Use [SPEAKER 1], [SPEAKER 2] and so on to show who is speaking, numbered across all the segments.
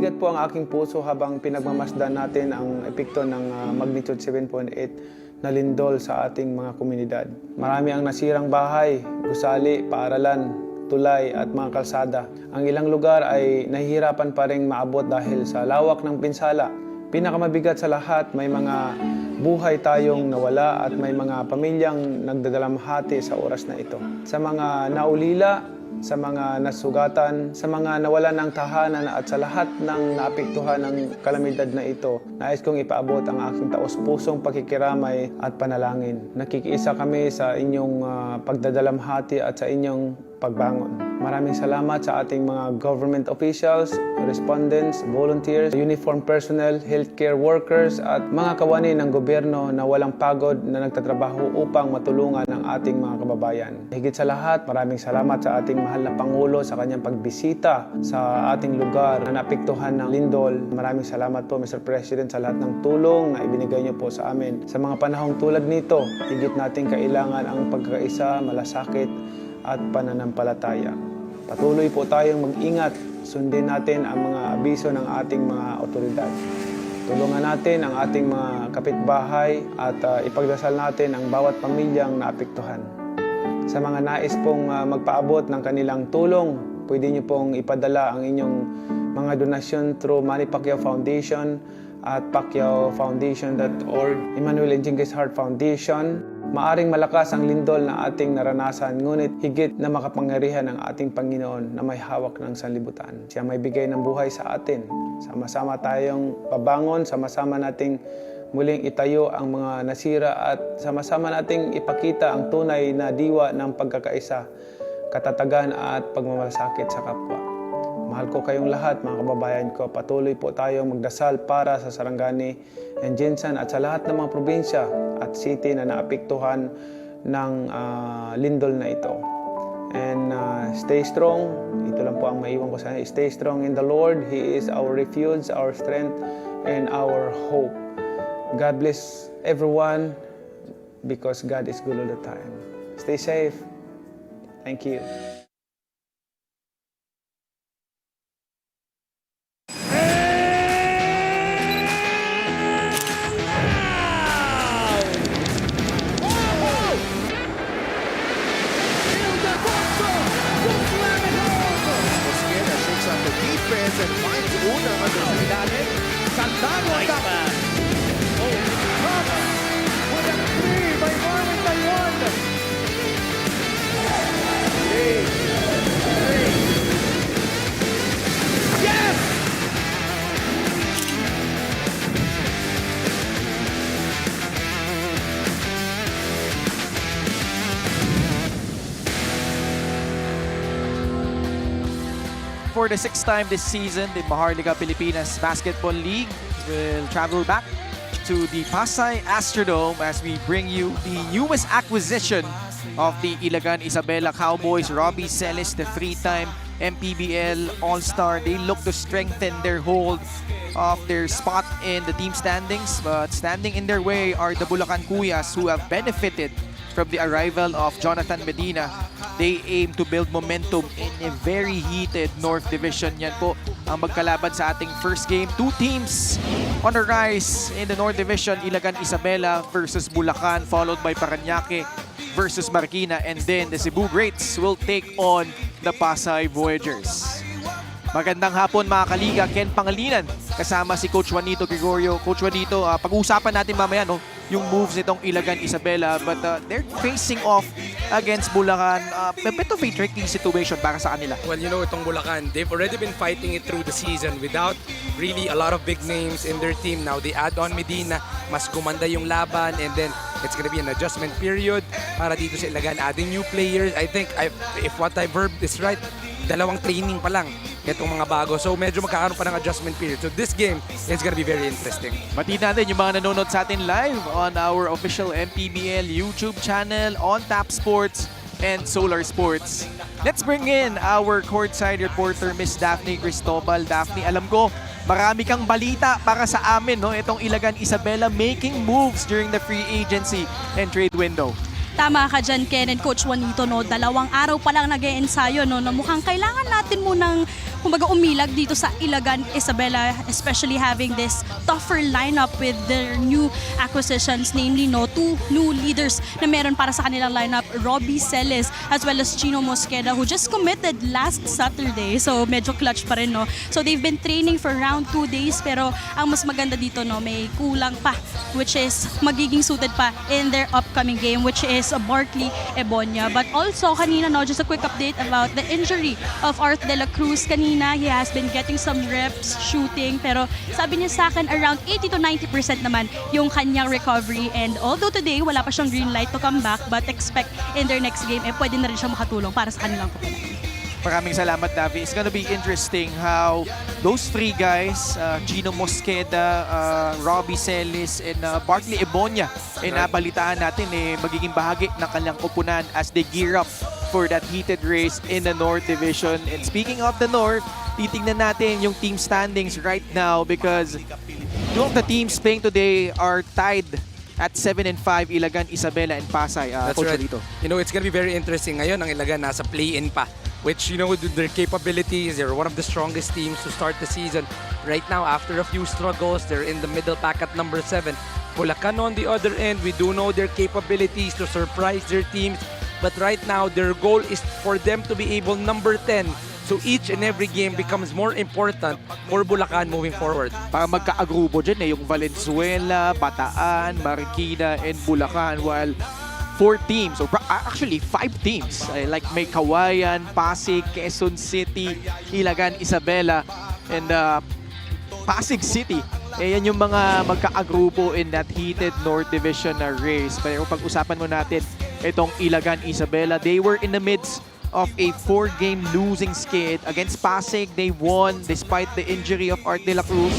[SPEAKER 1] Mabigat po ang aking puso habang pinagmamasdan natin ang epekto ng magnitude 7.8 na lindol sa ating mga komunidad. Marami ang nasirang bahay, gusali, paaralan, tulay at mga kalsada. Ang ilang lugar ay nahihirapan pa ring maabot dahil sa lawak ng pinsala. Pinakamabigat sa lahat, may mga buhay tayong nawala at may mga pamilyang nagdadalamhati sa oras na ito. Sa mga naulila, sa mga nasugatan, sa mga nawalan ng tahanan at sa lahat ng naapektuhan ng kalamidad na ito, nais kong ipaabot ang aking taos-pusong pakikiramay at panalangin. Nakikiisa kami sa inyong pagdadalamhati at sa inyong pagbangon. Maraming salamat sa ating mga government officials, respondents, volunteers, uniform personnel, healthcare workers at mga kawani ng gobyerno na walang pagod na nagtatrabaho upang matulungan ang ating mga kababayan. Higit sa lahat, maraming salamat sa ating mahal na Pangulo sa kanyang pagbisita sa ating lugar na naapektuhan ng lindol. Maraming salamat po, Mr. President, sa lahat ng tulong na ibinigay niyo po sa amin. Sa mga panahong tulad nito, higit natin kailangan ang pagkakaisa, malasakit at pananampalataya. Patuloy po tayong mag-ingat, sundin natin ang mga abiso ng ating mga otoridad. Tulungan natin ang ating mga kapitbahay at ipagdasal natin ang bawat pamilyang naapektuhan. Sa mga nais pong magpaabot ng kanilang tulong, pwede niyo pong ipadala ang inyong mga donasyon through MANNY Pacquiao Foundation at PACQUIAO'S.org, Emmanuel and Jinkies Heart Foundation. Maaring malakas ang lindol na ating naranasan, ngunit higit na makapangyarihan ang ating Panginoon na may hawak ng sanlibutan. Siya may bigay ng buhay sa atin. Sama-sama tayong babangon, sama-sama nating muling itayo ang mga nasira at sama-sama nating ipakita ang tunay na diwa ng pagkakaisa, katatagan at pagmamalasakit sa kapwa. Mahal ko kayong lahat, mga kababayan ko. Patuloy po tayong magdasal para sa Sarangani and Jinsan at sa lahat ng mga probinsya at city na naapektuhan ng lindol na ito. And stay strong. Ito lang po ang maiwan ko sa inyo. Stay strong in the Lord. He is our refuge, our strength, and our hope. God bless everyone because God is good all the time. Stay safe. Thank you.
[SPEAKER 2] Defense and finds Una under the ilalim. Santano at top. Oh, Thomas with a 3 by Marvin Taiwan. 3. Yes!
[SPEAKER 3] For the 6th time this season, the Maharlika Pilipinas Basketball League will travel back to the Pasay Astrodome as we bring you the newest acquisition of the Ilagan Isabela Cowboys. Robbie Celis, the 3-time MPBL All-Star. They look to strengthen their hold of their spot in the team standings, but standing in their way are the Bulacan PACQUIAO'S, who have benefited from the arrival of Jonathan Medina. They aim to build momentum in a very heated North Division. Yan po ang magkalaban sa ating first game. Two teams on the rise in the North Division. Ilagan Isabela versus Bulacan, followed by Parañaque versus Marikina. And then the Cebu Greats will take on the Pasay Voyagers. Magandang hapon mga kaliga. Ken Pangalinan kasama si Coach Juanito Gregorio. Coach Juanito, pag-uusapan natin mamaya yung moves nitong Ilagan Isabela, but they're facing off against Bulacan. A bit of a tricky situation para sa kanila.
[SPEAKER 4] Well, you know, itong Bulacan, they've already been fighting it through the season without really a lot of big names in their team. Now they add on Medina, mas gumanda yung laban, and then it's gonna be an adjustment period para dito sa Ilagan, adding new players. I think, if what I've heard is right, dalawang training pa lang itong mga bago. So medyo magkakaroon pa ng adjustment period. So this game is gonna be very interesting.
[SPEAKER 3] Batiin natin yung mga nanonood sa atin live on our official MPBL YouTube channel, on Tap Sports and Solar Sports. Let's bring in our courtside reporter, Miss Daphne Cristobal. Daphne, alam ko, marami kang balita para sa amin, no? Itong Ilagan Isabela making moves during the free agency and trade window.
[SPEAKER 5] Tama ka dyan, Ken and Coach Juanito, no? 2 araw pa lang nag-e-ensayo, no? Na mukhang kailangan natin munang kumbaga umilag dito sa Ilagan Isabela, especially having this tougher lineup with their new acquisitions, namely two new leaders na meron para sa kanilang lineup, Robbie Celis as well as Chino Mosqueda, who just committed last Saturday. So medyo clutch pa rin, no? So they've been training for around 2 days, pero ang mas maganda dito, no, may kulang pa, which is magiging suited pa in their upcoming game, which is Bartley Ebonia. But also kanina, no, just a quick update about the injury of Art De La Cruz. Kanina, he has been getting some reps shooting, pero sabi niya sa akin around 80 to 90% naman yung kanyang recovery. And although today wala pa siyang green light to come back, but expect in their next game pwede na rin siya makatulong para sa kanilang koponan.
[SPEAKER 3] Maraming salamat, Davi. It's gonna be interesting how those three guys, Gino Mosqueda, Robbie Celis, and Bartley Ebonia, napalitaan natin magiging bahagi ng kanilang koponan as they gear up for that heated race in the North Division. And speaking of the North, titingnan natin yung team standings right now because two of the teams playing today are tied at 7-5, Ilagan, Isabela, and Pasay.
[SPEAKER 4] That's
[SPEAKER 3] Coach
[SPEAKER 4] right.
[SPEAKER 3] Lito.
[SPEAKER 4] You know, it's gonna be very interesting. Ngayon, ang Ilagan nasa play-in pa, which, you know, with their capabilities, they're one of the strongest teams to start the season. Right now, after a few struggles, they're in the middle pack at number 7. Bulacan on the other end, we do know their capabilities to surprise their teams. But right now, their goal is for them to be able number 10. So each and every game becomes more important for Bulacan moving forward.
[SPEAKER 3] Para magka-agrupo dyan yung Valenzuela, Bataan, Marikina, and Bulacan, while 4 teams, or actually 5 teams, like may Kawayan, Pasig, Quezon City, Ilagan, Isabela, and Pasig City. Yan yung mga magka-agrupo in that heated North Division na race. Pero pag-usapan mo natin itong Ilagan, Isabela, they were in the midst of a 4-game losing skid against Pasig. They won despite the injury of Art De La Cruz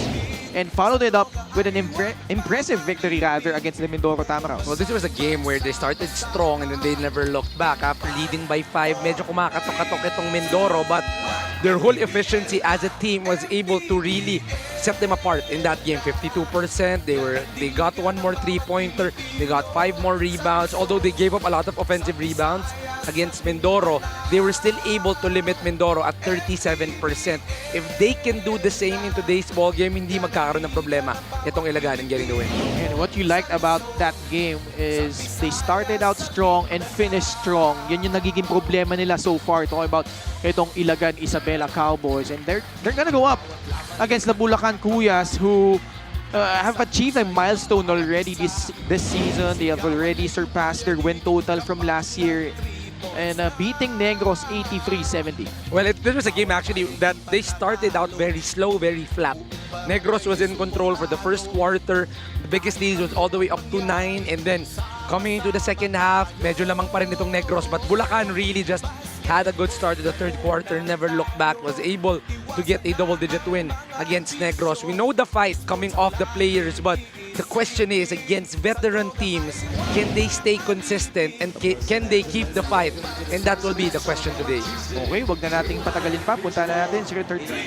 [SPEAKER 3] and followed it up with an impressive victory rather against the Mindoro Tamaraws.
[SPEAKER 4] Well, this was a game where they started strong and then they never looked back. After leading by 5, medyo kumakatok-katok itong Mindoro, but their whole efficiency as a team was able to really set them apart in that game. 52%, they got 1 more 3-pointer, they got 5 more rebounds. Although they gave up a lot of offensive rebounds against Mindoro, they were still able to limit Mindoro at 37%. If they can do the same in today's ball game, hindi magkakaroon ng problema itong Ilagan in getting the win.
[SPEAKER 3] And what you liked about that game is they started out strong and finished strong. Yan yung nagiging problema nila so far. Talking about itong Ilagan Isabela Cowboys, and they're gonna go up against the Bulacan Cuyas, who have achieved a milestone already this season. They have already surpassed their win total from last year and beating Negros 83-70.
[SPEAKER 4] Well, this was a game actually that they started out very slow, very flat. Negros was in control for the first quarter. The biggest lead was all the way up to 9, and then coming into the second half, medyo lamang pa rin itong Negros, but Bulacan really just had a good start to the third quarter, never looked back, was able to get a double-digit win against Negros. We know the fight coming off the players, but the question is, against veteran teams, can they stay consistent and can they keep the fight? And that will be the question today.
[SPEAKER 3] Okay, wag na nating patagalin pa. Punta na natin si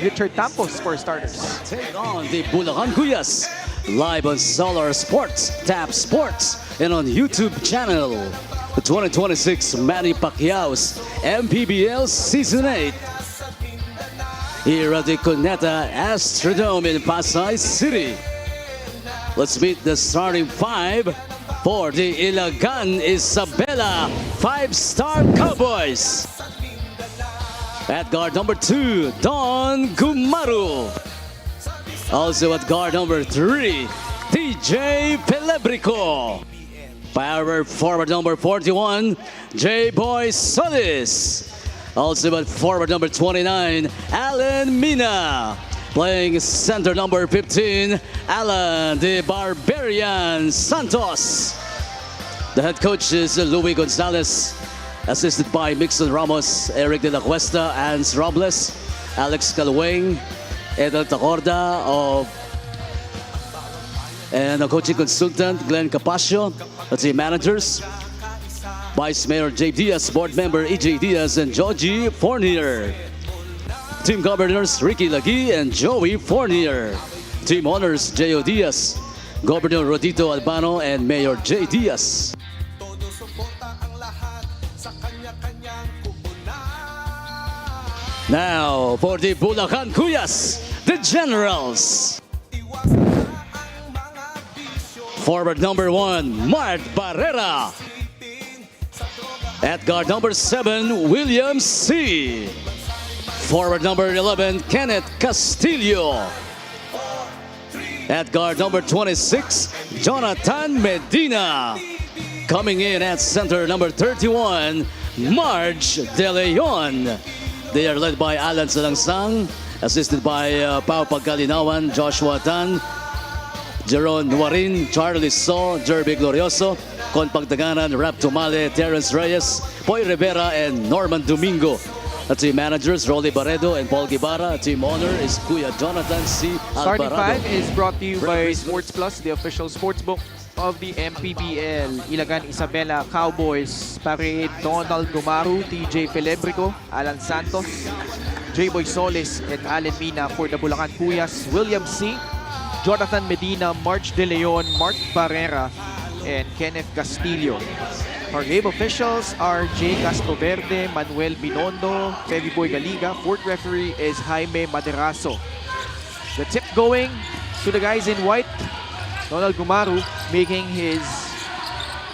[SPEAKER 3] Richard Campos for starters.
[SPEAKER 6] Take on the Bulacan Cuyas live on Solar Sports, Tap Sports, and on YouTube channel. The 2026 Manny Pacquiao's MPBL Season 8 here at the Cuneta Astrodome in Pasay City. Let's meet the starting 5 for the Ilagan Isabela 5-star Cowboys. At guard number 2, Don Gumaru. Also at guard number 3, TJ Pelebrico. Power forward number 41, J-Boy Solis. Also at forward number 29, Alan Mina. Playing center number 15, Alan the Barbarian Santos. The head coach is Louis Gonzalez, assisted by Mixon Ramos, Eric De La Cuesta, Ans Robles, Alex Calweng, Edel Tacorda and the coaching consultant, Glenn Capaccio. The team managers, Vice Mayor Jay Diaz, Board Member EJ Diaz, and Georgie Fournier. Team Governors, Ricky Lagui and Joey Fournier. Team Honors, J.O. Diaz, Governor Rodito Albano, and Mayor Jay Diaz. Now for the Bulacan Cuyas, the Generals. Forward number 1, Mart Barrera. At guard number 7, William C. Forward number 11, Kenneth Castillo. At guard number 26, Jonathan Medina. Coming in at center number 31, Marge De Leon. They are led by Alan Salangsang, assisted by Pao Pagkalinawan, Joshua Tan, Jeron Nuarin, Charlie So, Jerby Glorioso, Con Pagdaganan, Rap Tumale, Terence Reyes, Poy Rivera, and Norman Domingo. The team managers, Rolly Barredo and Paul Guevara. Team owner is Kuya Jonathan C.
[SPEAKER 3] Starting
[SPEAKER 6] Alvarado.
[SPEAKER 3] 5 is brought to you by Sports Plus, the official sportsbook of the MPBL. Ilagan Isabela Cowboys, Parade Donald Gumaru, TJ Felebrico, Alan Santos, J-Boy Solis, and Allen Mina for the Bulacan Cuyas, William C., Jonathan Medina, March De Leon, Mark Barrera, and Kenneth Castillo. Our game officials are Jay Castroverde, Manuel Binondo, Feby Boy Galiga. Fourth referee is Jaime Maderazo. The tip going to the guys in white. Donald Gumaru making his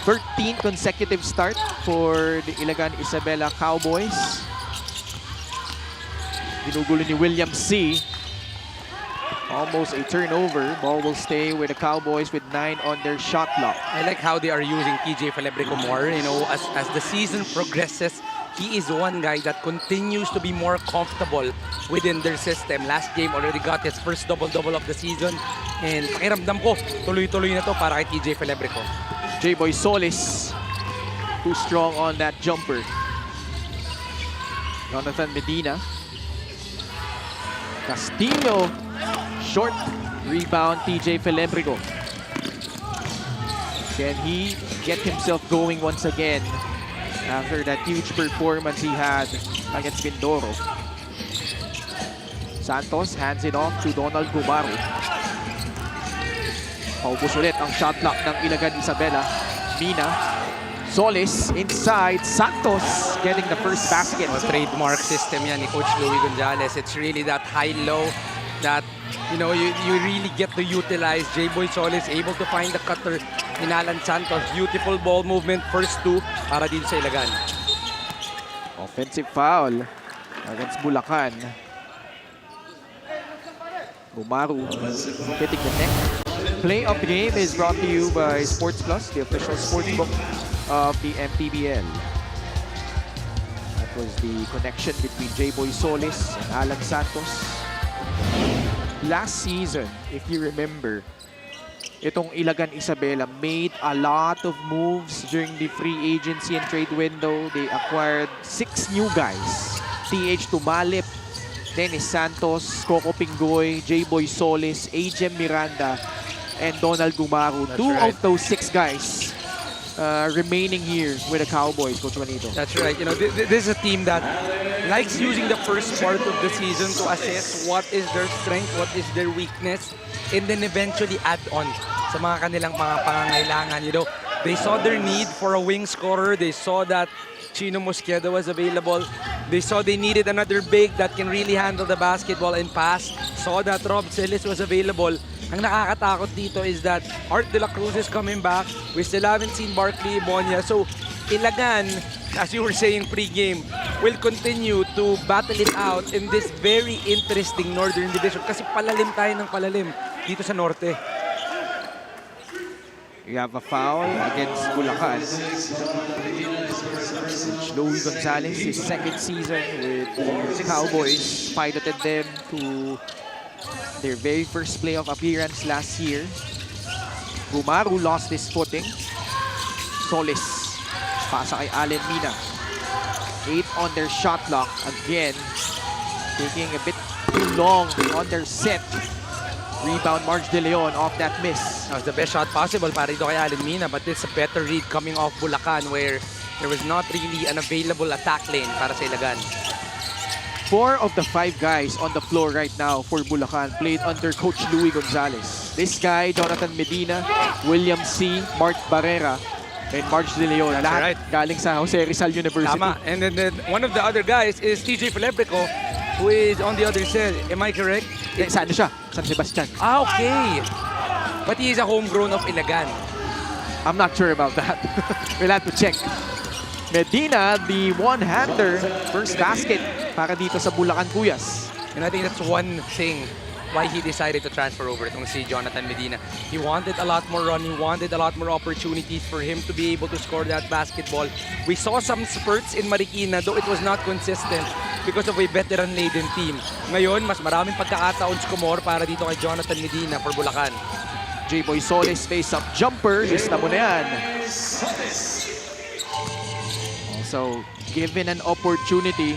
[SPEAKER 3] 13th consecutive start for the Ilagan Isabela Cowboys. Ginugulo ni William C. Almost a turnover. Ball will stay with the Cowboys with 9 on their shot clock.
[SPEAKER 4] I like how they are using TJ Felebrico more. You know, as the season progresses, he is one guy that continues to be more comfortable within their system. Last game already got his first double-double of the season. And pakiramdam ko, tuloy-tuloy na to para kay TJ Felebrico.
[SPEAKER 3] J-Boy Solis, too strong on that jumper. Jonathan Medina. Castillo, short rebound, TJ Felebrico. Can he get himself going once again after that huge performance he had against Mindoro? Santos hands it off to Donald Gumaru. Paubos ulit ang shot clock ng Ilagan Isabela. Mina, Solis inside, Santos getting the first basket.
[SPEAKER 4] Trademark system yan ni Coach Louie Gonzalez. It's really that high-low that, you know, you really get to utilize. J-Boy Solis able to find the cutter in Alan Santos. Beautiful ball movement, first 2 para din sa Ilagan.
[SPEAKER 3] Offensive foul against Bulacan. Gumaru hitting the neck. Play of the game is brought to you by Sports Plus, the official sportsbook of the MPBL. That was the connection between J-Boy Solis and Alan Santos. Last season, if you remember, itong Ilagan Isabela made a lot of moves during the free agency and trade window. They acquired 6 new guys. TH Tumalip, Dennis Santos, Coco Pingoy, J-Boy Solis, AJ Miranda, and Donald Gumaru.
[SPEAKER 4] That's
[SPEAKER 3] 2
[SPEAKER 4] right.
[SPEAKER 3] of those 6 guys remaining here with the Cowboys, Coach Juanito.
[SPEAKER 4] That's right. You know, this is a team that likes using the first part of the season to assess what is their strength, what is their weakness, and then eventually add on sa mga kanilang mga pangangailangan. You know, they saw their need for a wing scorer. They saw that Chino Mosqueda was available. They saw they needed another big that can really handle the basketball and pass. Saw that Rob Celis was available. Ang nakakatakot dito is that Art de la Cruz is coming back. We still haven't seen Barkley Ibonia. So, Ilagan, as you were saying pre-game, will continue to battle it out in this very interesting Northern Division. Kasi palalim tayo ng palalim dito sa Norte.
[SPEAKER 3] We have a foul against Bulacan. Louie Gonzalez, his second season with the Cowboys, piloted them to their very first playoff appearance last year. Gumaru lost his footing. Solis, pasa kay Allen Mina. 8 on their shot clock. Again, taking a bit too long on their set. Rebound, Marge De Leon off that miss.
[SPEAKER 4] That was the best shot possible para dito kay Allen Mina, but it's a better read coming off Bulacan where there was not really an available attack lane para sa Ilagan.
[SPEAKER 3] 4 of the 5 guys on the floor right now for Bulacan played under Coach Louie Gonzalez. This guy, Jonathan Medina, William C., Mark Barrera, and Marge De Leon.
[SPEAKER 4] That's
[SPEAKER 3] Lahat
[SPEAKER 4] right.
[SPEAKER 3] galing sa Jose Rizal University.
[SPEAKER 4] Tama. And then one of the other guys is TJ Felebrico. who is on the other side. Am I correct?
[SPEAKER 3] Sa ano siya? San Sebastian.
[SPEAKER 4] Ah, okay. But he is a homegrown of Ilagan.
[SPEAKER 3] I'm not sure about that. We'll have to check. Medina, the one-hander, first basket para dito sa Bulacan Cuyas.
[SPEAKER 4] And I think that's one thing why he decided to transfer over itong si Jonathan Medina. He wanted a lot more run. He wanted a lot more opportunities for him to be able to score that basketball. We saw some spurts in Marikina, though it was not consistent because of a veteran-laden team. Ngayon, mas maraming pagkakataon score para dito kay Jonathan Medina for Bulacan.
[SPEAKER 3] J-Boy Solis face-up jumper. Lista mo na yan. Also, given an opportunity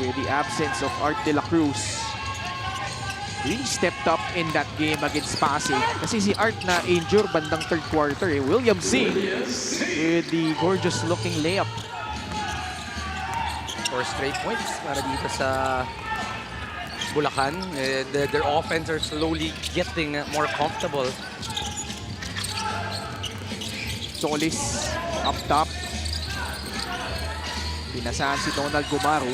[SPEAKER 3] with the absence of Art De La Cruz, really stepped up in that game against Pasig. Kasi si Art na injure bandang third quarter. William C. with the gorgeous-looking layup.
[SPEAKER 4] 4 straight points para dito sa Bulacan. Their offense are slowly getting more comfortable.
[SPEAKER 3] Solis up top. Pinasahan si Donald Gumaru.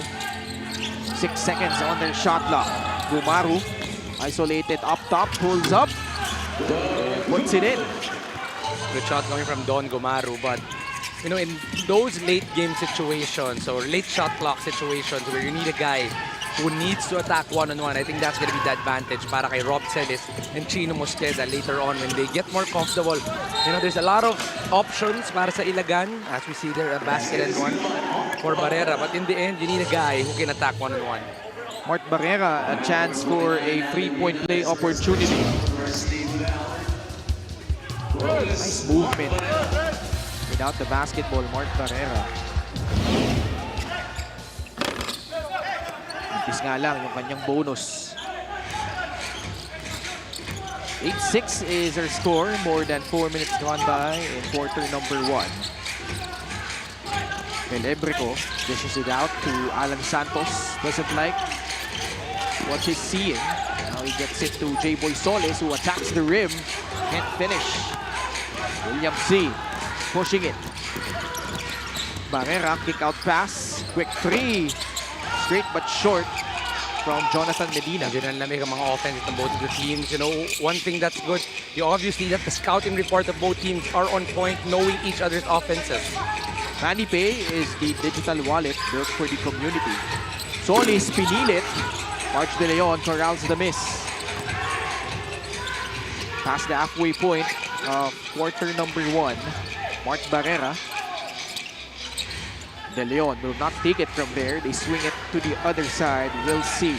[SPEAKER 3] 6 seconds on their shot clock. Gumaru isolated up top, pulls up, puts it in.
[SPEAKER 4] Good shot coming from Don Gumaru, but you know, in those late game situations or late shot clock situations where you need a guy who needs to attack one-on-one, I think that's going to be the advantage para kay Rob Celis and Chino Mosqueda later on when they get more comfortable. You know, there's a lot of options para sa Ilagan. As we see there, a basket and one for Barrera. But in the end, you need a guy who can attack one-on-one.
[SPEAKER 3] Mart Barrera, a chance for a three-point play opportunity. Nice movement. Without the basketball, Mart Barrera. Impis nga lang yung kanyang bonus. 8-6 is our score. More than 4 minutes gone by in quarter number 1. Elebrico dishes it out to Alan Santos. Doesn't like what he's seeing. Now he gets it to J-Boy Solis, who attacks the rim. Can't finish. William C. pushing it. Barrera, kick out pass. Quick three. Straight but short from Jonathan Medina.
[SPEAKER 4] Diyan ang lamig ang mga offense ng both of the teams. You know, one thing that's good, you obviously that the scouting report of both teams are on point, knowing each other's offenses.
[SPEAKER 3] Manny Pay is the digital wallet built for the community. Solis pinilit. March De Leon corrals the miss. Past the halfway point of quarter number 1. Mark Barrera. De Leon will not take it from there. They swing it to the other side. We'll see.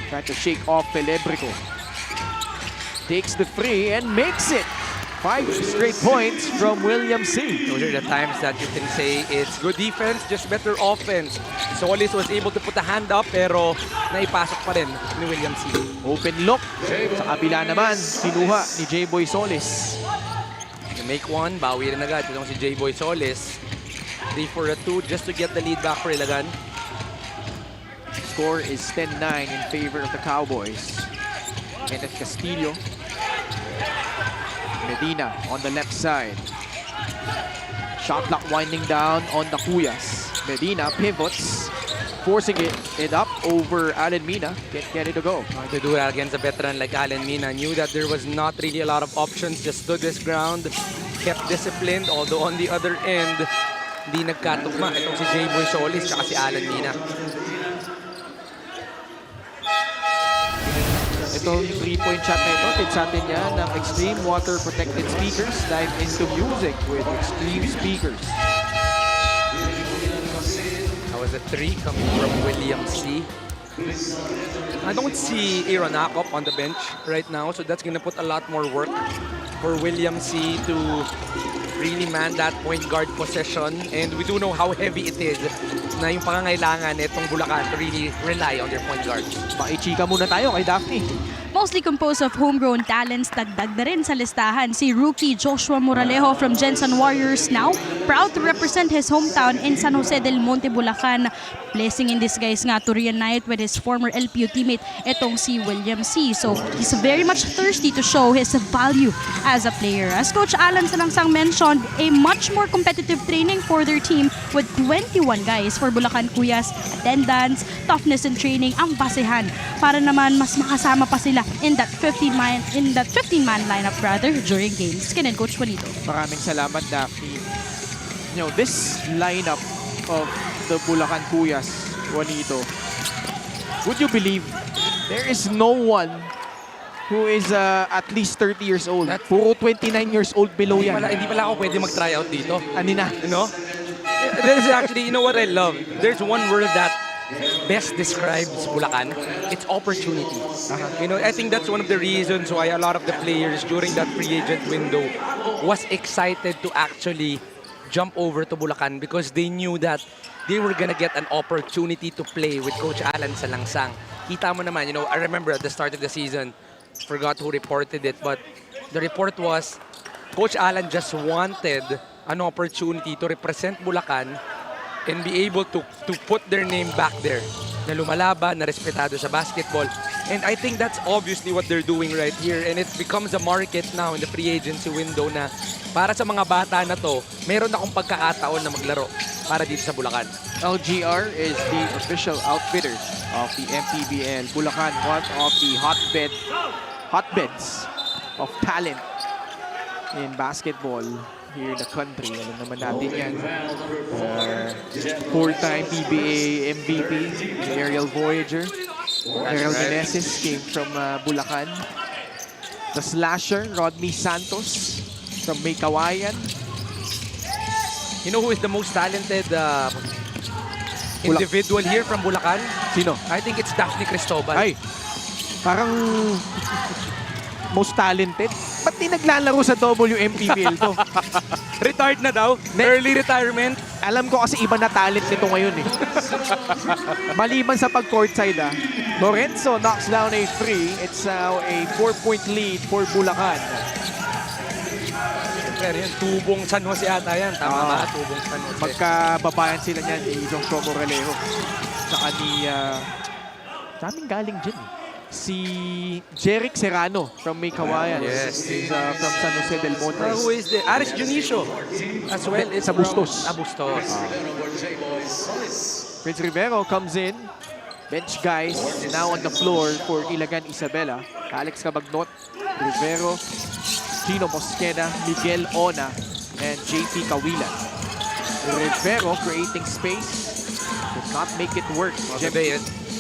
[SPEAKER 3] Trying to shake off Elebrico. Takes the free and makes it. 5 straight points from William C.
[SPEAKER 4] Those are the times that you can say it's good defense, just better offense. Solis was able to put a hand up pero naipasok pa rin ni William C.
[SPEAKER 3] Open look. Sa kabila naman, kinuha ni J-Boy Solis.
[SPEAKER 4] You make one, bawi rin agad. Itong si J-Boy Solis. 3 for a 2 just to get the lead back for Ilagan.
[SPEAKER 3] Score is 10-9 in favor of the Cowboys. Kenneth Castillo. Medina on the left side. Shot clock winding down on the Cuyas. Medina pivots, forcing it up over Alan Mina. Can't get it to go.
[SPEAKER 4] To do that against a veteran like Alan Mina, knew that there was not really a lot of options, just stood his ground, kept disciplined, although on the other end, hindi nagkatugma. Itong si J-Boy Solis at si Alan Mina.
[SPEAKER 3] Itong 3-point shot na ito, tinsatin niya ng Extreme Water Protected Speakers. Dive into music with Extreme Speakers.
[SPEAKER 4] That was a 3 coming from William C. I don't see Aaron Akop on the bench right now, so that's gonna put a lot more work for William C to really man that point guard possession. And we do know how heavy it is na yung pangangailangan itong Bulacan to really rely on their point guards.
[SPEAKER 3] Maichika muna tayo kay Daphne.
[SPEAKER 5] Mostly composed of homegrown talents, dagdag na rin sa listahan si rookie Joshua Moralejo from Jensen Warriors now, proud to represent his hometown in San Jose del Monte, Bulacan. Blessing in disguise nga to reunite with his former LPU teammate itong si William C. So he's very much thirsty to show his value as a player. As Coach Alan Salangsang mentioned, a much more competitive training for their team with 21 guys for Bulacan Kuyas. Attendance, toughness in training ang basehan para naman mas makasama pa sila in that 15-man lineup rather during games. Kinin Coach Juanito.
[SPEAKER 3] Maraming salamat, Daphne. You know, this lineup of the Bulacan Kuyas, Juanito, would you believe there is no one who is at least 30 years old? Puro 29 years old below yan.
[SPEAKER 4] Hindi pala ako pwede mag-try out dito.
[SPEAKER 3] Ani na?
[SPEAKER 4] You know? There's actually, you know what I love? There's one word that best describes Bulacan. It's opportunity. You know, I think that's one of the reasons why a lot of the players during that free agent window was excited to actually jump over to Bulacan because they knew that they were gonna get an opportunity to play with Coach Alan Salangsang. Kita mo naman, you know, I remember at the start of the season, forgot who reported it, but the report was Coach Alan just wanted an opportunity to represent Bulacan and be able to put their name back there. Na lumalaban, na respetado sa basketball. And I think that's obviously what they're doing right here. And it becomes a market now in the free agency window na para sa mga bata na to, meron akong pagkakataon na maglaro para dito sa Bulacan.
[SPEAKER 3] LGR is the official outfitter of the MPBL. Bulacan, one of the hotbeds of talent in basketball here in the country. Alam naman natin yan. Four-time PBA MVP, the Aerial Voyager. Errol Meneses came from Bulacan. The slasher, Rodney Santos from May Kawayan.
[SPEAKER 4] You know who is the most talented individual here from Bulacan?
[SPEAKER 3] Sino?
[SPEAKER 4] I think it's Daphne Cristobal.
[SPEAKER 3] Ay, parang most talented. Ba't di naglalaro sa WMPBL to?
[SPEAKER 4] Retired na daw. Early retirement.
[SPEAKER 3] Alam ko kasi iba na talent nito ngayon eh. Maliban sa pag-courtside Lorenzo knocks down a three. It's now a 4-point lead for Bulacan.
[SPEAKER 4] Pero yan, tubong San Jose ata yan. Tama ba? Tubong San Jose.
[SPEAKER 3] Magkababayan sila niyan ni Joshua Moralejo. Saka ni... daming galing dyan eh. Si Jeric Serrano from May Kawayan.
[SPEAKER 4] Yes.
[SPEAKER 3] He's from San Jose del Monte.
[SPEAKER 4] Who is the Aris Junicio as well? It's
[SPEAKER 3] Sa Bustos.
[SPEAKER 4] Bustos.
[SPEAKER 3] Prince Rivero comes in. Bench guys now on the floor for Ilagan Isabela. Alex Cabagnot, Rivero, Chino Mosqueda, Miguel Ona, and JP Kawilan. Rivero creating space. Does not make it work.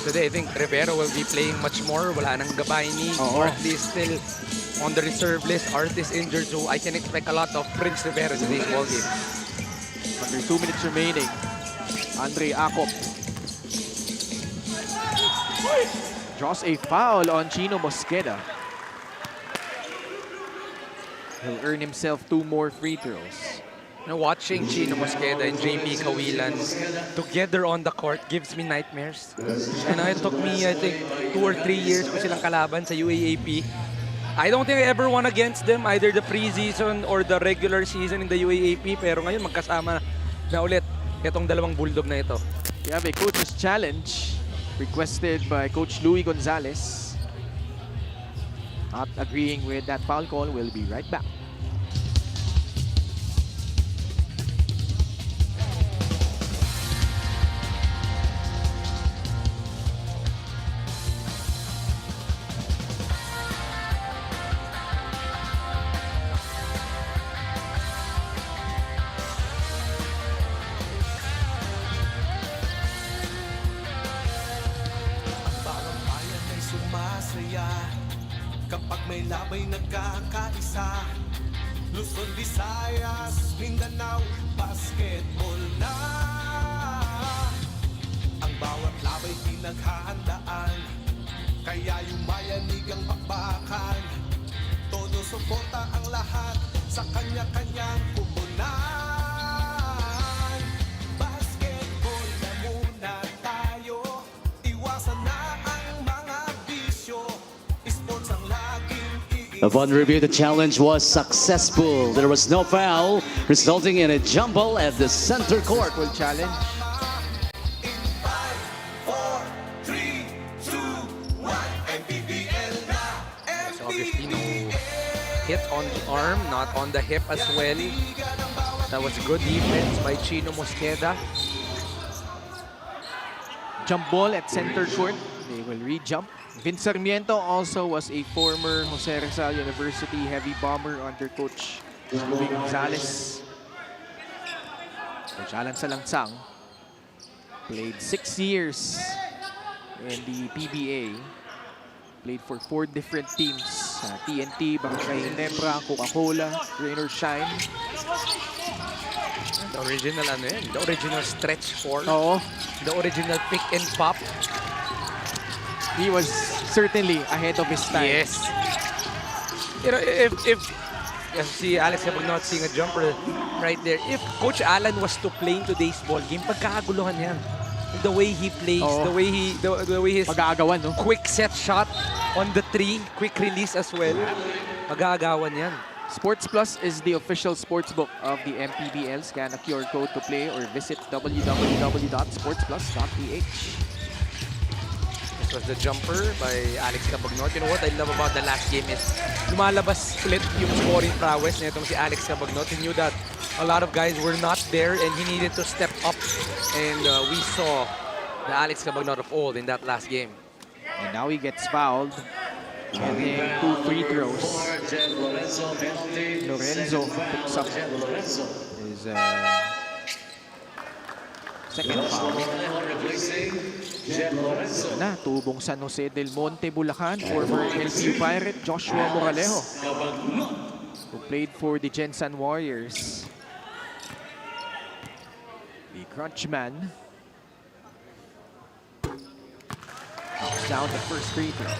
[SPEAKER 4] Today, I think Rivero will be playing much more. Wala nang gabay ni. Artley is still on the reserve list. Art is injured, so I can expect a lot of Prince Rivero in today's ball game.
[SPEAKER 3] Under 2 minutes remaining. Andre Acop draws a foul on Chino Mosqueda. He'll earn himself 2 more free throws.
[SPEAKER 4] You know, watching Chino Mosqueda and JP Kawilan together on the court gives me nightmares. And it took me, I think, 2 or 3 years ko silang kalaban sa UAAP. I don't think I ever won against them, either the preseason or the regular season in the UAAP. Pero ngayon, magkasama na ulit itong dalawang bulldog na ito.
[SPEAKER 3] We have a coach's challenge requested by Coach Louie Gonzalez. Not agreeing with that foul call. We'll be right back.
[SPEAKER 7] Kapag may labay nagkakaisa, Luzon, Visayas, Mindanao, basketball na. Ang bawat labay pinaghahandaan, kaya yumayanig ang bakbakan. Todo suporta ang lahat sa kanya-kanyang kupunan. Basketball na muna tayo, iwasan na ang mga bisyo. Sports
[SPEAKER 6] Upon review, the challenge was successful. There was no foul, resulting in a jump ball at the center court.
[SPEAKER 3] Full challenge.
[SPEAKER 7] 4, 3, 2, 1, MPBL na.
[SPEAKER 4] So obviously, no hit on the arm, not on the hip as well. That was good defense by Chino Mosqueda.
[SPEAKER 3] Jump ball at center court. They will re-jump. Vince Sarmiento also was a former Jose Rizal University heavy bomber under coach Louis Gonzalez. Coach Alan Salangsang played 6 years in the PBA. Played for 4 different teams. TNT, Barangay Ginebra, Coca-Cola, Rain or Shine.
[SPEAKER 4] The original the original stretch 4.
[SPEAKER 3] Oo.
[SPEAKER 4] The original pick and pop.
[SPEAKER 3] He was certainly ahead of his time.
[SPEAKER 4] Yes. You know, if si Alex Cabagnot seeing a jumper right there, if Coach Alan was to play in today's ball game, pagkakaguluhan yan. The way he plays,
[SPEAKER 3] Oo.
[SPEAKER 4] the way his
[SPEAKER 3] Mag-aagawan, no?
[SPEAKER 4] quick set shot on the 3, quick release as well. Mag-aagawan yan.
[SPEAKER 3] Sports Plus is the official sportsbook of the MPBL. Scan a QR code to play or visit www.sportsplus.ph.
[SPEAKER 4] This was the jumper by Alex Cabagnot. You know what I love about the last game is lumalabas ulit yung scoring prowess nitong si Alex Cabagnot. He knew that a lot of guys were not there and he needed to step up. And we saw the Alex Cabagnot of old in that last game.
[SPEAKER 3] And now he gets fouled. Getting 2 free throws. Lorenzo picks up his second foul. Na, tubong San Jose del Monte, Bulacan. Former LPU Pirate Joshua Moralejo, who played for the Gensan Warriors. The crunch man. Knocks down the first free throw.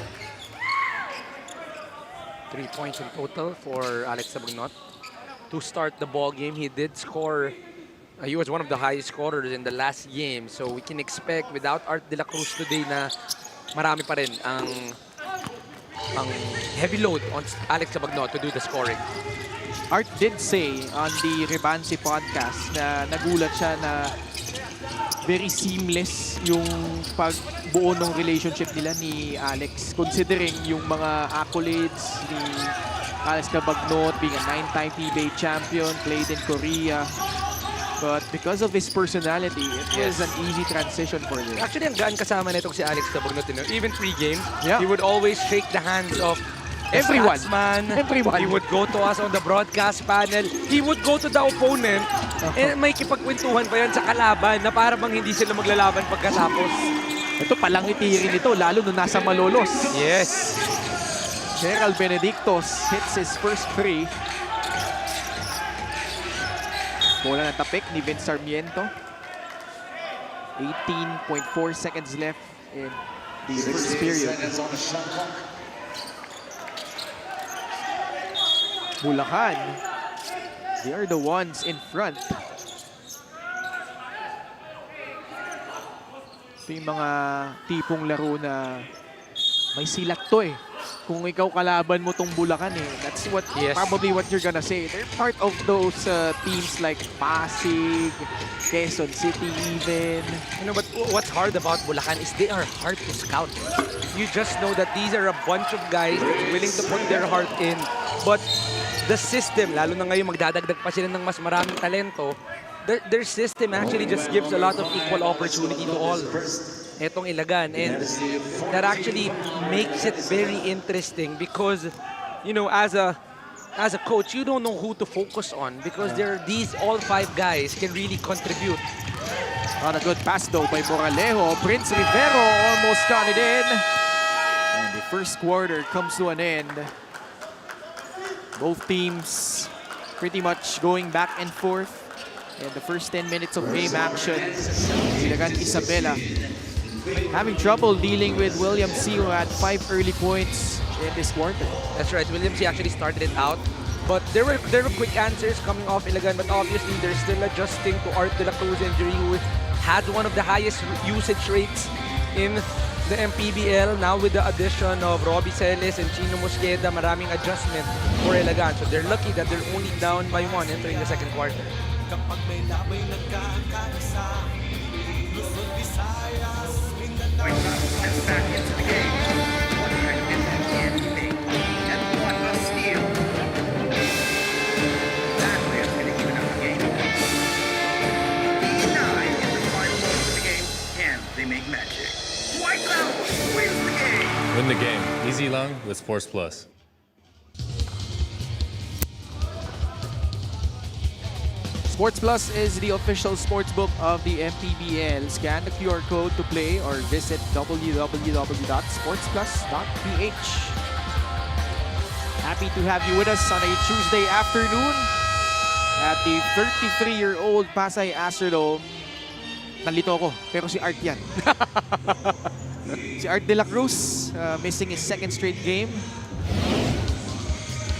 [SPEAKER 4] 3 points in total for Alex Cabagnot. To start the ball game, he did score. He was one of the highest scorers in the last game. So we can expect without Art De La Cruz today na marami pa rin ang heavy load on Alex Cabagnot to do the scoring.
[SPEAKER 3] Art did say on the Rebansi podcast na nagulat siya na very seamless yung pagbuo ng relationship nila ni Alex, considering yung mga accolades ni Alex Cabagnot, being a 9-time PBA champion, played in Korea. But because of his personality, it was an easy transition for him.
[SPEAKER 4] Actually, ang gaan kasama nitong si Alex Cabagnot. Even pre-game,
[SPEAKER 3] Yeah.
[SPEAKER 4] he would always shake the hands of the
[SPEAKER 3] Everyone.
[SPEAKER 4] statsman.
[SPEAKER 3] Everyone.
[SPEAKER 4] He would go to us on the broadcast panel. He would go to the opponent. And may kipagkwentuhan pa yan sa kalaban na para bang hindi sila maglalaban pagkatapos.
[SPEAKER 3] Ito palang itirin ito, lalo nung nasa Malolos.
[SPEAKER 4] Yes.
[SPEAKER 3] Gerald Benedictos hits his first free. Bola na tapik ni Vince Sarmiento. 18.4 seconds left in the first period. Bulacan, they are the ones in front. Ito yung mga tipong laro na may silat to eh. Kung ikaw kalaban mo tong Bulacan eh, that's what probably what you're gonna say. They're part of those teams like Pasig, Quezon City even.
[SPEAKER 4] You know, but what's hard about Bulacan is they are hard to scout. You just know that these are a bunch of guys that's willing to put their heart in. But the system, lalo na ngayon magdadagdag pa sila ng mas maraming talento, their system actually just gives a lot of equal opportunity to all. Etong Ilagan, and that actually makes it very interesting because, you know, as a coach, you don't know who to focus on because there are these all 5 guys can really contribute.
[SPEAKER 3] On a good pass though by Moralejo. Prince Rivero almost got it in. And the first quarter comes to an end. Both teams pretty much going back and forth. And the first 10 minutes of game action, Ilagan Isabela having trouble dealing with William C, who had 5 early points in this quarter.
[SPEAKER 4] That's right, William C actually started it out. But there were quick answers coming off Ilagan, but obviously they're still adjusting to Art De La Cruz injury, who has one of the highest usage rates in the MPBL now with the addition of Robbie Celis and Chino Mosqueda, maraming adjustment for Ilagan. So they're lucky that they're only down by 1 entering the second quarter.
[SPEAKER 7] Kapag may labay nagkakaisa, Luzon, Visayas, Mindanao.
[SPEAKER 8] Win the game. Easy long with Sports Plus.
[SPEAKER 3] Sports Plus is the official sportsbook of the MPBL. Scan the QR code to play or visit www.sportsplus.ph. Happy to have you with us on a Tuesday afternoon at the 33-year-old Pasay Astrodome. Nalito ako, pero si Art yan. Si Art de la Cruz, missing his second straight game.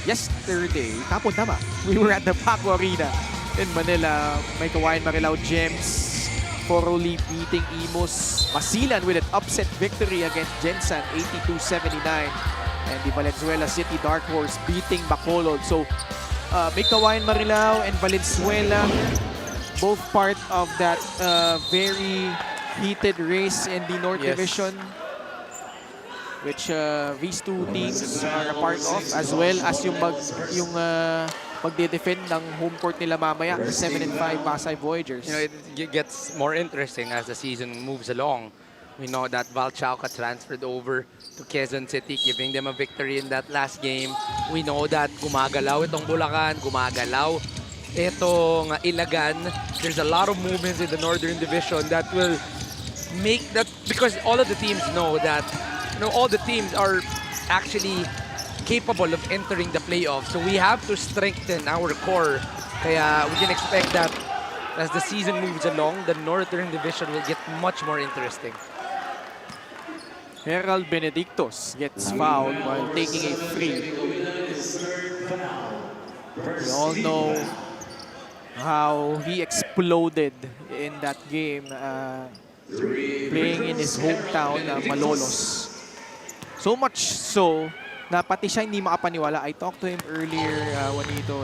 [SPEAKER 3] Yesterday, kapon tama, we were at the PACQUIAO Arena in Manila. May Kawayan Marilao Gems, Foroli beating Imus, Masilan with an upset victory against Gensan, 82-79. And the Valenzuela City Dark Horse beating Bacolod. So, may Kawayan Marilao and Valenzuela, both part of that very heated race in the North Division, which these two teams are a part of, as well as yung magde-defend ng home court nila mamaya, the 7-5 Pasay Voyagers.
[SPEAKER 4] You know, it gets more interesting as the season moves along. We know that Val Chauca transferred over to Quezon City, giving them a victory in that last game. We know that gumagalaw itong Bulacan, gumagalaw itong Ilagan. There's a lot of movements in the Northern Division that will make that, because all of the teams know that, you know, all the teams are actually capable of entering the playoffs. So we have to strengthen our core. Kaya we can expect that as the season moves along, the Northern Division will get much more interesting.
[SPEAKER 3] Herald Benedictos gets fouled while taking a free. We all know how he exploded in that game, playing in his hometown, Malolos. So much so na pati siya hindi makapaniwala. I talked to him earlier, Juanito,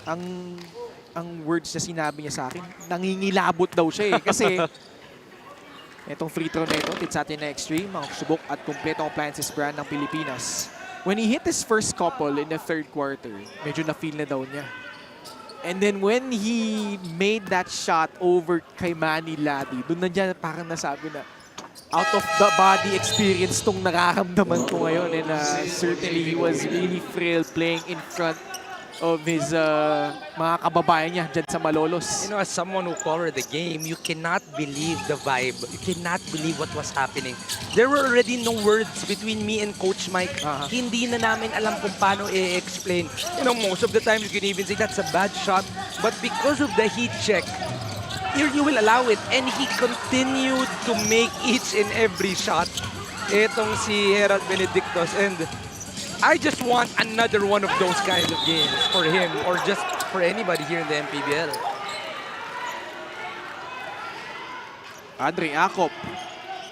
[SPEAKER 3] and ang words na sinabi niya sa akin, nangingilabot daw siya eh. Kasi itong free throw na ito, Titsatin na Extreme, ang subok at kumpletong appliances brand ng Pilipinas. When he hit his first couple in the third quarter, medyo na-feel na daw niya. And then when he made that shot over kay Manny Ladi, doon na niya parang nasabi na out of the body experience tong nararamdaman ko ngayon. And certainly he was really thrilled playing in front of his mga kababayan niya dyan sa Malolos.
[SPEAKER 4] You know, as someone who covered the game, you cannot believe the vibe. You cannot believe what was happening. There were already no words between me and Coach Mike. Hindi na namin alam kung paano i-explain. You know, most of the time you can even say that's a bad shot. But because of the heat check, you will allow it. And he continued to make each and every shot. Etong si Herald Benedictos. And I just want another one of those kinds of games for him or just for anybody here in the MPBL.
[SPEAKER 3] Andre Acop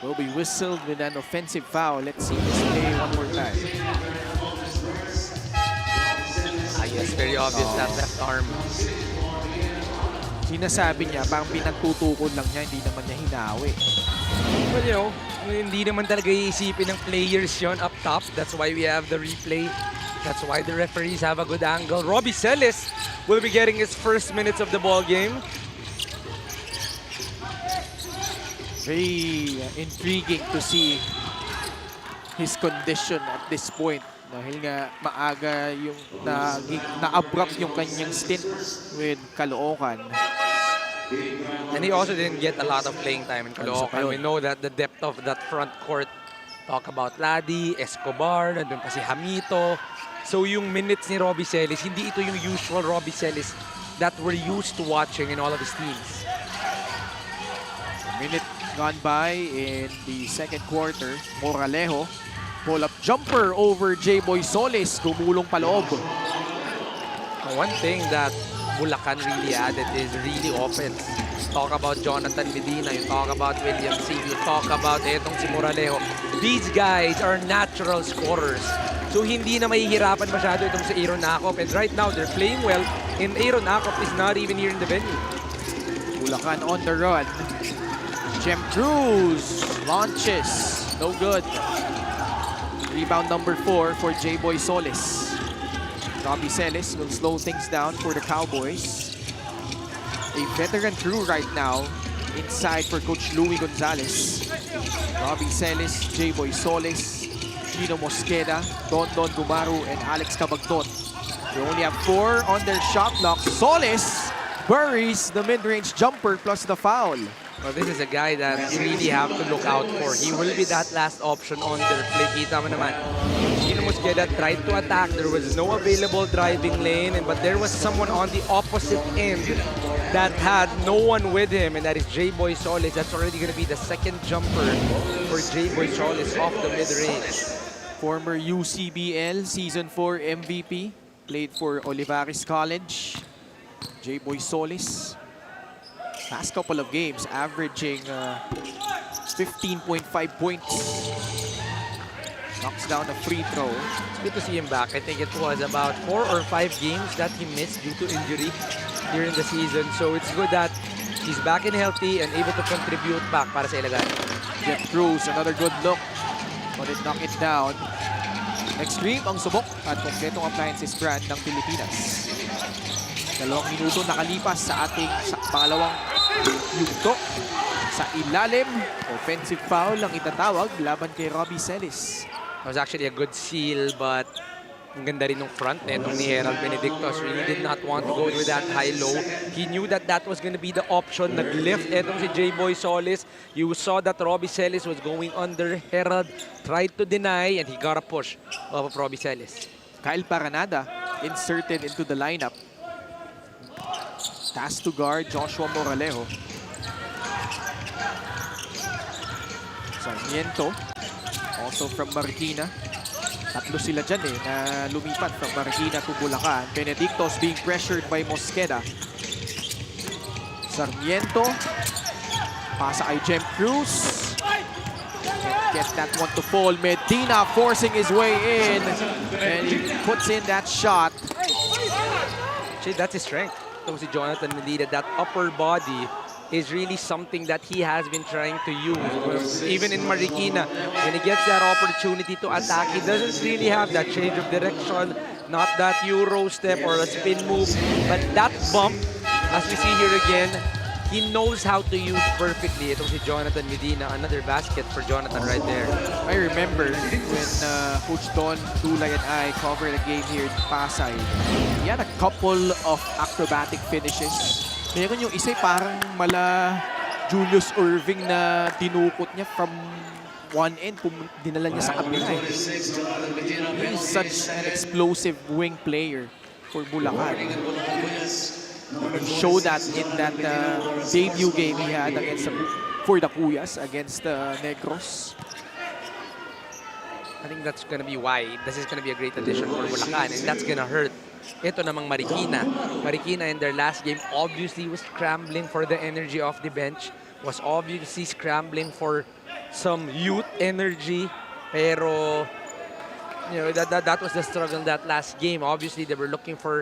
[SPEAKER 3] will be whistled with an offensive foul. Let's see this play one more time.
[SPEAKER 4] Yes, very obvious that left arm.
[SPEAKER 3] Sinasabi niya, parang pinagtutukod lang niya, hindi naman niya hinawi.
[SPEAKER 4] Well, you know, hindi naman talaga iisipin ng players yon up top. That's why we have the replay. That's why the referees have a good angle. Robbie Celis will be getting his first minutes of the ball game.
[SPEAKER 3] Very intriguing to see his condition at this point. Dahil nga maaga yung na-abrupt yung kanyang stint with Caloocan.
[SPEAKER 4] And he also didn't get a lot of playing time in Caloocan. We know that the depth of that front court, talk about Ladi, Escobar, nandun pa si Hamito. So yung minutes ni Robbie Celis, hindi ito yung usual Robbie Celis that we're used to watching in all of his teams.
[SPEAKER 3] A minute gone by in the second quarter. Moralejo, pull-up jumper over J-Boy Solis, gumulong paloob.
[SPEAKER 4] One thing that Bulacan really added is really offense. Talk about Jonathan Medina, you talk about William C, you talk about etong si Moralejo. These guys are natural scorers. So hindi na mahihirapan masyado itong si Aaron Akop. And right now, they're playing well. And Aaron Akop is not even here in the venue.
[SPEAKER 3] Bulacan on the run. Jem Cruz launches. No good. Rebound number 4 for J-Boy Solis. Robbie Celis will slow things down for the Cowboys. A veteran crew right now inside for Coach Louie Gonzalez. Robbie Celis, J-Boy Solis, Gino Mosqueda, Don Gumaru, and Alex Cabagton. They only have 4 on their shot clock. Solis buries the mid-range jumper plus the foul.
[SPEAKER 4] Well, this is a guy that you really have to look out for. He will be that last option on their play. Kita mo naman. Gino Mosqueda tried to attack. There was no available driving lane, but there was someone on the opposite end that had no one with him, and that is J-Boy Solis. That's already going to be the second jumper for J-Boy Solis off the mid-range.
[SPEAKER 3] Former UCBL Season 4 MVP. Played for Olivares College. J-Boy Solis. Past couple of games, averaging 15.5 points. Knocks down a free throw.
[SPEAKER 4] It's good to see him back. I think it was about 4 or 5 games that he missed due to injury during the season. So it's good that he's back and healthy and able to contribute back para sa Ilagan.
[SPEAKER 3] Jet Cruz, another good look. But it knock it down. Extreme ang subok at kompletong appliances brand ng Pilipinas. 2 minuto nakalipas sa ating pangalawang yugto. Sa ilalim, offensive foul ang itatawag laban kay Robbie Celis.
[SPEAKER 4] It was actually a good seal, but ang ganda rin ng front net ni Herald Benedictos. Really did not want to go with that high-low. He knew that that was going to be the option. Nag-lift etong si J-Boy Solis. You saw that Robbie Celis was going under. Herald tried to deny, and he got a push of Robbie Celis.
[SPEAKER 3] Kyle Paranada inserted into the lineup. Tasked to guard Joshua Moralejo. Sarmiento, also from Marikina. Tatlo sila dyan na lumipat from Marikina to Bulacan. Benedictos being pressured by Mosqueda. Sarmiento. Pasa kay Jem Cruz. Can't get that one to fall. Medina forcing his way in. And he puts in that shot.
[SPEAKER 4] Actually, that's his strength. So si Jonathan Medina, that upper body is really something that he has been trying to use. Even in Marikina, when he gets that opportunity to attack, he doesn't really have that change of direction, not that Euro step or a spin move, but that bump, as we see here again, he knows how to use perfectly. Itong si Jonathan Medina, another basket for Jonathan right there.
[SPEAKER 3] I remember when Coach Don Dulay and I covered a game here in Pasay. He had a couple of acrobatic finishes. Meron yung isa parang mala Julius Irving na dinukot niya from one end, dinala niya sa kabila. He's such an explosive wing player for Bulacan. Show that in that debut game he had against for the Cuyas against the Negros.
[SPEAKER 4] I think that's going to be why this is going to be a great addition for Bulacan, and that's going to hurt. Ito namang Marikina. Marikina in their last game obviously was scrambling for the energy off the bench, was obviously scrambling for some youth energy, pero you know, that was the struggle in that last game. Obviously, they were looking for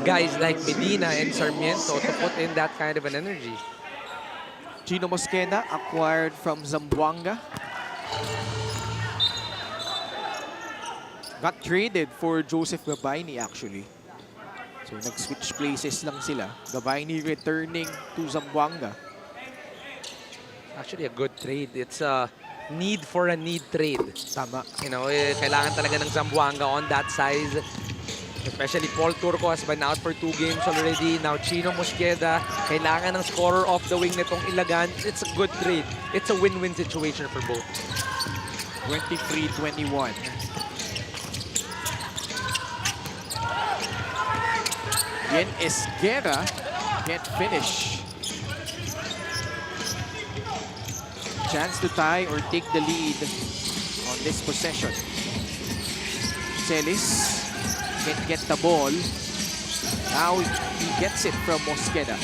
[SPEAKER 4] guys like Medina and Sarmiento to put in that kind of an energy.
[SPEAKER 3] Gino Mosqueda acquired from Zamboanga. Got traded for Joseph Gabayni actually. So nag-switch places lang sila. Gabayni returning to Zamboanga.
[SPEAKER 4] Actually, a good trade. It's a need for a need trade.
[SPEAKER 3] Tama.
[SPEAKER 4] You know, kailangan talaga ng Zamboanga on that size. Especially Paul Turco has been out for 2 games already. Now Chino Mosqueda, kailangan ng scorer off the wing nitong Ilagan. It's a good trade. It's a win-win situation for both.
[SPEAKER 3] 23-21. Yen Esguerra can't finish. Chance to tie or take the lead on this possession. Celis can't get the ball. Now he gets it from Mosqueda.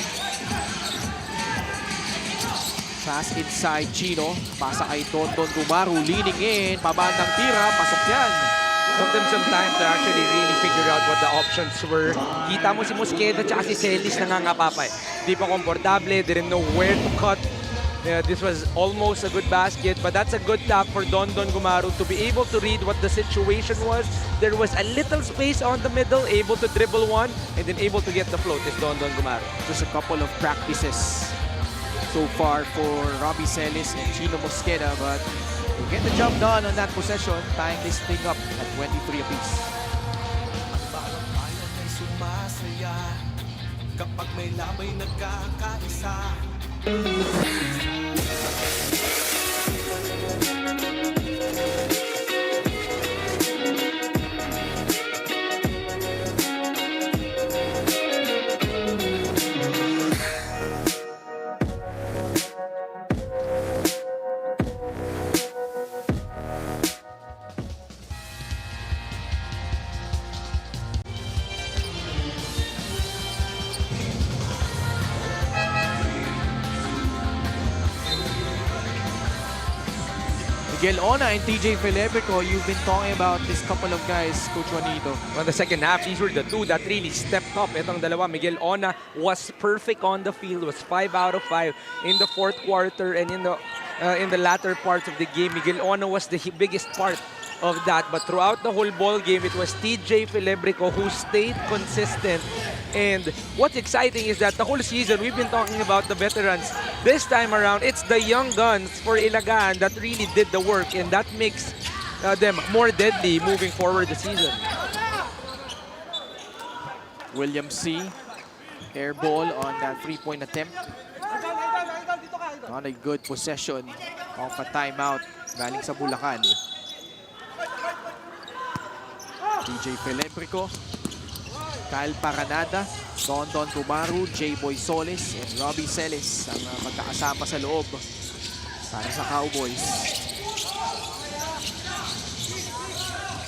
[SPEAKER 3] Pass inside Chino. Pasa kay Tonton Gumaru. Leaning in. Pabandang tira. Pasok yan.
[SPEAKER 4] Took them some time to actually really figure out what the options were. Kita mo si Mosqueda at si Celis nangangapapay. Di pa komportable, didn't know where to cut. This was almost a good basket, but that's a good tap for Don Gumaru to be able to read what the situation was. There was a little space on the middle, able to dribble one, and then able to get the float is Don Gumaru.
[SPEAKER 3] Just a couple of practices so far for Robbie Celis and Chino Mosqueda, but we'll get the job done on that possession, tying this thing up at 23 apiece.
[SPEAKER 7] Bawat bayan ay sumasaya kapag may labay nagkakaisa.
[SPEAKER 3] Miguel Ona and TJ Felebrico, you've been talking about this couple of guys, Coach Juanito.
[SPEAKER 4] On the second half, these were the two that really stepped up. Itong dalawa, Miguel Ona was perfect on the field, was 5 out of 5 in the fourth quarter, and in the latter parts of the game, Miguel Ona was the biggest part of that. But throughout the whole ball game, it was TJ Felebrico who stayed consistent. And what's exciting is that the whole season, we've been talking about the veterans. This time around, it's the young guns for Ilagan that really did the work, and that makes them more deadly moving forward the season.
[SPEAKER 3] William C. Air ball on that three-point attempt. Not a good possession of a timeout galing sa Bulacan. TJ Felebrico, Kyle Paranada, Don Gumaru, J-Boy Solis, and Robbie Celis ang magkakasama sa loob para sa Cowboys.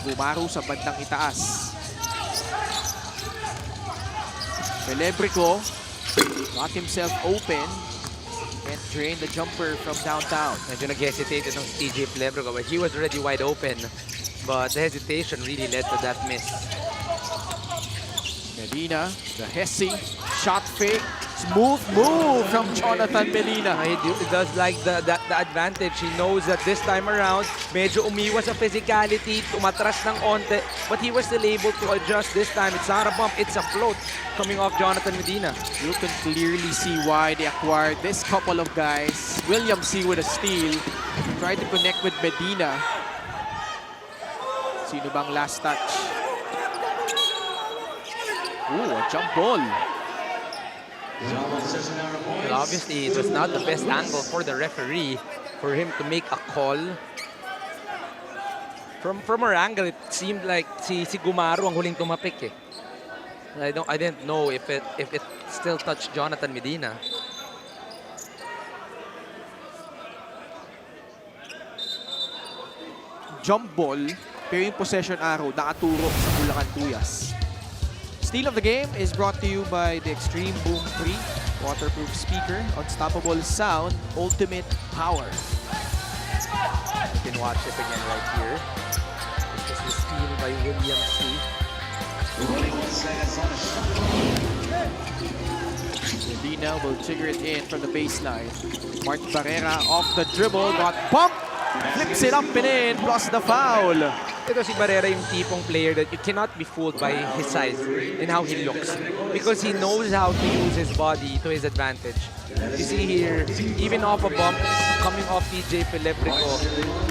[SPEAKER 3] Gumaru sa bandang itaas. Felebrico got himself open and drained the jumper from downtown.
[SPEAKER 4] Medyo nag-hesitate itong TJ Felebrico, but he was already wide open. But the hesitation really led to that miss.
[SPEAKER 3] Medina, the Hesse, shot fake, smooth move from Jonathan Medina.
[SPEAKER 4] He does like the advantage. He knows that this time around, medyo umiwas sa physicality, tumatras ng onte, but he was still able to adjust this time. It's not a bump, it's a float coming off Jonathan Medina.
[SPEAKER 3] You can clearly see why they acquired this couple of guys. William C. with a steal, tried to connect with Medina. Sino bang last touch? Ooh, a jump ball.
[SPEAKER 4] Well, obviously, it was not the best angle for the referee for him to make a call. From our angle, it seemed like si Gumaru ang huling tumapik eh. I didn't know if it still touched Jonathan Medina.
[SPEAKER 3] Jump ball, pero yung possession arrow nakaturo sa Bulacan Tuyas. Steal of the game is brought to you by the Extreme Boom 3 waterproof speaker, unstoppable sound, ultimate power.
[SPEAKER 4] You can watch it again right here. This is the steal by William C.
[SPEAKER 3] Medina will trigger it in from the baseline. Mark Barrera off the dribble, got bumped, flips it up and in, plus the foul.
[SPEAKER 4] Ito si Barrera yung tipong player that you cannot be fooled by his size and how he looks, because he knows how to use his body to his advantage. You see here, even off a bump, coming off TJ Felebrico,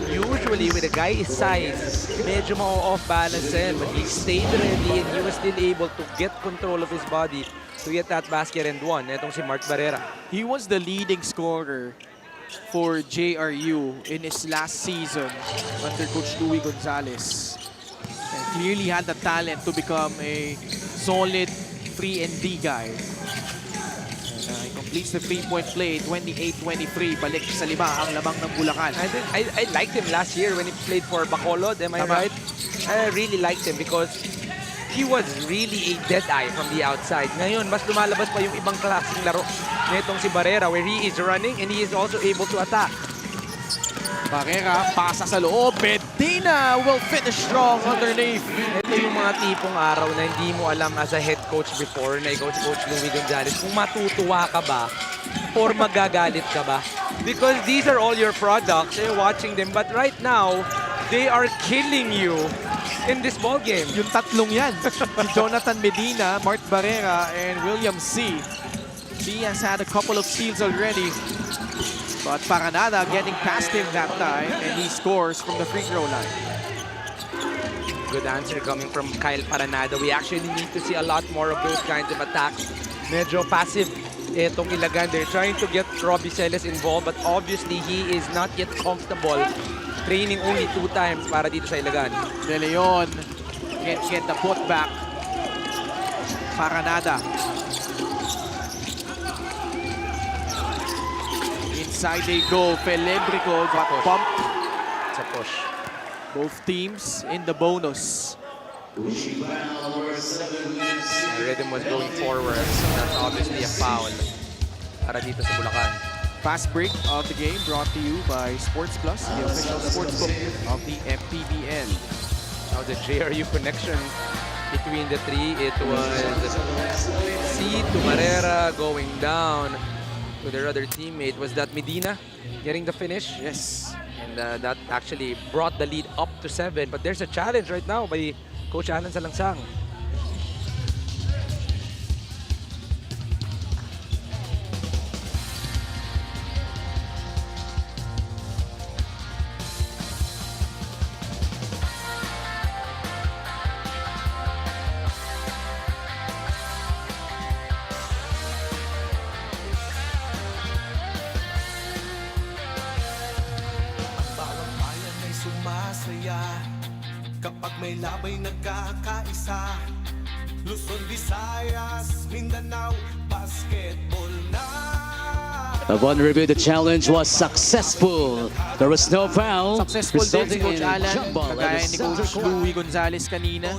[SPEAKER 4] usually with a guy his size, medyo ma-off balance yan, but he stayed ready and he was still able to get control of his body to get that basket and won. Itong si Mark Barrera.
[SPEAKER 3] He was the leading scorer for JRU in his last season under Coach Louie Gonzalez. And clearly had the talent to become a solid 3-and-D guy. And he completes the three-point play, 28-23. Balik sa lima ang lamang ng Bulacan.
[SPEAKER 4] I liked him last year when he played for Bacolod, am I right? I really liked him because he was really a dead eye from the outside. Ngayon, mas lumalabas pa yung ibang klaseng laro netong si Barrera where he is running and he is also able to attack.
[SPEAKER 3] Barrera, pasa sa loob. Medina will finish strong underneath.
[SPEAKER 4] Ito yung mga tipong araw na hindi mo alam as a head coach before na ikaw si Coach Louie Gonzalez kung matutuwa ka ba or magagalit ka ba. Because these are all your products, you're watching them, but right now, they are killing you in this ball game.
[SPEAKER 3] Yung tatlong yan. Si Jonathan Medina, Mart Barrera, and William C. He has had a couple of steals already. But Paranada getting past him that time, and he scores from the free throw line.
[SPEAKER 4] Good answer coming from Kyle Paranada. We actually need to see a lot more of those kinds of attacks. Medyo passive itong Ilagan. They're trying to get Robbie Celes involved, but obviously he is not yet comfortable training only 2 times para dito sa Ilagan.
[SPEAKER 3] De Leon can't get the putback. Paranada. Inside they go. Felebrico got bumped.
[SPEAKER 4] It's a push.
[SPEAKER 3] Both teams in the bonus.
[SPEAKER 4] The rhythm was going forward, so that's obviously a foul para dito sa Bulacan.
[SPEAKER 3] Fast break of the game brought to you by Sports Plus, the official sportsbook of the MPBL.
[SPEAKER 4] Now the JRU connection between the three, it was C to Barrera going down to their other teammate. Was that Medina getting the finish?
[SPEAKER 3] Yes.
[SPEAKER 4] And that actually brought the lead up to 7. But there's a challenge right now by Coach Alan Salangsang.
[SPEAKER 7] Bawat bayan ay sumasaya kapag may labay nagkakaisa. Luzon, Visayas, Mindanao, basketball na.
[SPEAKER 6] Upon review, the challenge was successful. There was no foul,
[SPEAKER 3] Successful din si
[SPEAKER 6] resulting
[SPEAKER 3] Coach
[SPEAKER 6] in
[SPEAKER 3] Alan,
[SPEAKER 6] jump ball
[SPEAKER 3] kagaya
[SPEAKER 6] at
[SPEAKER 3] ni
[SPEAKER 6] the center
[SPEAKER 3] Coach
[SPEAKER 6] court.
[SPEAKER 3] Louie Gonzalez kanina.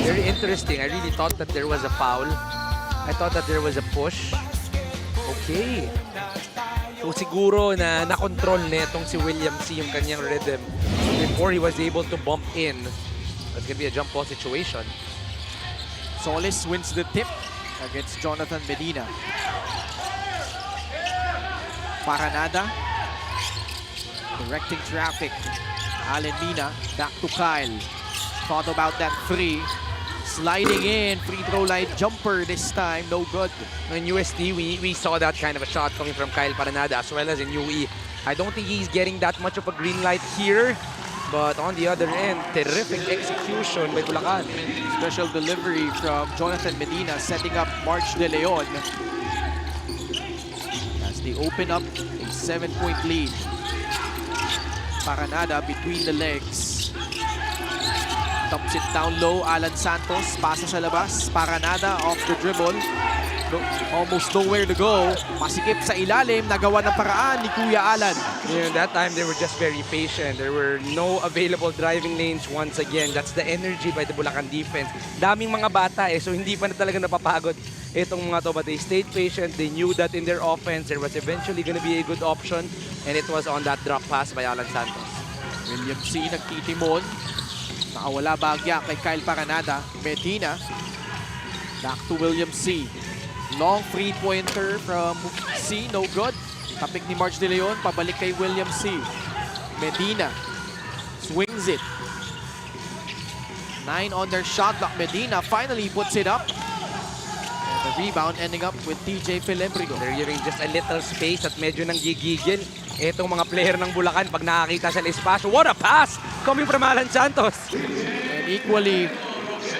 [SPEAKER 4] Very interesting. I really thought that there was a foul. I thought that there was a push. Okay. So siguro na nakontrol netong si William C yung kanyang rhythm before he was able to bump in. That's gonna be a jump ball situation.
[SPEAKER 3] Solis wins the tip against Jonathan Medina. Paranada directing traffic. Allen Mina back to Kyle. Thought about that three. Sliding in, free throw line jumper this time, no good.
[SPEAKER 4] In UST, we saw that kind of a shot coming from Kyle Paranada as well as in UE. I don't think he's getting that much of a green light here. But on the other end, terrific execution by Bulacan.
[SPEAKER 3] Special delivery from Jonathan Medina setting up March De Leon as they open up a 7-point lead. Paranada between the legs. Dumps it down low, Alan Santos, pasa sa labas, Paranada off the dribble. Almost nowhere to go. Masikip sa ilalim, nagawa ng paraan ni Kuya Alan.
[SPEAKER 4] Yeah, that time they were just very patient. There were no available driving lanes once again. That's the energy by the Bulacan defense. Daming mga bata so hindi pa na talaga napapagod itong mga to. But they stayed patient. They knew that in their offense, there was eventually going to be a good option. And it was on that drop pass by Alan Santos.
[SPEAKER 3] William C. nagtitimon. Nakawala bagya kay Kyle Paranada. Medina. Back to William C. Long three-pointer from C, no good. Tapik ni March De Leon, pabalik kay William C. Medina swings it. 9 on their shot clock. Medina finally puts it up. And the rebound ending up with TJ Felebrico.
[SPEAKER 4] They're giving just a little space at medyo nang gigigil itong mga player ng Bulacan pag nakakita sa espasyo. What a pass coming from Alan Santos.
[SPEAKER 3] And equally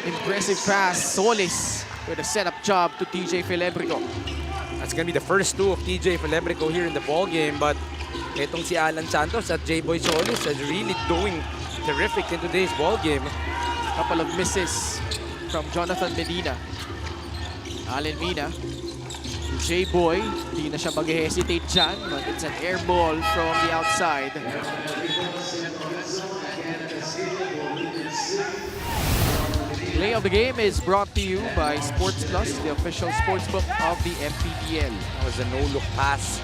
[SPEAKER 3] impressive pass, Solis with a setup job to TJ Felebrico.
[SPEAKER 4] That's gonna be the first 2 of TJ Felebrico here in the ball game. But itong si Alan Santos at J-Boy Solis is really doing terrific in today's ball game.
[SPEAKER 3] Couple of misses from Jonathan Medina. Allen Mina to J-Boy. Hindi na siya mag-hesitate dyan, but it's an air ball from the outside. Play of the game is brought to you by Sports Plus, the official sportsbook of the MPBL.
[SPEAKER 4] That was a no-look pass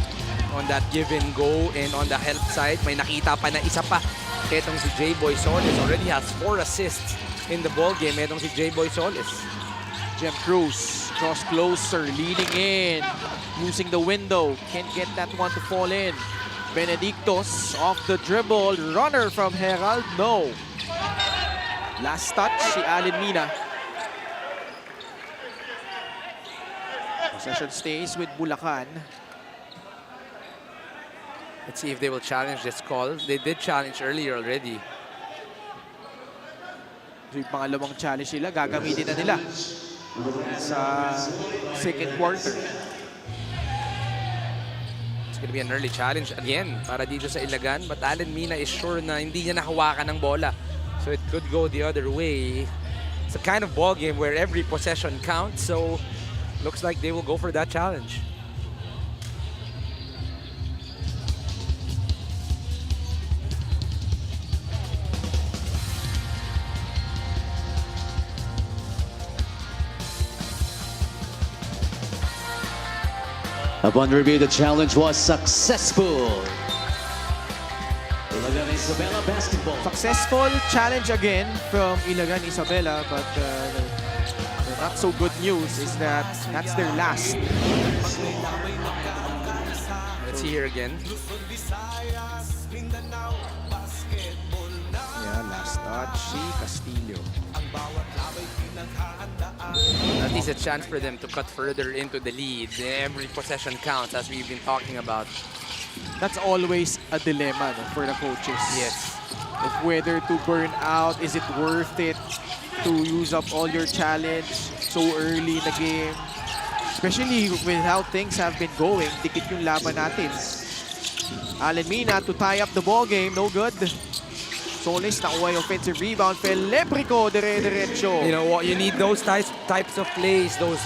[SPEAKER 4] on that give and go, and on the health side, may nakita pa na isa pa. Etong si J-Boy Solis already has 4 assists in the ball game. Etong si J-Boy Solis.
[SPEAKER 3] Jem Cruz draws closer, leading in, using the window. Can't get that one to fall in. Benedictos off the dribble. Runner from Herald, no. Last touch, si Allen Mina. Possession stays with Bulacan.
[SPEAKER 4] Let's see if they will challenge this call. They did challenge earlier already.
[SPEAKER 3] So yung pangalawang challenge nila, gagamitin na nila sa second quarter.
[SPEAKER 4] It's gonna be an early challenge again para dito sa Ilagan. But Allen Mina is sure na hindi niya nahawakan ng bola. So it could go the other way. It's a kind of ball game where every possession counts. So looks like they will go for that challenge.
[SPEAKER 6] Upon review, the challenge was successful. Ilagan Isabela basketball.
[SPEAKER 3] Successful challenge again from Ilagan Isabela, but the not so good news is that that's their last.
[SPEAKER 4] Let's see here again.
[SPEAKER 3] Yeah, last touch, si Castillo.
[SPEAKER 4] At least a chance for them to cut further into the lead. Every possession counts, as we've been talking about.
[SPEAKER 3] That's always a dilemma, no, for the coaches.
[SPEAKER 4] Yes.
[SPEAKER 3] Of whether to burn out, is it worth it to use up all your challenge so early in the game? Especially with how things have been going, dikit yung laban natin. Allen Mina to tie up the ball game, no good. Solis nakuha yung offensive rebound. Felebrico, dire-diretso.
[SPEAKER 4] You know what? You need those types of plays, those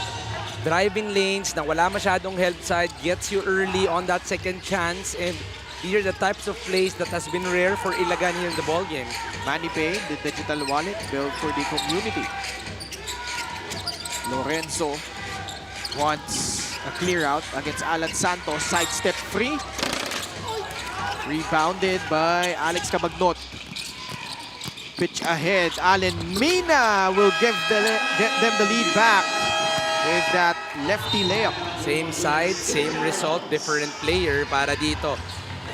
[SPEAKER 4] driving lanes na wala masyadong help side, gets you early on that second chance, and these are the types of plays that has been rare for Ilagan here in the ball game.
[SPEAKER 3] MANNY Pay, the digital wallet built for the community. Lorenzo wants a clear out against Alan Santos. Sidestep free. Rebounded by Alex Cabagnot. Pitch ahead. Allen Mina will get them the lead back with that lefty layup.
[SPEAKER 4] Same side, same result, different player para dito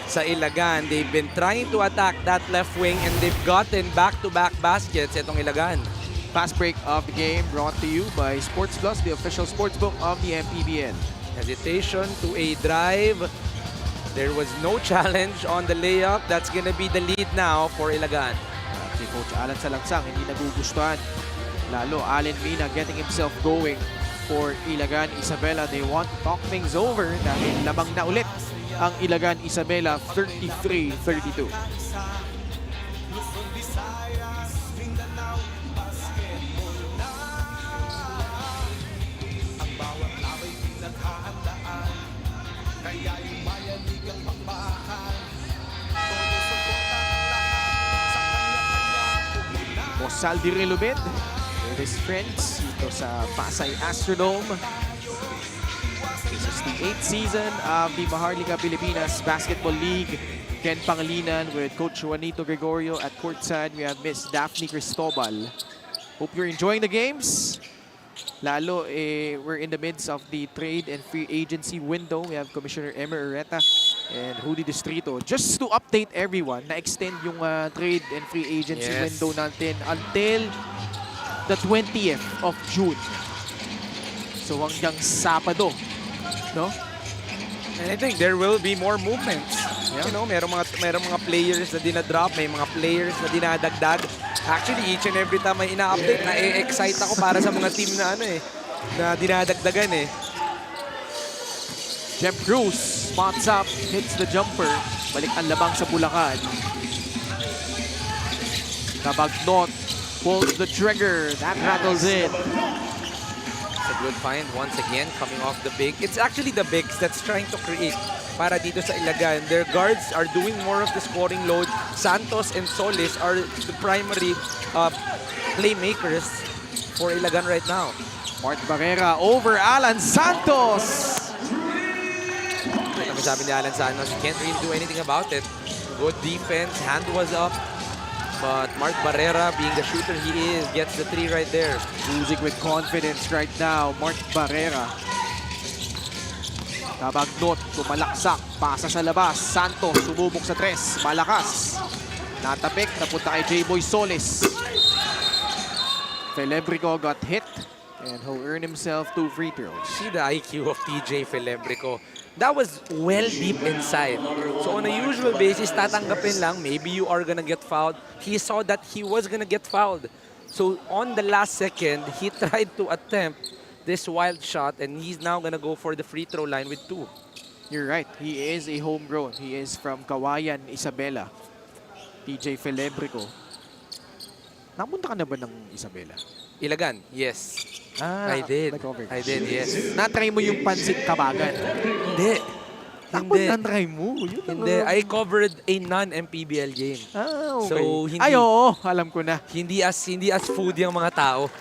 [SPEAKER 4] sa Ilagan. They've been trying to attack that left wing and they've gotten back-to-back baskets itong Ilagan.
[SPEAKER 3] Fast break of the game brought to you by Sports Plus, the official sportsbook of the MPBL.
[SPEAKER 4] Hesitation to a drive. There was no challenge on the layup. That's gonna be the lead now for Ilagan.
[SPEAKER 3] Si Coach Alan Salangsang hindi nagugustuhan. Lalo Allen Mina getting himself going for Ilagan Isabela. They want to talk things over dahil lamang na ulit ang Ilagan Isabela 33-32. Saldi Relubed with his friends dito sa Pasay Astrodome. This is the 8th season of the Maharlika Pilipinas Basketball League. Ken Pangilinan with Coach Juanito Gregorio at courtside. We have Miss Daphne Cristobal. Hope you're enjoying the games. Lalo, we're in the midst of the trade and free agency window. We have Commissioner Emer Ureta and Rudy Distrito. Just to update everyone, na-extend yung trade and free agency window natin until the 20th of June. So hanggang Sabado, no?
[SPEAKER 4] And I think there will be more movements.
[SPEAKER 3] Yeah.
[SPEAKER 4] You know, merong mga players na dinadrop, may mga players na dinadagdag. Actually, each and every time may ina-update, na-excite ako para sa mga team na na dinadagdagan
[SPEAKER 3] Jem Cruz spots up, hits the jumper. Balik ang labang sa Bulacan. Cabagnot pulls the trigger. That rattles in.
[SPEAKER 4] It's a good find once again, coming off the big. It's actually the bigs that's trying to create para dito sa Ilagan. Their guards are doing more of the scoring load. Santos and Solis are the primary playmakers for Ilagan right now.
[SPEAKER 3] Mart Barrera over Alan Santos.
[SPEAKER 4] Like sabi ni Alan Santos, you can't really do anything about it. Good defense, hand was up. But Mart Barrera, being the shooter he is, gets the 3 right there.
[SPEAKER 3] Music with confidence right now, Mart Barrera. Kabagnot, tumalaksak, pasa sa labas. Santos, sumubok sa 3, malakas. Natapik, napunta kay J-Boy Solis. Felebrico got hit, and he'll earn himself 2 free throws.
[SPEAKER 4] See the IQ of TJ Felebrico. That was well deep inside. So on a usual basis, tatanggapin lang, maybe you are gonna get fouled. He saw that he was gonna get fouled. So on the last second, he tried to attempt this wild shot, and he's now gonna go for the free throw line with 2.
[SPEAKER 3] You're right, he is a homegrown. He is from Ilagan Isabela. TJ Felebrico. Napunta ka na ba ng Isabela?
[SPEAKER 4] Ilagan, yes.
[SPEAKER 3] Ah,
[SPEAKER 4] I did.
[SPEAKER 3] nag-cover ka.
[SPEAKER 4] I did, yes.
[SPEAKER 3] Na-try mo yung pansit kabagan.
[SPEAKER 4] Hindi.
[SPEAKER 3] Tapos na-try mo. Yun ang-
[SPEAKER 4] Hindi. I covered a non-MPBL game.
[SPEAKER 3] Ah, okay.
[SPEAKER 4] So, hindi-
[SPEAKER 3] Ay, oo. Alam ko na.
[SPEAKER 4] Hindi as foodie ang mga tao.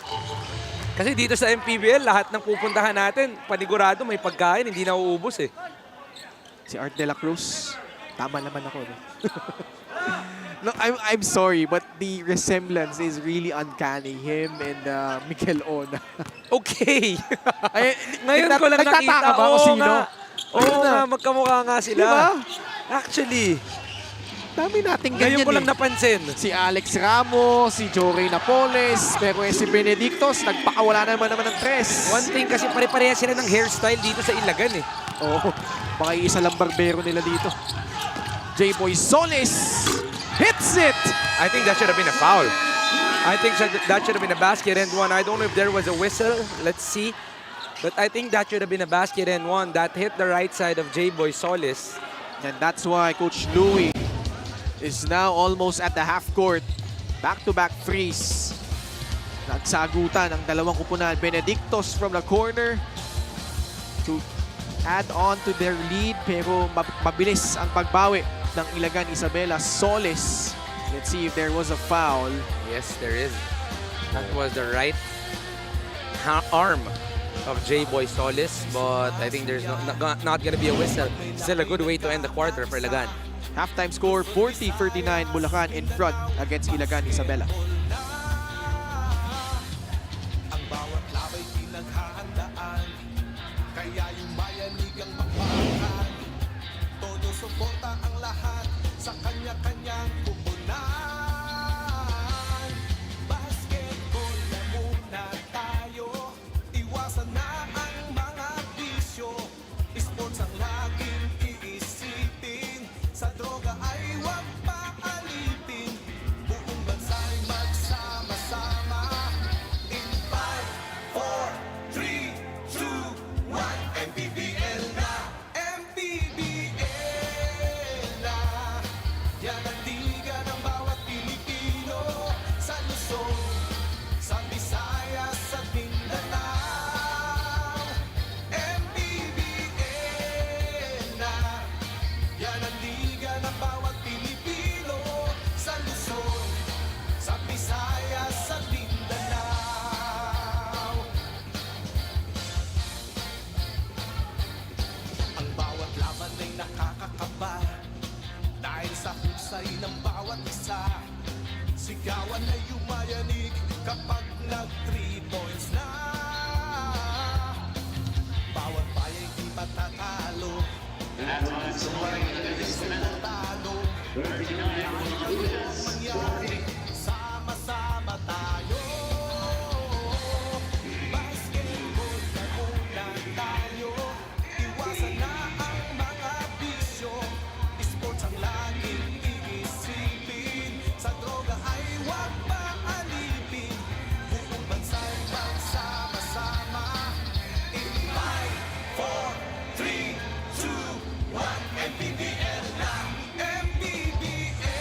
[SPEAKER 4] Kasi dito sa MPBL, lahat ng pupuntahan natin, panigurado may pagkain, hindi na uubos eh.
[SPEAKER 3] Si Art de la Cruz. Tama naman ako. No? No, I'm sorry, but the resemblance is really uncanny. Him and Mikel Ona.
[SPEAKER 4] Okay.
[SPEAKER 3] Ay,
[SPEAKER 4] Ngayon ko lang nakita.
[SPEAKER 3] Nagtataka ba kung sino?
[SPEAKER 4] Oo nga, magkamukha nga sila.
[SPEAKER 3] Diba?
[SPEAKER 4] Actually,
[SPEAKER 3] Dami nating
[SPEAKER 4] ngayon
[SPEAKER 3] ganyan
[SPEAKER 4] ko lang
[SPEAKER 3] eh.
[SPEAKER 4] napansin.
[SPEAKER 3] Si Alex Ramos, si Jory Napoles, pero si Benedictos, nagpakawala naman ng 3.
[SPEAKER 4] One thing kasi pare-pareha sila ng hairstyle dito sa Ilagan eh.
[SPEAKER 3] Oo, baka isa lang barbero nila dito. J-Boy Solis hits it!
[SPEAKER 4] I think that should have been a foul. I think that should have been a basket and one. I don't know if there was a whistle. Let's see. But I think that should have been a basket and one that hit the right side of J-Boy Solis.
[SPEAKER 3] And that's why Coach Louie is now almost at the half court. Back-to-back threes. Nagsagutan ang dalawang kupunan. Benedictos from the corner to add on to their lead. Pero mabilis ang pagbawi ng Ilagan Isabela. Solis. Let's see if there was a foul.
[SPEAKER 4] Yes, there is. That was the right arm of J-Boy Solis, but I think there's not going to be a whistle. Still a good way to end the quarter for Ilagan.
[SPEAKER 3] Halftime score, 40-39, Bulacan in front against Ilagan Isabela.
[SPEAKER 7] Ang bawat labay pinaghahandaan, kaya yung mayanig ang magpakan. Todo suporta ang lahat sa kanya-kanyang pupunan. Basketball na muna tayo, iwasan na ang mga bisyo. Sports ang laging iisipin, sa droga ay huwag paalipin. Buong bansa'y magsama-sama. In 5, 4, 3, 2, 1, MPBL na, MPBL na. Yan ang liga ng bawat Pilipino, sa Luzon, sa Visayas, sa Mindanao. MPBL na. Yan ang liga ng bawat Pilipino, sa Luzon, sa Visayas, sa Mindanao. Ang bawat laban ay nakakakaba, dahil sa husay ng bawat isa. Sigawan ay umayanig kapag nag-3 points na. Bawat bayay di matatalo, talo. Mangyari, sama-sama tayo. Basketball na muna tayo, iwasan na ang mga bisyo. Sports ang laging iisipin, sa droga ay huwag paalipin. Buong bansa'y magsama-sama. In 5, 4, 3, 2, 1, MPBL na, MPBL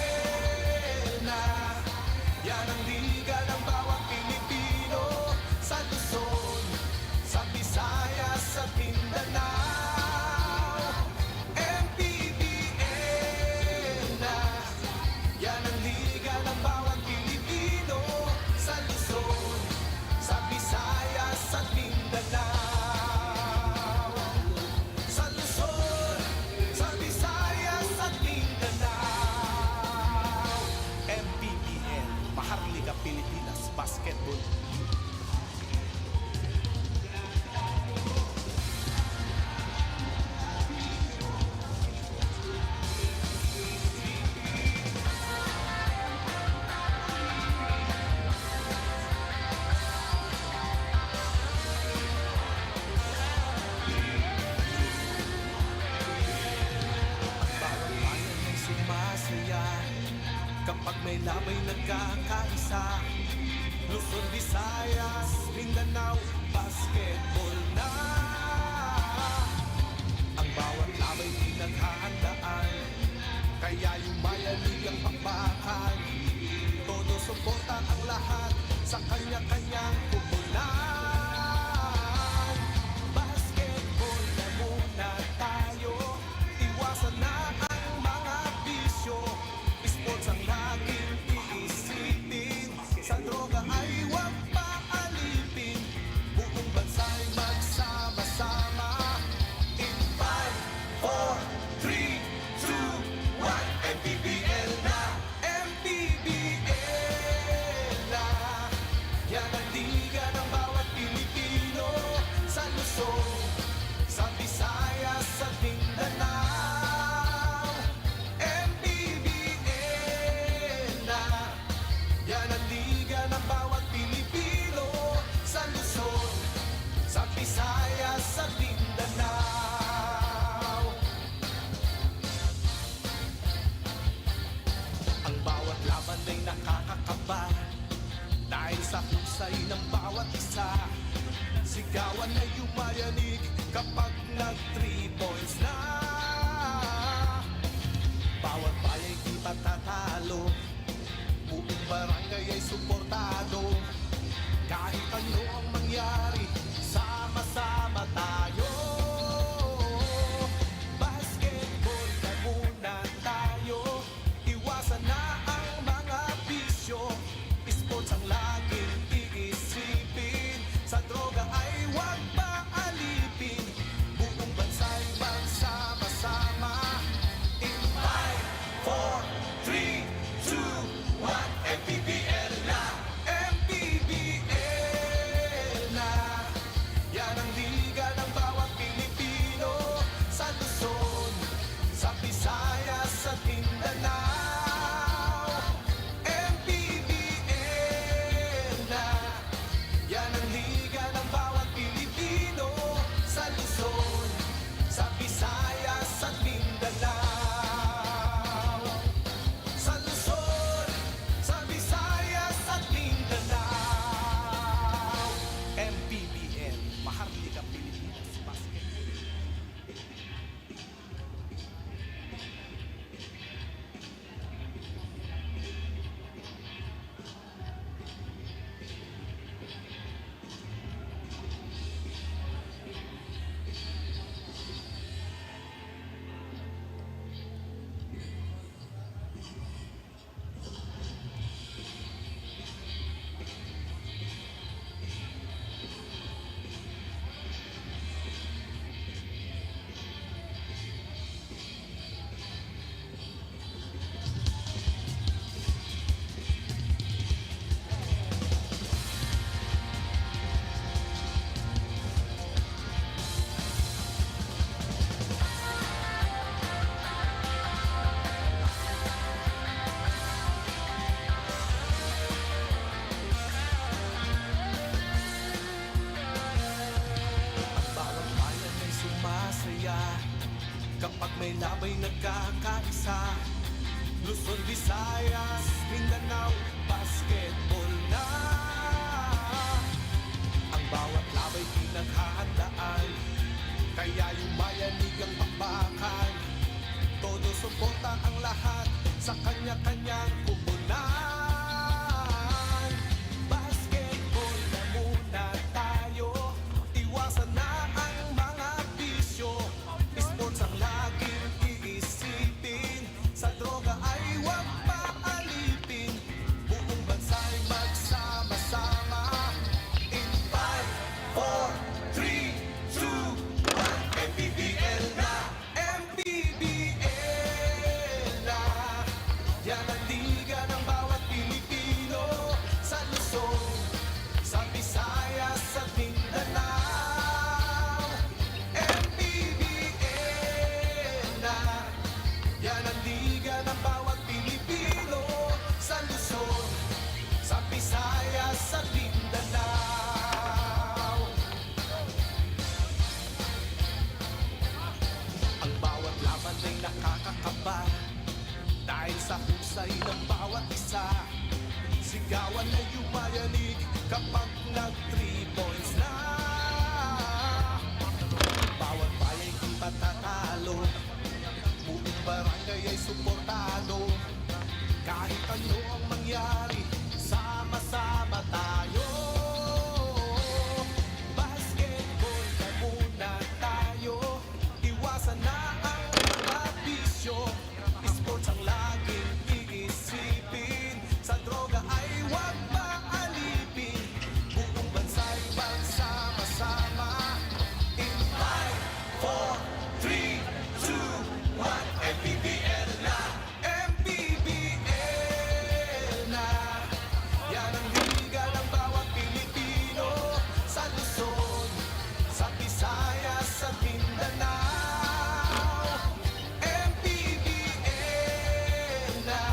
[SPEAKER 7] may labay nagkakaisa, Luzon, Visayas, Mindanao, basketball na. Ang bawat labay pinaghahandaan, kaya yung mayanig ang pakbakan. Todo suporta ang lahat sa kanya-kanyang pupunan. Basketball na muna tayo, iwasan na ang mga bisyo. Sports ang laging iisipin, sa droga ay huwag paalipin. Buong bansa'y magsama-sama. In 5, 4, 3, 2, 1, MPBL na, MPBL na. Yan ang liga ng bawat Pilipino, sa Luzon, sa Visayas, sa Mindanao. MPBL na, yan ang liga ng bawat Pilipino, sa Luzon, sa Visayas, sa Mindanao. Ang bawat laban ay nakakakaba, dahil sa husay ng bawat isa. Sigawan ay yumayanig kapag nag-3 points na. Bawat bayay di patatalo, buong barangay ay suportado. Kahit ano ang mangyari, sama-sama tayo. Basketball na muna tayo, iwasan na ang mga bisyo. Sports ang laging iisipin, sa droga ay huwag paalipin. Buong bansa'y magsama-sama. In 5, 4, 3, 2, 1, MPBL na, MPBL na. Yan ang liga ng bawat Pilipino, sa Luzon, sa Visayas, sa Mindanao. MPBL na, yan ang liga ng bawat Pilipino, sa Luzon, sa Visayas, sa Mindanao. Sa Luzon, sa Visayas, at Mindanao. MPBL, Maharlika Pilipinas Basketball. Ang bawat bayan ay sumasaya kapag may labay nagkakaisa. Luzon, Visayas, Mindanao, basketball na. Ang bawat labay pinaghahandaan, kaya yumayanig ang pakbakan. Todo suporta ang lahat sa kanya-kanyang pupunan. Basketball na muna tayo, iwasan na ang mga bisyo. Sports ang laging iisipin, sa droga ay huwag paalipin. Buong bansa'y magsama-sama. In 5, 4, 3, 2, 1, MPBL na, MPBL na. Yan ang liga ng bawat Pilipino, sa Luzon, sa Visayas, sa Mindanao. MPBL na, yan ang liga ng bawat Pilipino, sa Luzon, sa Visayas, sa Mindanao. Ang bawat laban ay nakakakaba, dahil sa husay ng bawat isa. Sigawan na yumayanig kapag nag-3 points na. Bawat baya'y di matatalo, buong barangay ay suportado. Kahit ano ang mangyari, sama-sama tayo. Basketball na muna tayo, iwasan na ang mga bisyo. Sports ang laging iisipin, sa droga ay huwag maalipin. Buong bansa'y magsama-sama. In 5, 4, 3, 2, 1, MPBL na! MPBL na! Yan ang liga ng bawat Pilipino, sa Luzon, sa Visayas, sa Mindanao. MPBL na!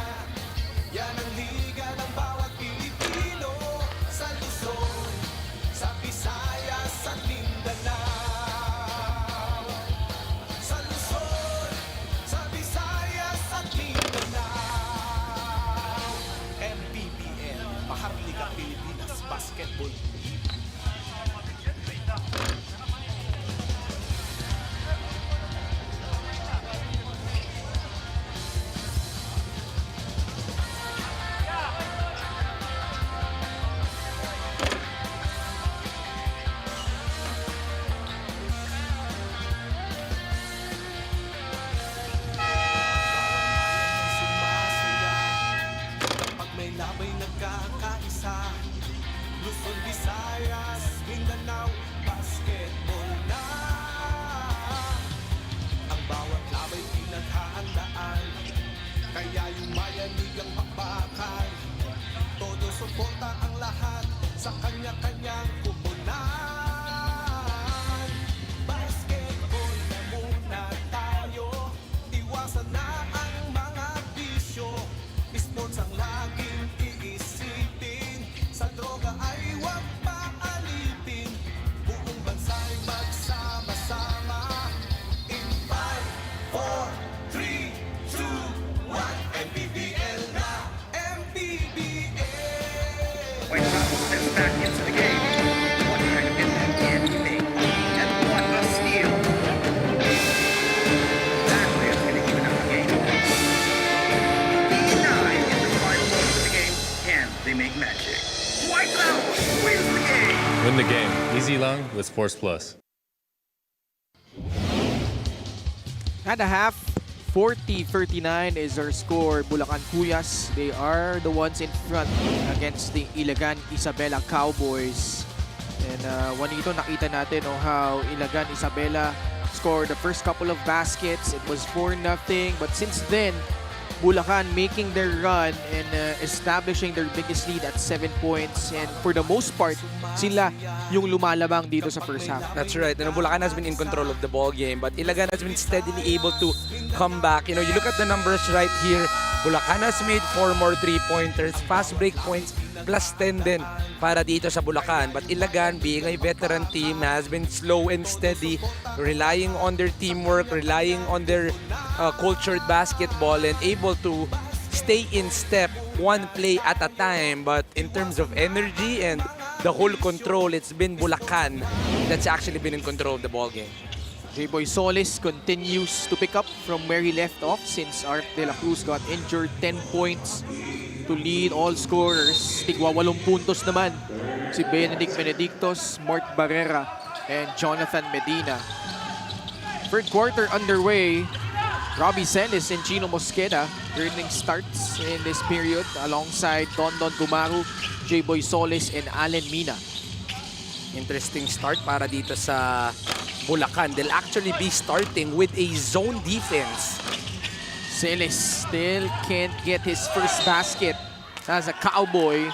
[SPEAKER 7] Yan ang liga ng bawat Pilipino, sa Luzon, sa Visayas, sa Mindanao. Sa Luzon, sa Visayas, sa Mindanao. MPBL, Maharlika Pilipinas Basketball. Sumasaya kapag may labay nagkakaisa. Luzon, Visayas, Mindanao, basketball na. Ang bawat labay pinaghahandaan, kaya yumayanig ang bakbakan. Todo suporta ang lahat sa kanya-kanyang kupunan. Basketball na muna tayo, iwasan na ang mga bisyo. Sports ang laging iisipin, sa droga ay huwag maalipin. Buong bansa'y magsama-sama. In 5, 4, 3, 2, 1, MPBL na! MPBL!
[SPEAKER 2] White House steps back into the game. What kind of impact can he make? And what a steal! That way is going to even up the game. D9 in the final moments of the game. Can they make magic? White House wins the game!
[SPEAKER 8] Win the game. Easy long with Sports Plus.
[SPEAKER 3] At the half, 40-39 is our score. Bulacan Cuyas, they are the ones in front against the Ilagan Isabela Cowboys. And Juanito, nakita natin how Ilagan Isabela scored the first couple of baskets. It was 4-0, but since then, Bulacan making their run and establishing their biggest lead at 7 points. And for the most part, sila yung lumalabang dito sa first half.
[SPEAKER 4] That's right. Bulacan has been in control of the ball game, but Ilagan has been steadily able to come back. You look at the numbers right here. Bulacan has made 4 more 3-pointers, fast break points, plus 10 din para dito sa Bulacan. But Ilagan, being a veteran team, has been slow and steady, relying on their teamwork, relying on their cultured basketball, and able to stay in step one play at a time. But in terms of energy and the whole control, it's been Bulacan that's actually been in control of the ball game.
[SPEAKER 3] J-Boy Solis continues to pick up from where he left off since Art De La Cruz got injured. 10 points to lead all scorers. Tigwa 8 puntos naman si Benedict Benedictos, Mort Barrera, and Jonathan Medina. Third quarter underway. Robbie Celis and Chino Mosqueda earning starts in this period alongside Dondon Gumaru, J-Boy Solis, and Allen Mina.
[SPEAKER 4] Interesting start para dito sa Bulacan. They'll actually be starting with a zone defense.
[SPEAKER 3] Celis still can't get his first basket as a Cowboy.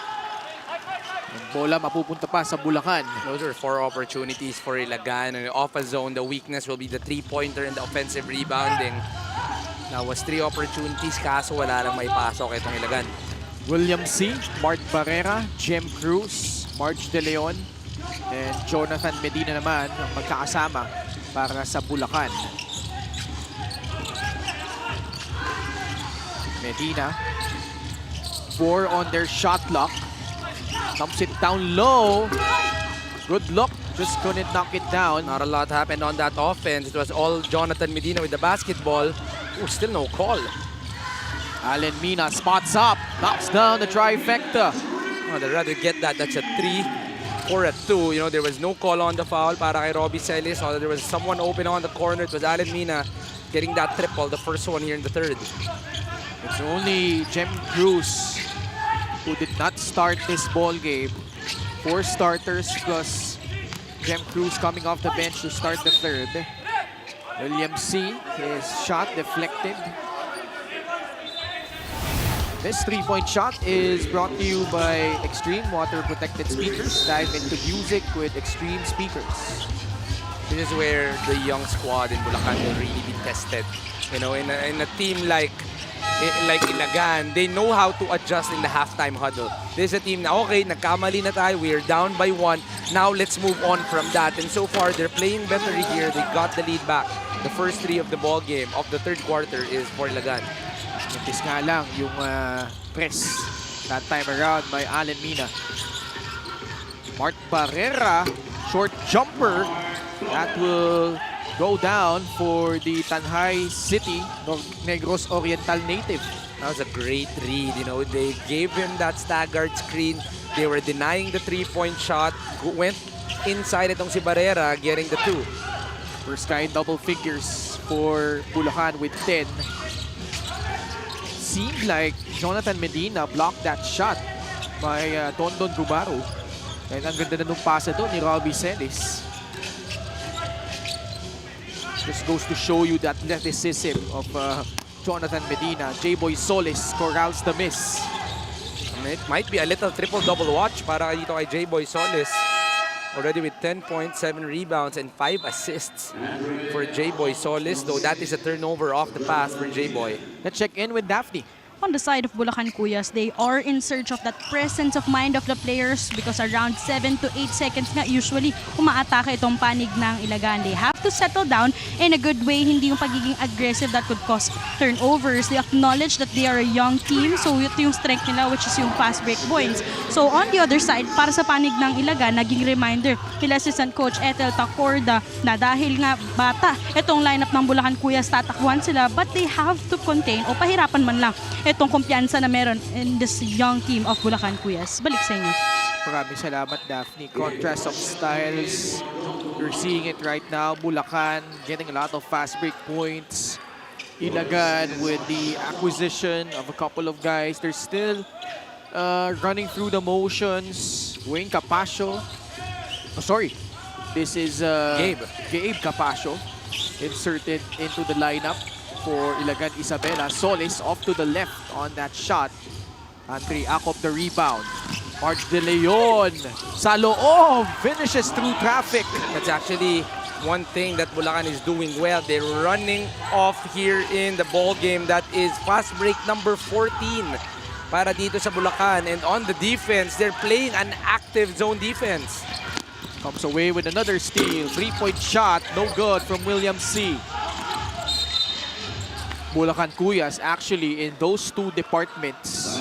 [SPEAKER 3] And bola mapupunta pa sa Bulacan.
[SPEAKER 4] Those are 4 opportunities for Ilagan. And off a zone, the weakness will be the 3-pointer and the offensive rebounding. That was 3 opportunities, kaso wala lang may pasok itong Ilagan.
[SPEAKER 3] William C., Mart Barrera, Jem Cruz, Marge De Leon, and Jonathan Medina naman ang magkakasama para sa Bulacan. Medina, 4 on their shot clock. Dumps it down low. Good luck, just couldn't knock it down.
[SPEAKER 4] Not a lot happened on that offense. It was all Jonathan Medina with the basketball. Ooh, still no call.
[SPEAKER 3] Allen Mina spots up, knocks down the trifecta.
[SPEAKER 4] Oh, they'd rather get that. That's a 3 or a 2. You know, there was no call on the foul para kay Robbie Celis. Or there was someone open on the corner. It was Allen Mina getting that triple, the first one here in the third.
[SPEAKER 3] It's only Jem Cruz who did not start this ball game. 4 starters plus Jem Cruz coming off the bench to start the third. William C, his shot deflected. This 3-point shot is brought to you by Extreme Water Protected Speakers. Dive into music with Extreme Speakers.
[SPEAKER 4] This is where the young squad in Bulacan will really be tested. You know, in a team like Ilagan, they know how to adjust in the halftime huddle. This is a team na, okay, nagkamali na tayo, we're down by 1. Now let's move on from that. And so far, they're playing better here. They got the lead back. The first 3 of the ball game of the third quarter is for Ilagan.
[SPEAKER 3] Mintis nga lang yung press that time around by Allen Mina. Mart Barrera, short jumper. That will go down for the Tanjay City Negros Oriental native.
[SPEAKER 4] That was a great read. You know, they gave him that staggered screen. They were denying the 3-point shot. Went inside itong si Barrera, getting the 2.
[SPEAKER 3] First guy in double figures for Bulacan with 10. Seemed like Jonathan Medina blocked that shot by Dondon Gubaro. And ang ganda na nung pasa doon ni Robbie Celis. Just goes to show you the athleticism of Jonathan Medina. J-Boy Solis corrals the miss.
[SPEAKER 4] It might be a little triple-double watch para dito kay J-Boy Solis. Already with 10 points, 7 rebounds, and 5 assists for J-Boy Solis, though that is a turnover off the pass for J-Boy.
[SPEAKER 3] Let's check in with Daphne.
[SPEAKER 5] On the side of Bulacan Kuyas, they are in search of that presence of mind of the players because around 7 to 8 seconds nga usually umaatake itong panig ng Ilagan. They have to settle down in a good way, hindi yung pagiging aggressive that could cause turnovers. They acknowledge that they are a young team, so ito yung strength nila, which is yung fast break points. So on the other side, para sa panig ng Ilagan, naging reminder kila assistant coach Ethel Tacorda na dahil nga bata itong lineup ng Bulacan Kuyas, tatakbuhan sila, but they have to contain o pahirapan man lang itong kumpiyansa na meron in this young team of Bulacan Kuyas. Balik sa inyo.
[SPEAKER 3] Maraming salamat, Daphne. Contrast of styles. You're seeing it right now. Bulacan getting a lot of fast break points. Ilagan with the acquisition of a couple of guys. They're still running through the motions. Wayne Capacio. Oh, sorry. This is Gabe Capacio inserted into the lineup for Ilagan Isabela. Solis off to the left on that shot. Andre Acop the rebound. March De Leon sa loob, finishes through traffic.
[SPEAKER 4] That's actually one thing that Bulacan is doing well. They're running off here in the ball game. That is fast break number 14 para dito sa Bulacan. And on the defense, they're playing an active zone defense.
[SPEAKER 3] Comes away with another steal. 3-point shot, no good from William C. Bulacan Kuyas actually in those 2 departments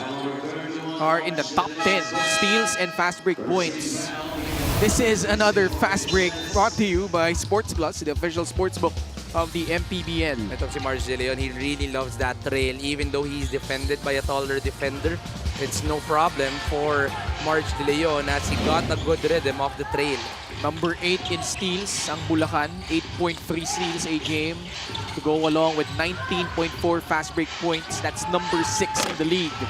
[SPEAKER 3] are in the top 10 steals and fast break points. This is another fast break brought to you by Sports Plus, the official sportsbook of the MPBL.
[SPEAKER 4] Ito si Marge De Leon, he really loves that trail. Even though he's defended by a taller defender, it's no problem for Marge De Leon as he got a good rhythm off the trail.
[SPEAKER 3] Number 8 in steals ang Bulacan, 8.3 steals a game to go along with 19.4 fast break points. That's number 6 in the league.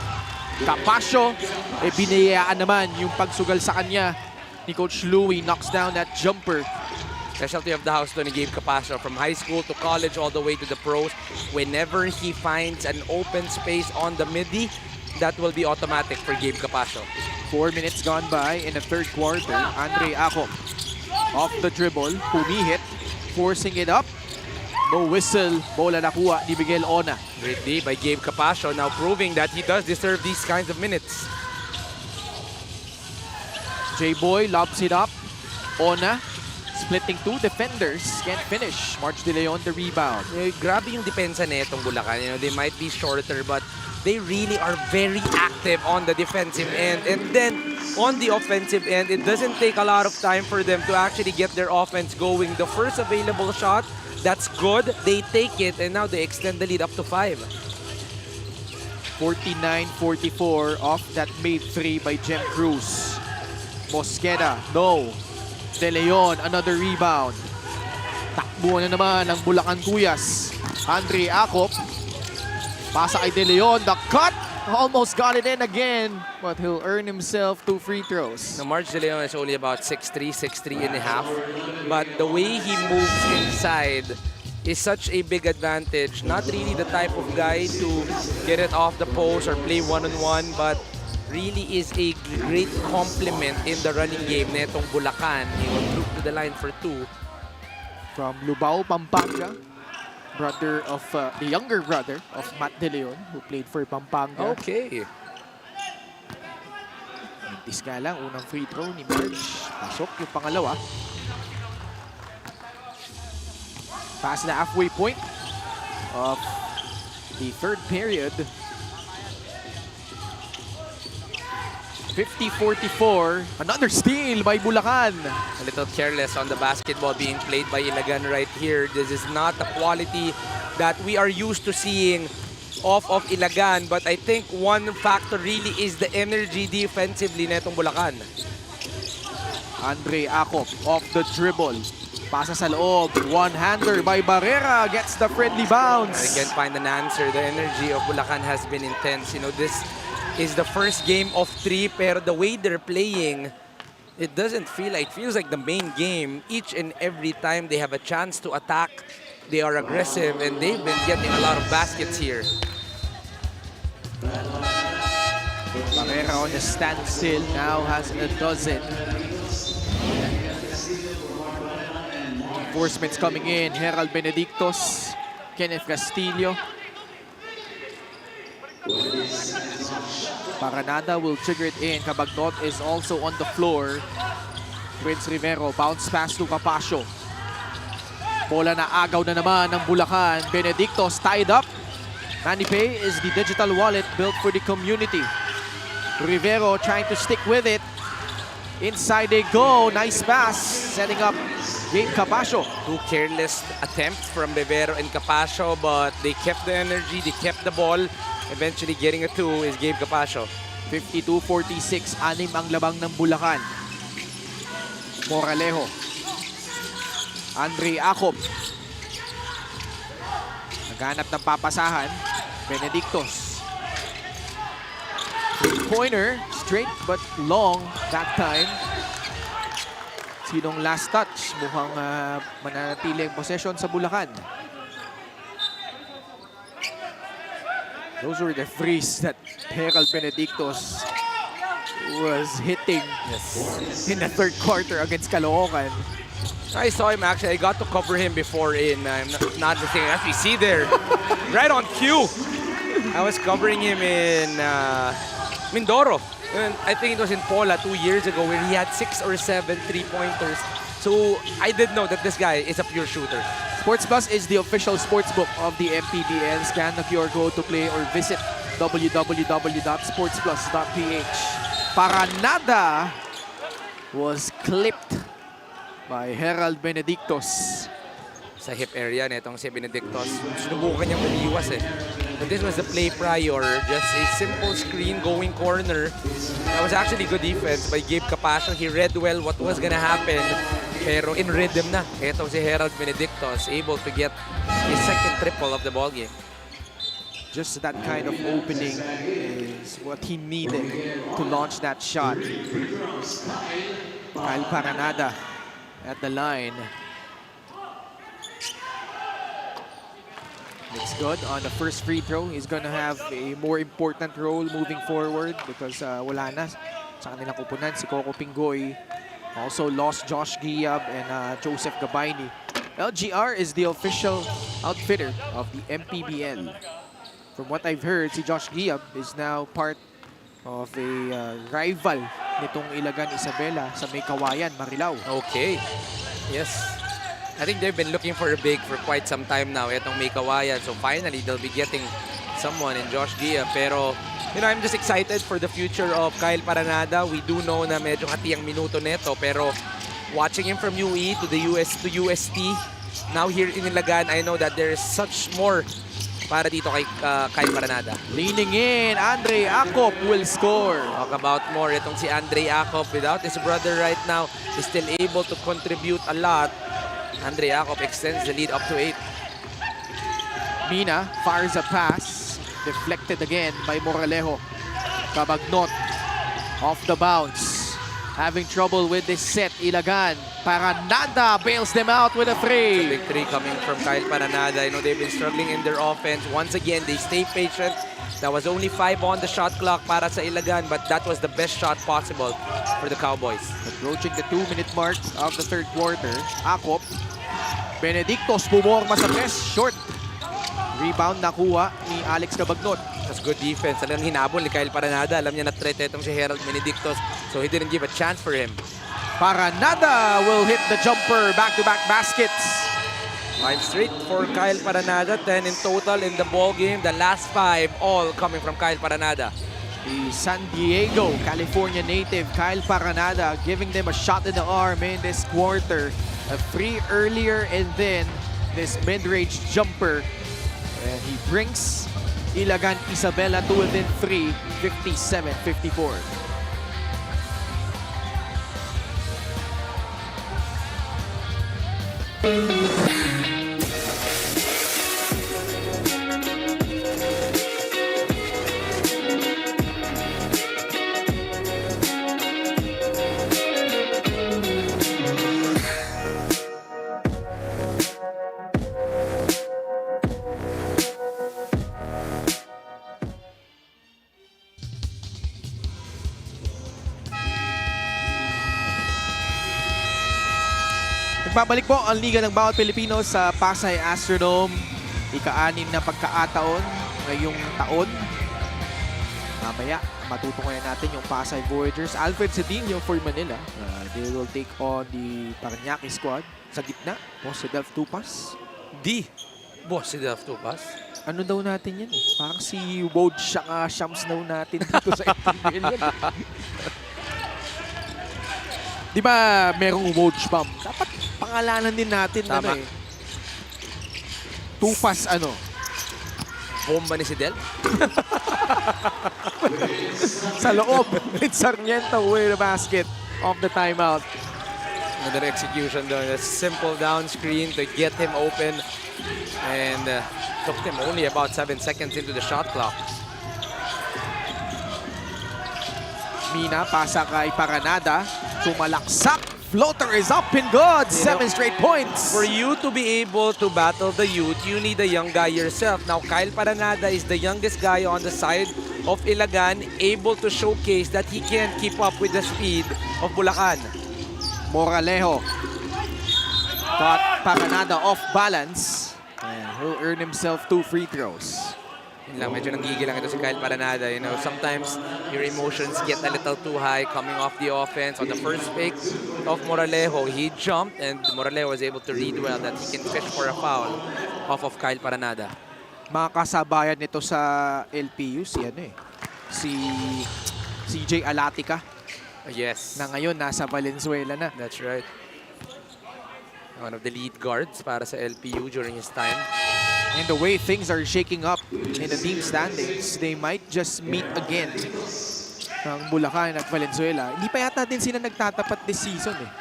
[SPEAKER 3] Capacio, binayaan naman yung pagsugal sa kanya ni Coach Louie, knocks down that jumper.
[SPEAKER 4] Specialty of the house to ni Gabe Capacio from high school to college all the way to the pros. Whenever he finds an open space on the midi, that will be automatic for Gabe Capacio.
[SPEAKER 3] 4 minutes gone by in the third quarter. Andre Acop off the dribble, humihit, forcing it up. No whistle, bola nakuha ni Miguel Ona.
[SPEAKER 4] Great D by Gabe Capacio, now proving that he does deserve these kinds of minutes.
[SPEAKER 3] J-Boy lobs it up. Ona splitting 2 defenders, can't finish. March De Leon the rebound.
[SPEAKER 4] Grabe yung depensa netong Bulacan. You know, they might be shorter but they really are very active on the defensive end. And then on the offensive end. It doesn't take a lot of time for them to actually get their offense going. The first available shot, that's good. They take it, and now they extend the lead up to 5.
[SPEAKER 3] 49-44 off that made 3 by Jem Cruz. Mosqueda, no. De Leon, another rebound. Takbo na naman ng Bulacan Cuyas. Andre Acop. Pasa kay De Leon, the cut! Almost got it in again, but he'll earn himself 2 free throws.
[SPEAKER 4] Now, March De Leon is only about 6'3", 6'3 and a half. But the way he moves inside is such a big advantage. Not really the type of guy to get it off the post or play one-on-one, but really is a great complement in the running game netong Bulacan. He will troop to the line for 2.
[SPEAKER 3] From Lubao, Pampanga. Brother of, the younger brother of Matt De Leon, who played for Pampanga.
[SPEAKER 4] Okay.
[SPEAKER 3] Mintis nga lang, unang free throw ni Marge. Pasok yung pangalawa. Past the halfway point of the third period. 50-44. Another steal by Bulacan.
[SPEAKER 4] A little careless on the basketball being played by Ilagan right here. This is not the quality that we are used to seeing off of Ilagan. But I think one factor really is the energy defensively netong Bulacan.
[SPEAKER 3] Andre Acop off the dribble. Pasa sa loob. One-hander by Barrera. Gets the friendly bounce.
[SPEAKER 4] I can't find an answer. The energy of Bulacan has been intense. You know, this is the first game of 3, pero the way they're playing, it doesn't feel like, it feels like the main game. Each and every time they have a chance to attack, they are aggressive, and they've been getting a lot of baskets here.
[SPEAKER 3] Barrera on the standstill, now has a dozen. Reinforcements coming in, Herald Benedictos, Kenneth Castillo. Paranada will trigger it in. Cabagnot is also on the floor. Prince Rivero, bounce pass to Capasio. Bola na agaw na naman ng Bulacan. Benedictos tied up. Manny Pay is the digital wallet built for the community. Rivero trying to stick with it. Inside they go. Nice pass. Setting up Gabe Capasio.
[SPEAKER 4] 2 careless attempts from Rivero and Capasio, but they kept the energy, they kept the ball. Eventually getting a 2 is Gabe Capasio.
[SPEAKER 3] 52-46, 6 ang labang ng Bulacan. Moralejo. Andre Acop. Naghanap ng papasahan. Benedictos. Three-pointer. Straight but long that time. Sinong last touch? Mukhang mananatili ang possession sa Bulacan. Those were the threes that Herald Benedictos was hitting in the third quarter against Caloocan.
[SPEAKER 4] I saw him actually. I got to cover him before in not the thing as we see there. Right on cue. I was covering him in Mindoro. And I think it was in Pola 2 years ago where he had 6 or 7 3-pointers. So I did know that this guy is a pure shooter.
[SPEAKER 3] Sports Plus is the official sportsbook of the MPBL. Scan the QR code to play or visit www.sportsplus.ph. Paranada was clipped by Herald Benedictos.
[SPEAKER 4] Sa hip area netong si Benedictos. Sinubukan niyang umiwas eh. But this was the play prior. Just a simple screen going corner. That was actually good defense by Gabe Capasio. He read well what was gonna happen. Pero in rhythm na. Ito si Herald Benedictos able to get his second triple of the ball game.
[SPEAKER 3] Just that kind of opening is what he needed to launch that shot. Kyle Paranada at the line. Looks good on the first free throw. He's gonna have a more important role moving forward because wala na sa kanilang kupunan si Coco Pingoy. Also lost Josh Giab and Joseph Gabayni. LGR is the official outfitter of the MPBL. From what I've heard, si Josh Giab is now part of a rival nitong Ilagan Isabela sa May Kawayan, Marilao.
[SPEAKER 4] Okay. Yes. I think they've been looking for a big for quite some time now. Itong May Kawayan. So finally, they'll be getting someone in Josh Gia. Pero I'm just excited for the future of Kyle Paranada. We do know na medyo hati ang minuto neto, pero watching him from UE to the US to UST, now here in Ilagan, I know that there is such more para dito kay Kyle Paranada.
[SPEAKER 3] Leaning in, Andre Acop will score.
[SPEAKER 4] Talk about more. Itong si Andre Acop, without his brother right now, is still able to contribute a lot. Andre Acop extends the lead up to 8.
[SPEAKER 3] Mina fires a pass. Deflected again by Moralejo. Cabagnot off the bounce. Having trouble with this set, Ilagan. Paranada bails them out with a free.
[SPEAKER 4] Big three coming from Kyle Paranada. They've been struggling in their offense. Once again, they stay patient. That was only 5 on the shot clock para sa Ilagan, but that was the best shot possible for the Cowboys.
[SPEAKER 3] Approaching the 2-minute mark of the third quarter. Acop. Benedictos pumorma sa press. Short. Rebound nakuha ni Alex Cabagnot.
[SPEAKER 4] That's good defense. Alam hinabol ni Kyle Paranada. Alam niya na threat itong si Herald Benedictos, so he didn't give a chance for him.
[SPEAKER 3] Paranada will hit the jumper. Back-to-back baskets.
[SPEAKER 4] 5 straight for Kyle Paranada. 10 in total in the ball game. The last 5 all coming from Kyle Paranada.
[SPEAKER 3] The San Diego, California native Kyle Paranada giving them a shot in the arm in this quarter. A free earlier and then this mid-range jumper. And he brings Ilagan Isabela to within 3, 57-54. Nagbabalik po ang Liga ng Bawat Pilipino sa Pasay Astrodome. Ika-6 na pagkakataon ngayong taon. Mamaya, matutungayan natin yung Pasay Voyagers. Alfred Cedillo for Manila. They will take on the Parañaque squad. Sa gitna, Boss Delf Tupas.
[SPEAKER 4] Boss si Delf Tupas.
[SPEAKER 3] Ano daw natin yan eh? Parang si Woj Shams daw natin dito sa MPBL yan. Di ba merong Woj Bam? Dapat pangalanan din natin.
[SPEAKER 4] Tama.
[SPEAKER 3] Ano eh. Tupas ano?
[SPEAKER 4] Bomba ni si Del.
[SPEAKER 3] Sa loob. With Sarmiento with the basket of the timeout.
[SPEAKER 4] Another execution doon. A simple down screen to get him open. And took him only about 7 seconds into the shot clock.
[SPEAKER 3] Mina, pasa kay Paranada. Sumalaksak. Floater is up and good. 7 straight points.
[SPEAKER 4] For you to be able to battle the youth, you need a young guy yourself. Now, Kyle Paranada is the youngest guy on the side of Ilagan, able to showcase that he can keep up with the speed of Bulacan.
[SPEAKER 3] Moralejo got Paranada off balance. And he'll earn himself 2 free throws.
[SPEAKER 4] Yun lang, medyo nanggigil lang ito si Kyle Paranada. Sometimes your emotions get a little too high coming off the offense. On the first pick of Moralejo, he jumped and Moralejo was able to read well that he can fish for a foul off of Kyle Paranada.
[SPEAKER 3] Mga kasabayan nito sa LPU, si CJ Alatica
[SPEAKER 4] Yes.
[SPEAKER 3] na ngayon nasa Valenzuela na.
[SPEAKER 4] That's right. One of the lead guards para sa LPU during his time.
[SPEAKER 3] And the way things are shaking up in the team standings, they might just meet again ng Bulacan at Valenzuela. Hindi pa yata din sila nagtatapat this season eh.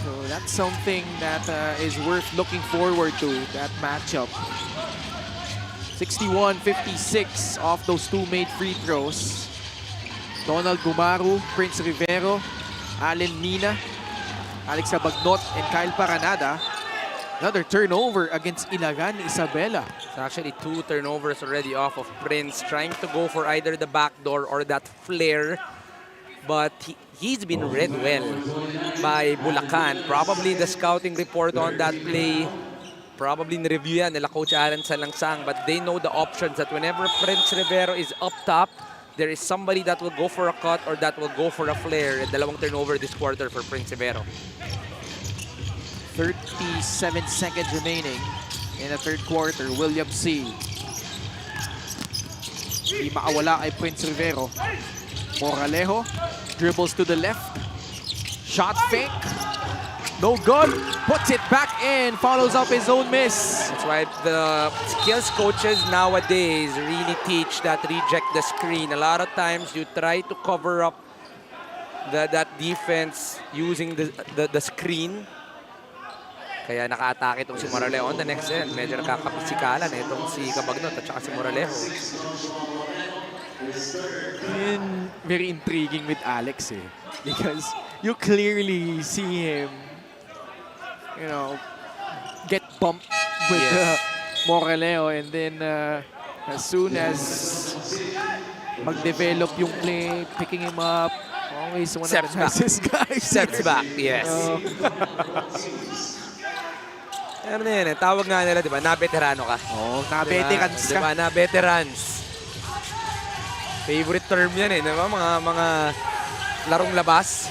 [SPEAKER 3] So that's something that is worth looking forward to, that matchup. 61-56 off those 2 made free throws. Donald Gumaru, Prince Rivero, Allen Mina, Alex Cabagnot, and Kyle Paranada. Another turnover against Ilagan Isabela.
[SPEAKER 4] So actually 2 turnovers already off of Prince, trying to go for either the backdoor or that flare. But he's been read well by Bulacan. Probably the scouting report on that play, probably na-review yan nila Coach Aaron Salangsang, but they know the options that whenever Prince Rivero is up top, there is somebody that will go for a cut or that will go for a flare. And 2 turnover this quarter for Prince Rivero.
[SPEAKER 3] 37 seconds remaining in the third quarter. William C. Hindi makawala kay Prince Rivero. Moralejo dribbles to the left. Shot fake. No good. Puts it back in. Follows up his own miss.
[SPEAKER 4] That's why the skills coaches nowadays really teach that reject the screen. A lot of times you try to cover up that defense using the screen. Kaya naka-atake itong si Moralejo on the next end. Medyo nakakapisikalan itong si Cabagnot at saka si Moralejo.
[SPEAKER 3] And very intriguing with Alex because you clearly see him, you know, get bumped with
[SPEAKER 4] Yes.
[SPEAKER 3] Moralejo, and then as soon as mag-develop yung play, picking him up, always one
[SPEAKER 4] Steps
[SPEAKER 3] of the nicest guys.
[SPEAKER 4] Steps back, yes. Ano na yan, tawag nga nila, di ba? Na-veterano ka.
[SPEAKER 3] Oh, na-veterans ka.
[SPEAKER 4] Diba? Na-veterans. Favorite term yan di ba? Mga larong labas.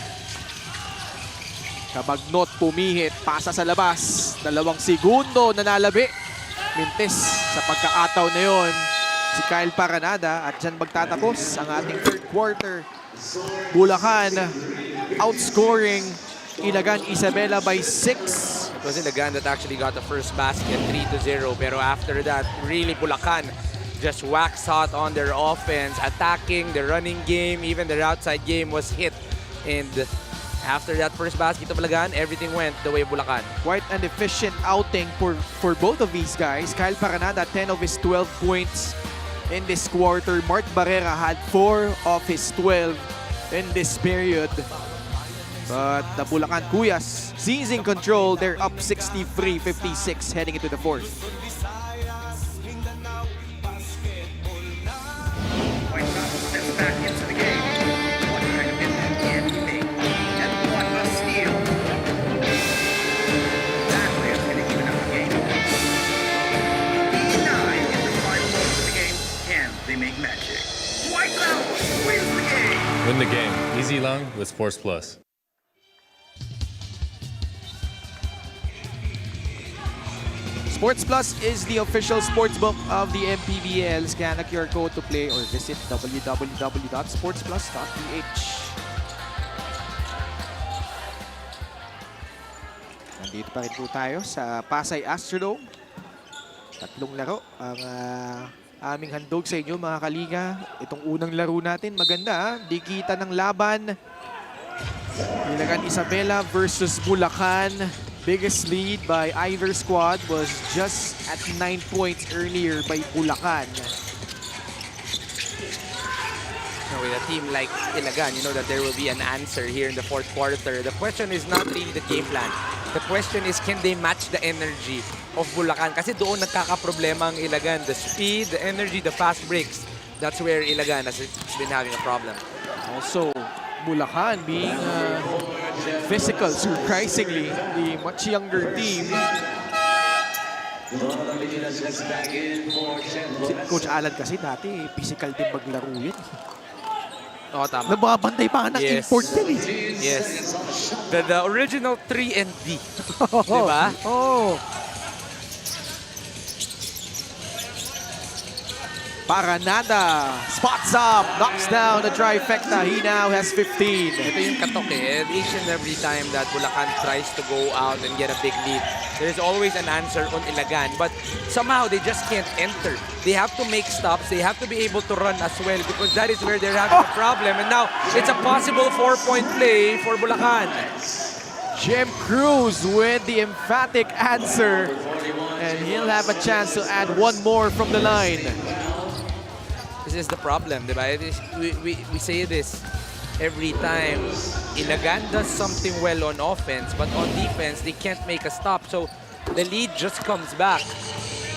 [SPEAKER 3] Cabagnot pumihit, pasa sa labas. 2 segundo na nalabi. Mintes sa pagkakataon na yon. Si Kyle Paranada at dyan magtatapos ang ating third quarter. Bulacan outscoring Ilagan Isabela by 6.
[SPEAKER 4] It was Ilagan that actually got the first basket, 3-0. Pero after that, really Bulacan just wax hot on their offense, attacking the running game, even their outside game was hit. And after that first basket of Ilagan, everything went the way of Bulacan.
[SPEAKER 3] Quite an efficient outing for both of these guys. Kyle Paranada, 10 of his 12 points in this quarter. Mark Barrera had 4 of his 12 in this period. But the Bulacan Cuyas seizing control. They're up 63-56 heading into the fourth.
[SPEAKER 2] Back into the game. What kind of impact can he make? And what a steal. That way is going to even up the game. 9 in the final moments of the game. Can they make magic? White Cloud wins the game.
[SPEAKER 8] Win the game. Easy long with Sports Plus.
[SPEAKER 3] Sports Plus is the official sportsbook of the MPBL. Scan a QR code to play or visit www.sportsplus.ph. Nandito pa rin po tayo sa Pasay Astrodome. 3 laro ang aming handog sa inyo mga kaliga. Itong unang laro natin, maganda di kita ng laban. Ilagan Isabela versus Bulacan. Biggest lead by either squad was just at 9 points earlier by Bulacan.
[SPEAKER 4] With a team like Ilagan, you know that there will be an answer here in the fourth quarter. The question is not really the game plan. The question is, can they match the energy of Bulacan? Kasi doon nagkakaproblema ang Ilagan. The speed, the energy, the fast breaks. That's where Ilagan has been having a problem.
[SPEAKER 3] Also, Bulacan being physical, surprisingly, the much younger team. Si Coach Alan kasi dati, physical din maglaro yun.
[SPEAKER 4] Oo, tama.
[SPEAKER 3] Nababantay pa nga ng import din eh.
[SPEAKER 4] Yes. The original 3 and D. Diba?
[SPEAKER 3] Oh. Paranada spots up, knocks down the trifecta. He now has 15.
[SPEAKER 4] Ito yung katok Each and every time that Bulacan tries to go out and get a big lead, there's always an answer on Ilagan. But somehow they just can't enter. They have to make stops. They have to be able to run as well because that is where they're having a problem. And now it's a possible 4-point play for Bulacan.
[SPEAKER 3] Jim Cruz with the emphatic answer. And he'll have a chance to add 1 more from the line.
[SPEAKER 4] This is the problem, diba? We say this every time. Ilagan does something well on offense, but on defense, they can't make a stop. So the lead just comes back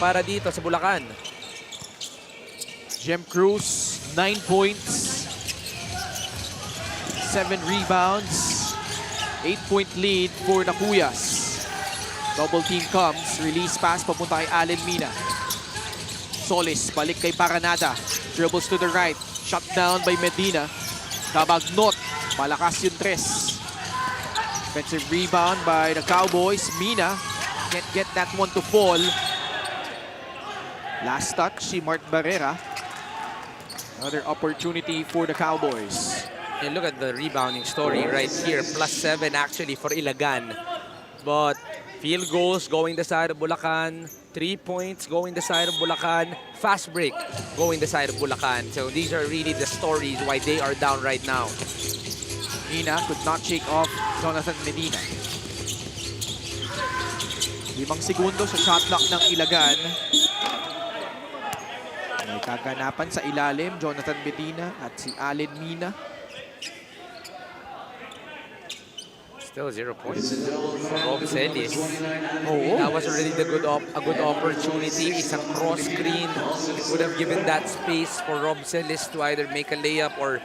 [SPEAKER 4] para dito sa Bulacan.
[SPEAKER 3] Jim Cruz, 9 points, 7 rebounds, 8-point lead for the Cuyas. Double team comes, release pass papunta kay Allen Mina. Solis, balik kay Paranada. Dribbles to the right. Shot down by Medina. Cabagnot. Malakas yung tres. Defensive rebound by the Cowboys. Mina can't get that one to fall. Last touch si Mark Barrera. Another opportunity for the Cowboys.
[SPEAKER 4] And look at the rebounding story right here. +7 actually for Ilagan. But field goals going the side of Bulacan. 3 points going the side of Bulacan. Fast break going the side of Bulacan. So these are really the stories why they are down right now.
[SPEAKER 3] Mina could not shake off Jonathan Medina. 5 segundo sa shot clock ng Ilagan. May kaganapan sa ilalim, Jonathan Medina at si Allen Mina.
[SPEAKER 4] Still 0 points for Rob Celis.
[SPEAKER 3] Oo.
[SPEAKER 4] That was already a good opportunity. Isang cross screen. It would have given that space for Rob Celis to either make a layup or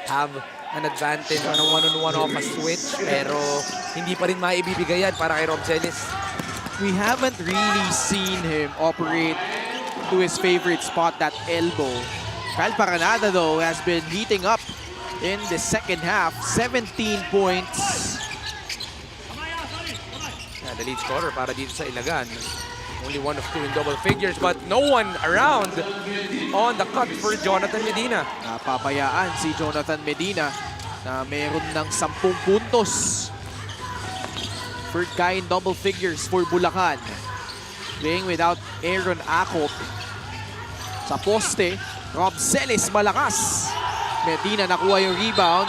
[SPEAKER 4] have an advantage on a one-on-one off a switch. Pero hindi pa rin maibibigay yan para kay Rob Celis.
[SPEAKER 3] We haven't really seen him operate to his favorite spot, that elbow. Kyle Paranada, though, has been heating up in the second half. 17 points.
[SPEAKER 4] Yeah, the lead scorer para dito sa Ilagan. Only 1 of 2 in double figures, but no one around on the cut for Jonathan Medina.
[SPEAKER 3] Napabayaan si Jonathan Medina na meron ng 10 puntos. Third guy in double figures for Bulacan. Playing without Aaron Acop. Sa poste, Rob Celis malakas. Medina nakuha yung rebound.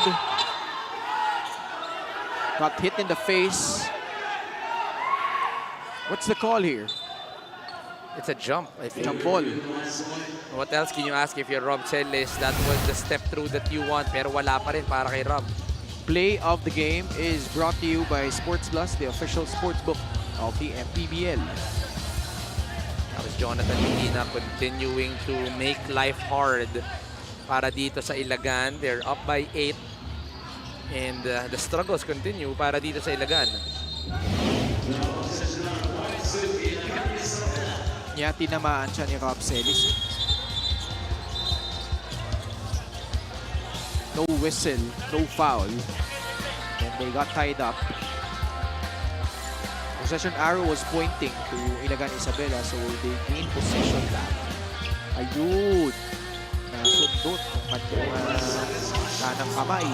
[SPEAKER 3] Got hit in the face. What's the call here?
[SPEAKER 4] It's a jump, I think.
[SPEAKER 3] Jump ball.
[SPEAKER 4] What else can you ask if you're Rob Celis? That was the step through that you want, pero wala pa rin para kay Rob.
[SPEAKER 3] Play of the game is brought to you by Sports Plus, the official sportsbook of the MPBL.
[SPEAKER 4] That was Jonathan Medina continuing to make life hard para dito sa Ilagan. They're up by 8. And the struggles continue para dito sa Ilagan.
[SPEAKER 3] Tinamaan siya ni Rob Celis. No whistle, no foul. And they got tied up. Possession arrow was pointing to Ilagan Isabela, so they gained possession back. Ayun! Nasundot ng kanang kamay.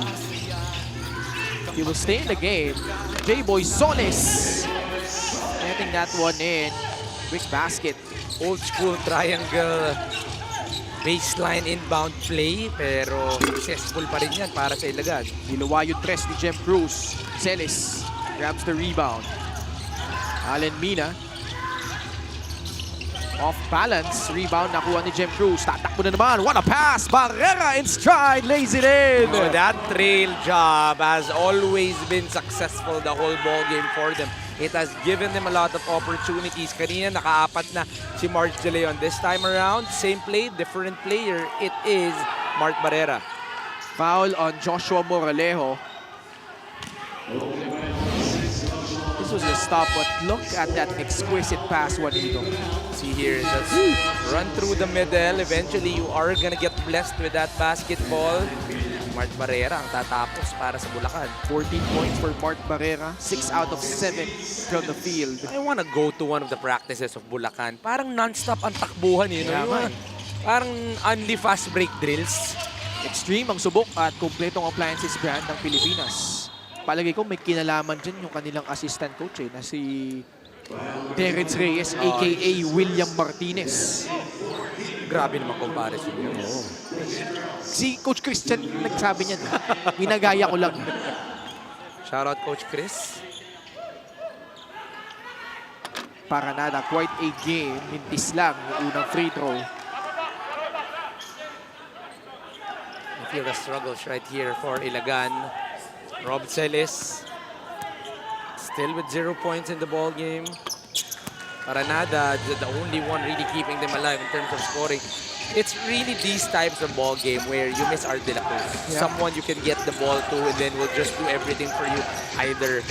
[SPEAKER 3] He will stay in the game. J-Boy Solis netting that one in. Quick basket.
[SPEAKER 4] Old school triangle baseline inbound play, pero successful pa rin yan para sa Ilagan.
[SPEAKER 3] Niluwa yung tres ni Jem Cruz. Celis grabs the rebound. Allen Mina. Off balance. Rebound nakuha ni Jem Cruz. Tatakbo na naman. What a pass! Barrera in stride. Lays it in.
[SPEAKER 4] Oh, that trail job has always been successful the whole ball game for them. It has given them a lot of opportunities. Kanina nakaapat na si March De Leon. This time around, same play, different player. It is Mark Barrera.
[SPEAKER 3] Foul on Joshua Moralejo. This was a stop, but look at that exquisite pass, Juanito.
[SPEAKER 4] See here, just run through the middle. Eventually, you are gonna get blessed with that basketball. Mark Barrera ang tatapos para sa Bulacan.
[SPEAKER 3] 14 points for Mark Barrera. 6 out of 7 from the field.
[SPEAKER 4] I wanna go to one of the practices of Bulacan. Parang non-stop ang takbuhan, you know?
[SPEAKER 3] Yeah, man.
[SPEAKER 4] Parang only fast break drills.
[SPEAKER 3] Extreme ang subok at kumpletong appliances brand ng Pilipinas. Palagay ko may kinalaman dyan yung kanilang assistant coach na si Terence Reyes aka William Martinez.
[SPEAKER 4] Grabe naman comparison yun.
[SPEAKER 3] Si Coach Christian nagsabi niyan. Ginagaya ko lang.
[SPEAKER 4] Shoutout Coach Chris.
[SPEAKER 3] Paranada, quite a game. Mintis lang yung unang free throw.
[SPEAKER 4] You feel the struggles right here for Ilagan. Rob Celis still with 0 points in the ball game. Paranada, the only one really keeping them alive in terms of scoring. It's really these types of ball game where you miss Art De La Cruz.
[SPEAKER 3] Yeah.
[SPEAKER 4] Someone you can get the ball to and then will just do everything for you. Either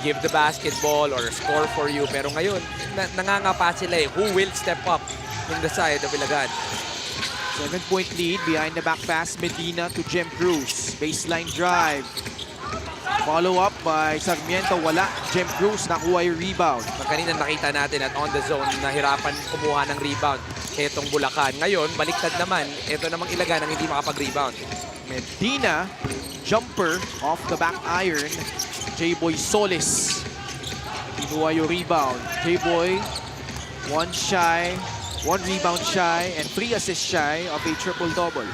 [SPEAKER 4] give the basketball or score for you. Pero ngayon, nangangapa sila eh. Who will step up in the side of Ilagan?
[SPEAKER 3] 7-point lead behind the back pass. Medina to Jem Cruz. Baseline drive. Follow up by Sarmiento. Wala. Jem Cruz nakuha yung rebound.
[SPEAKER 4] Kanina nakita natin at on the zone, nahirapan kumuha ng rebound. etong Bulacan. Ngayon, baliktad naman, ito namang Ilagan ang hindi makapag-rebound.
[SPEAKER 3] Medina, jumper off the back iron. J-Boy Solis. Kinuha yung rebound. J-Boy, 1 rebound shy, and 3 assists shy of a triple-double.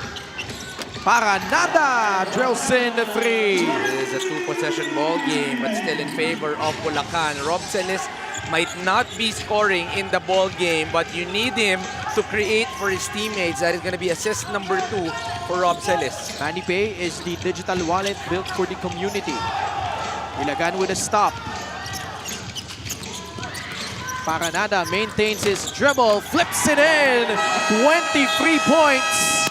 [SPEAKER 3] Paranada drills in the 3.
[SPEAKER 4] It is a 2-possession ball game, but still in favor of Bulacan. Rob Celis might not be scoring in the ball game, but you need him to create for his teammates. That is going to be assist number 2 for Rob Celis.
[SPEAKER 3] Manny Pay is the digital wallet built for the community. Ilagan with a stop. Paranada maintains his dribble, flips it in. 23 points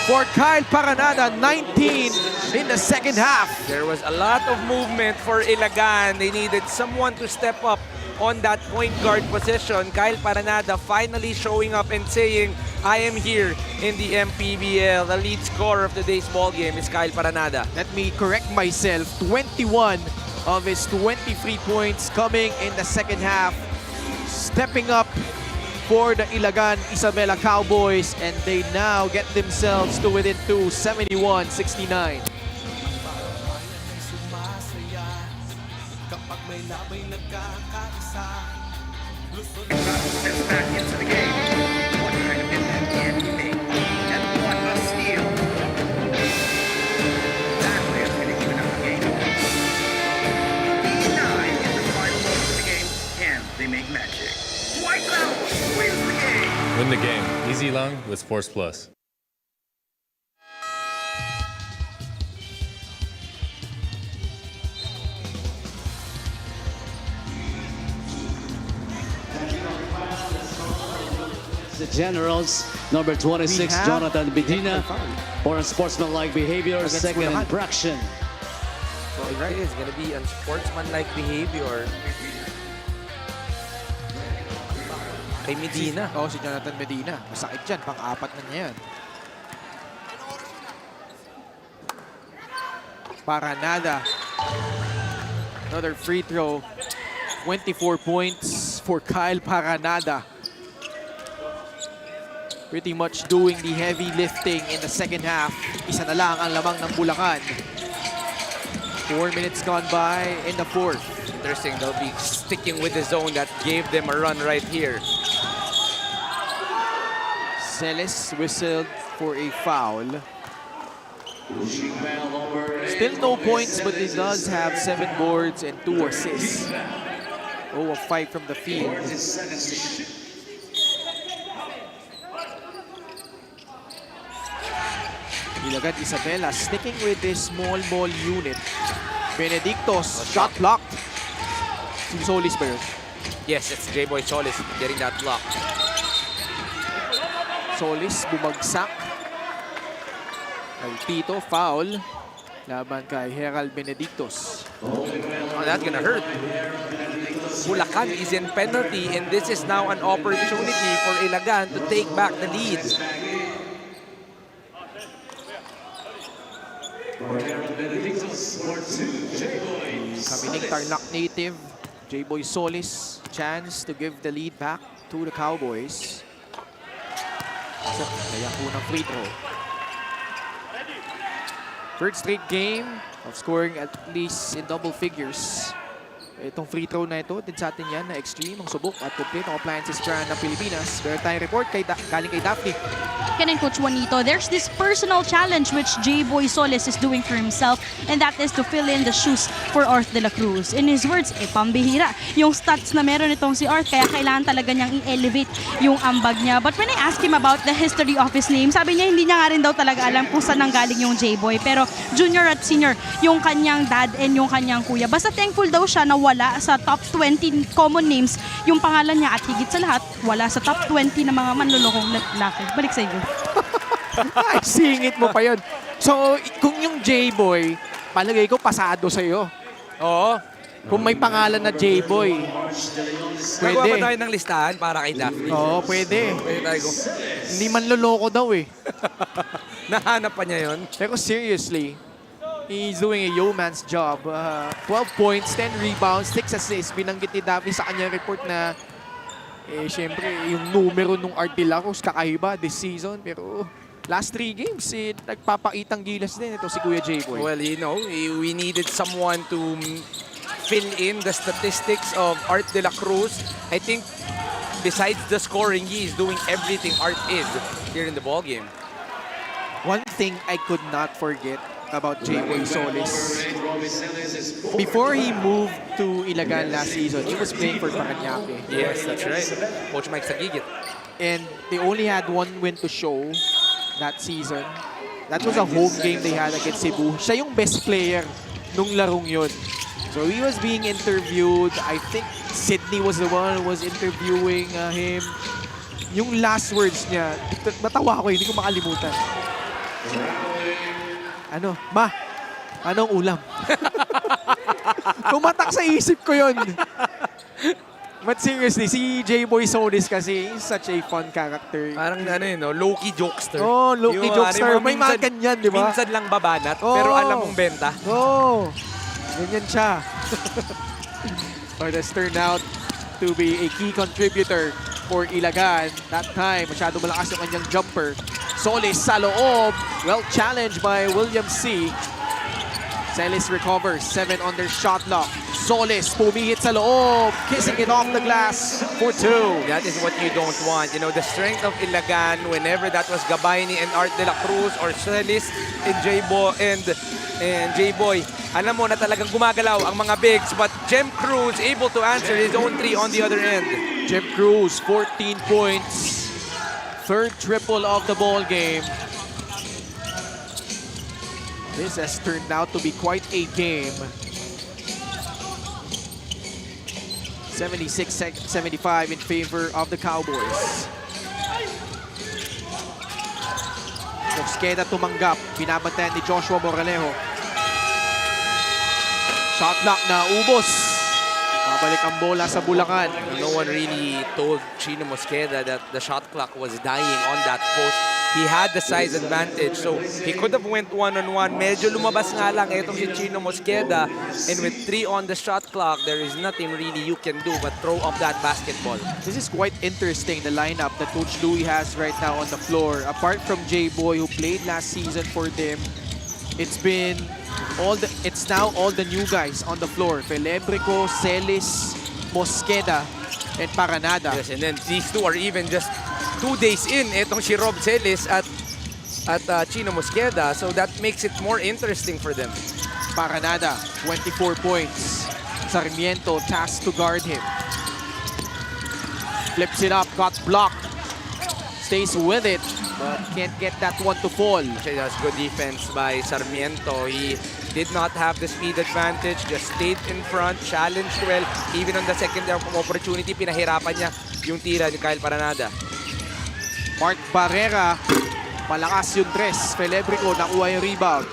[SPEAKER 3] for Kyle Paranada, 19 in the second half.
[SPEAKER 4] There was a lot of movement for Ilagan. They needed someone to step up on that point guard position. Kyle Paranada finally showing up and saying, I am here in the MPBL. The lead scorer of today's ball game is Kyle Paranada.
[SPEAKER 3] Let me correct myself. 21 of his 23 points coming in the second half. Stepping up for the Ilagan Isabela Cowboys, and they now get themselves to within 2, 71-69.
[SPEAKER 7] Sumasaya kapag may labay nagkakaisa. Luzon
[SPEAKER 2] Steps back into the game. What kind of impact can he make? And what a steal. That player's going to even up the game. 9 in the final moments of the game. Can they make magic? White Lounge wins the game.
[SPEAKER 8] Win the game. Easy long with Sports Plus.
[SPEAKER 6] The Generals, number 26, Jonathan Medina, for unsportsmanlike behavior,
[SPEAKER 3] Against
[SPEAKER 6] second
[SPEAKER 3] Bulacan.
[SPEAKER 6] infraction.
[SPEAKER 4] So it is going to be unsportsmanlike behavior. Kay Medina.
[SPEAKER 3] Oh, si Jonathan Medina. Masakit yan. Pang-apat na niya yan. Paranada. Another free throw. 24 points for Kyle Paranada. Pretty much doing the heavy lifting in the second half. Isa na lang ang lamang ng Bulacan. 4 minutes gone by in the fourth.
[SPEAKER 4] Interesting, they'll be sticking with the zone that gave them a run right here.
[SPEAKER 3] Celis whistled for a foul. Still no points, but he does have 7 boards and 2 assists. 0 of 5 from the field. Ilagan Isabela sticking with this small ball unit. Benedictos, shot blocked. Si Solis ba yun?
[SPEAKER 4] Yes, it's J-Boy Solis getting that block.
[SPEAKER 3] Solis bumagsak. Kay Tito, foul. Laban kay Herald Benedictos.
[SPEAKER 4] Oh, that's gonna hurt. Bulacan is in penalty, and this is now an opportunity for Ilagan to take back the lead.
[SPEAKER 3] Kamining Tarlac native, J-Boy Solis, chance to give the lead back to the Cowboys. So, kaya po ng free throw. Third straight game of scoring at least in double figures. Itong free throw na ito, din sa atin yan na extreme, ang subok at complete ng appliances brand ng Pilipinas. Meron tayong report galing kay Daphne.
[SPEAKER 5] Ken and Coach Juanito, there's this personal challenge which J-Boy Solis is doing for himself, and that is to fill in the shoes for Arth de la Cruz. In his words, pambihira yung stats na meron itong si Arth, kaya kailangan talaga niyang i-elevate yung ambag niya. But when I asked him about the history of his name, sabi niya hindi niya nga rin daw talaga alam kung saan nanggaling yung J-Boy. Pero junior at senior, yung kanyang dad and yung kanyang kuya. Basta thankful daw siya na wala sa top 20 common names yung pangalan niya, at higit sa lahat, wala sa top 20 na mga manlulokong lalaki. Balik sa iyo.
[SPEAKER 3] Ay, singit mo pa yun. So, kung yung J-Boy, palagay ko pasado sa'yo.
[SPEAKER 4] Oo.
[SPEAKER 3] Kung may pangalan na J-Boy,
[SPEAKER 4] Nagawa ba
[SPEAKER 3] pwede.
[SPEAKER 4] tayo ng listahan para kay Daphne?
[SPEAKER 3] Oo, pwede.
[SPEAKER 4] Pwede tayo.
[SPEAKER 3] Hindi man loloko daw eh.
[SPEAKER 4] Nahanap pa niya yun.
[SPEAKER 3] Pero seriously, he's doing a yeoman's job. 12 points, 10 rebounds, 6 assists. Binanggit ni Daphne sa kanyang report na Eh, syempre, yung numero nung Art de la Cruz, kakaiba this season. Pero last 3 games, nagpapakitang gilas din ito si Kuya J-Boy.
[SPEAKER 4] Well, you know, we needed someone to fill in the statistics of Art de la Cruz. I think besides the scoring, he is doing everything Art is here in the ball game.
[SPEAKER 3] One thing I could not forget about J-Boy Solis. Before he moved to Ilagan last season, he was playing for Paranaque.
[SPEAKER 4] Yes, that's right. Coach Mike Sagigit.
[SPEAKER 3] And they only had 1 win to show that season. That was a home game they had against Cebu. Siya yung best player nung larong yun. So he was being interviewed. I think Sydney was the one who was interviewing him. Yung last words niya, natawa ko, hindi ko makalimutan. Ano? Ma, anong ulam? Tumatak sa isip ko yun. But seriously, si J-Boy Solis kasi is such a fun character.
[SPEAKER 4] Parang ano yun, no? Low-key jokester.
[SPEAKER 3] Oh, low-key jokester. May mga ganyan, di ba?
[SPEAKER 4] Minsan lang babanat,
[SPEAKER 3] Oh.
[SPEAKER 4] pero alam mong benta.
[SPEAKER 3] Oo. Ganyan siya. But has turned out to be a key contributor for Ilagan. That time, masyado malakas yung kanyang jumper. Solis sa loob. Well challenged by William C. Celis recovers. 7 on their shot lock. Solis pumihit sa loob. Kissing it off the glass for 2.
[SPEAKER 4] That is what you don't want. You know, the strength of Ilagan, whenever that was Gabayni and Art de la Cruz or Celis and J-Boy, alam mo na talagang gumagalaw ang mga bigs, but Jem Cruz able to answer his own 3 on the other end.
[SPEAKER 3] Jem Cruz, 14 points. 3rd triple of the ball game. This has turned out to be quite a game. 76-75 in favor of the Cowboys. Mosqueda tumanggap. Binabantayan ni Joshua Moralejo. Shot clock na ubos. Babalik ang bola sa Bulacan.
[SPEAKER 4] No one really told Chino Mosqueda that the shot clock was dying on that post. He had the size advantage, so he could have went one-on-one. Medyo lumabas nga lang itong si Chino Mosqueda. And with 3 on the shot clock, there is nothing really you can do but throw up that basketball.
[SPEAKER 3] This is quite interesting, the lineup that Coach Louie has right now on the floor. Apart from J-Boy, who played last season for them, it's now all the new guys on the floor. Felebrico, Celis, Mosqueda, and Paranada.
[SPEAKER 4] Yes, and then these two are even just 2 days in. Itong si Rob Celis at Chino Mosqueda, so that makes it more interesting for them.
[SPEAKER 3] Paranada, 24 points. Sarmiento tasked to guard him. Flips it up, got blocked. Stays with it, but can't get that one to fall.
[SPEAKER 4] Actually, that's good defense by Sarmiento. He did not have the speed advantage, just stayed in front, challenged well. Even on the second opportunity, pinahirapan niya yung tira ni Kyle Paranada.
[SPEAKER 3] Mark Barrera, malakas yung tres. Felebrico, nakuha yung rebound.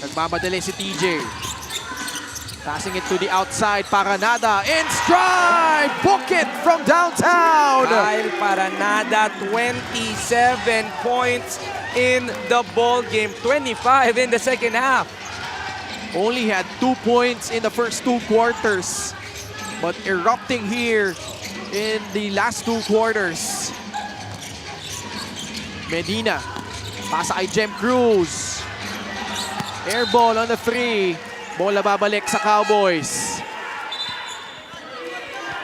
[SPEAKER 3] Nagmamadali si TJ. Passing it to the outside, Paranada in stride! Book it from downtown!
[SPEAKER 4] Kyle Paranada, 27 points in the ball game, 25 in the second half.
[SPEAKER 3] Only had 2 points in the first 2 quarters, but erupting here in the last 2 quarters. Medina, pasa kay Jem Cruz. Air ball on the 3. Bola babalik sa Cowboys.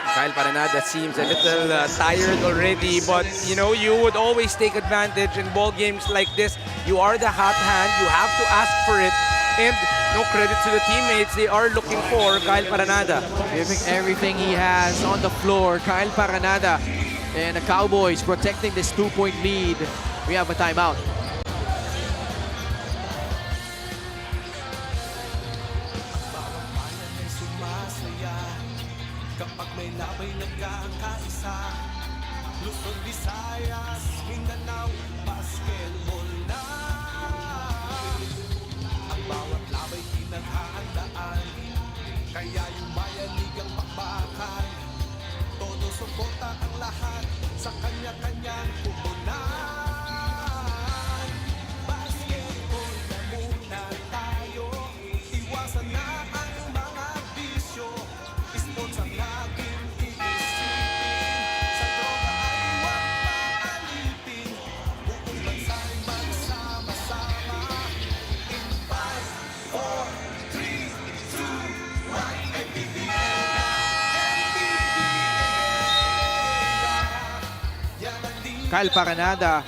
[SPEAKER 4] Kyle Paranada seems a little tired already, but you know, you would always take advantage in ball games like this. You are the hot hand, you have to ask for it, and no credit to the teammates, they are looking for Kyle Paranada.
[SPEAKER 3] Giving everything he has on the floor, Kyle Paranada. And the Cowboys protecting this 2-point lead. We have a timeout.
[SPEAKER 7] Kapag may labay nagkakaisa, Luzon, Visayas, Mindanao, basketball na. Ang bawat labay pinaghahandaan, kaya yung mayanig ang bakbakan. Todo suporta ang lahat sa kanya-kanyang pupunan. Basketball na muna tayo, iwasan na ang mga bisyo. Sports ang laging iisipin, sa
[SPEAKER 3] Kyle Paranada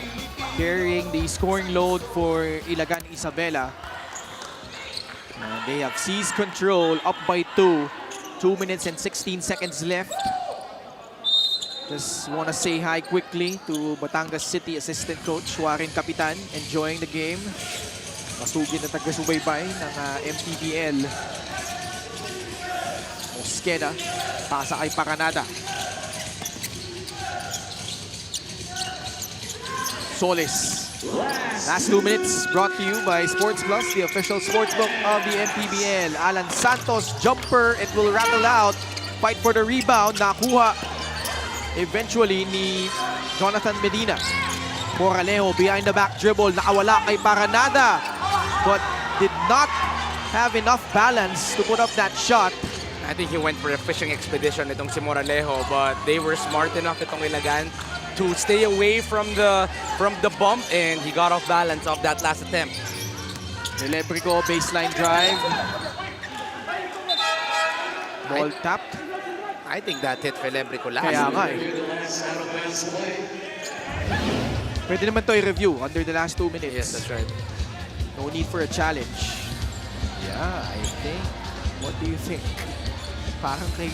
[SPEAKER 3] carrying the scoring load for Ilagan Isabela. And they have seized control, up by 2. 2 minutes and 16 seconds left. Just want to say hi quickly to Batangas City assistant coach Warren Kapitan, enjoying the game. Masugid na taga-subaybay ng MPBL. Mosqueda, pasa kay Paranada. Solis. Last 2 minutes brought to you by Sports Plus, the official sportsbook of the MPBL. Alan Santos, jumper, it will rattle out. Fight for the rebound, nakuha eventually ni Jonathan Medina. Moralejo behind the back dribble, nakawala kay Paranada, but did not have enough balance to put up that shot.
[SPEAKER 4] I think he went for a fishing expedition itong si Moralejo, but they were smart enough itong Ilagan to stay away from the bump, and he got off balance of that last attempt.
[SPEAKER 3] Celebrico baseline drive. Ball tapped.
[SPEAKER 4] I think that hit Felebrico last.
[SPEAKER 3] Kaya nga eh. Pwede naman to i-review under the last 2 minutes.
[SPEAKER 4] Yes, that's right.
[SPEAKER 3] No need for a challenge. Yeah, I think. What do you think? Parang kay...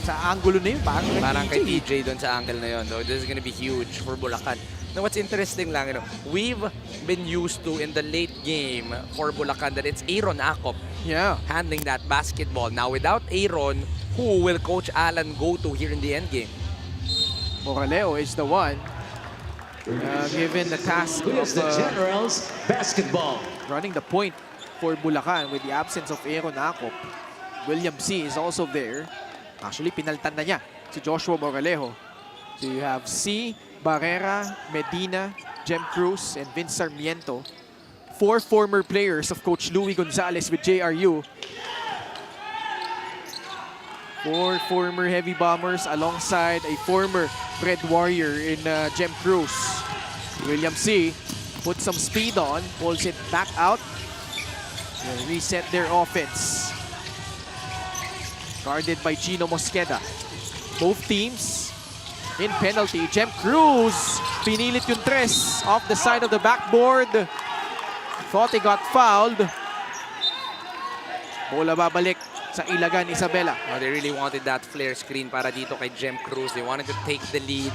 [SPEAKER 3] Sa angulo na yun,
[SPEAKER 4] Parang kay TJ doon sa angle na yun. Though this is gonna be huge for Bulacan. Now, what's interesting lang, we've been used to in the late game for Bulacan that it's Aaron Acop handling that basketball. Now, without Aaron, who will Coach Alan go to here in the end game?
[SPEAKER 3] Moralejo is the one given the task
[SPEAKER 6] Here's the
[SPEAKER 3] of
[SPEAKER 6] Generals basketball.
[SPEAKER 3] running the point for Bulacan with the absence of Aaron Acop. William C. is also there. Actually, pinaltan na niya si Joshua Moralejo. So you have C, Barrera, Medina, Jem Cruz, and Vince Sarmiento. 4 former players of Coach Louie Gonzalez with JRU. 4 former heavy bombers alongside a former Red Warrior in Jem Cruz. William C. put some speed on, pulls it back out. They'll reset their offense. Guarded by Gino Mosqueda. Both teams in penalty. Jem Cruz, pinilit yung tres off the side of the backboard. Thought he got fouled. Bola babalik sa Ilagan Isabela.
[SPEAKER 4] Oh, they really wanted that flare screen para dito kay Jem Cruz. They wanted to take the lead.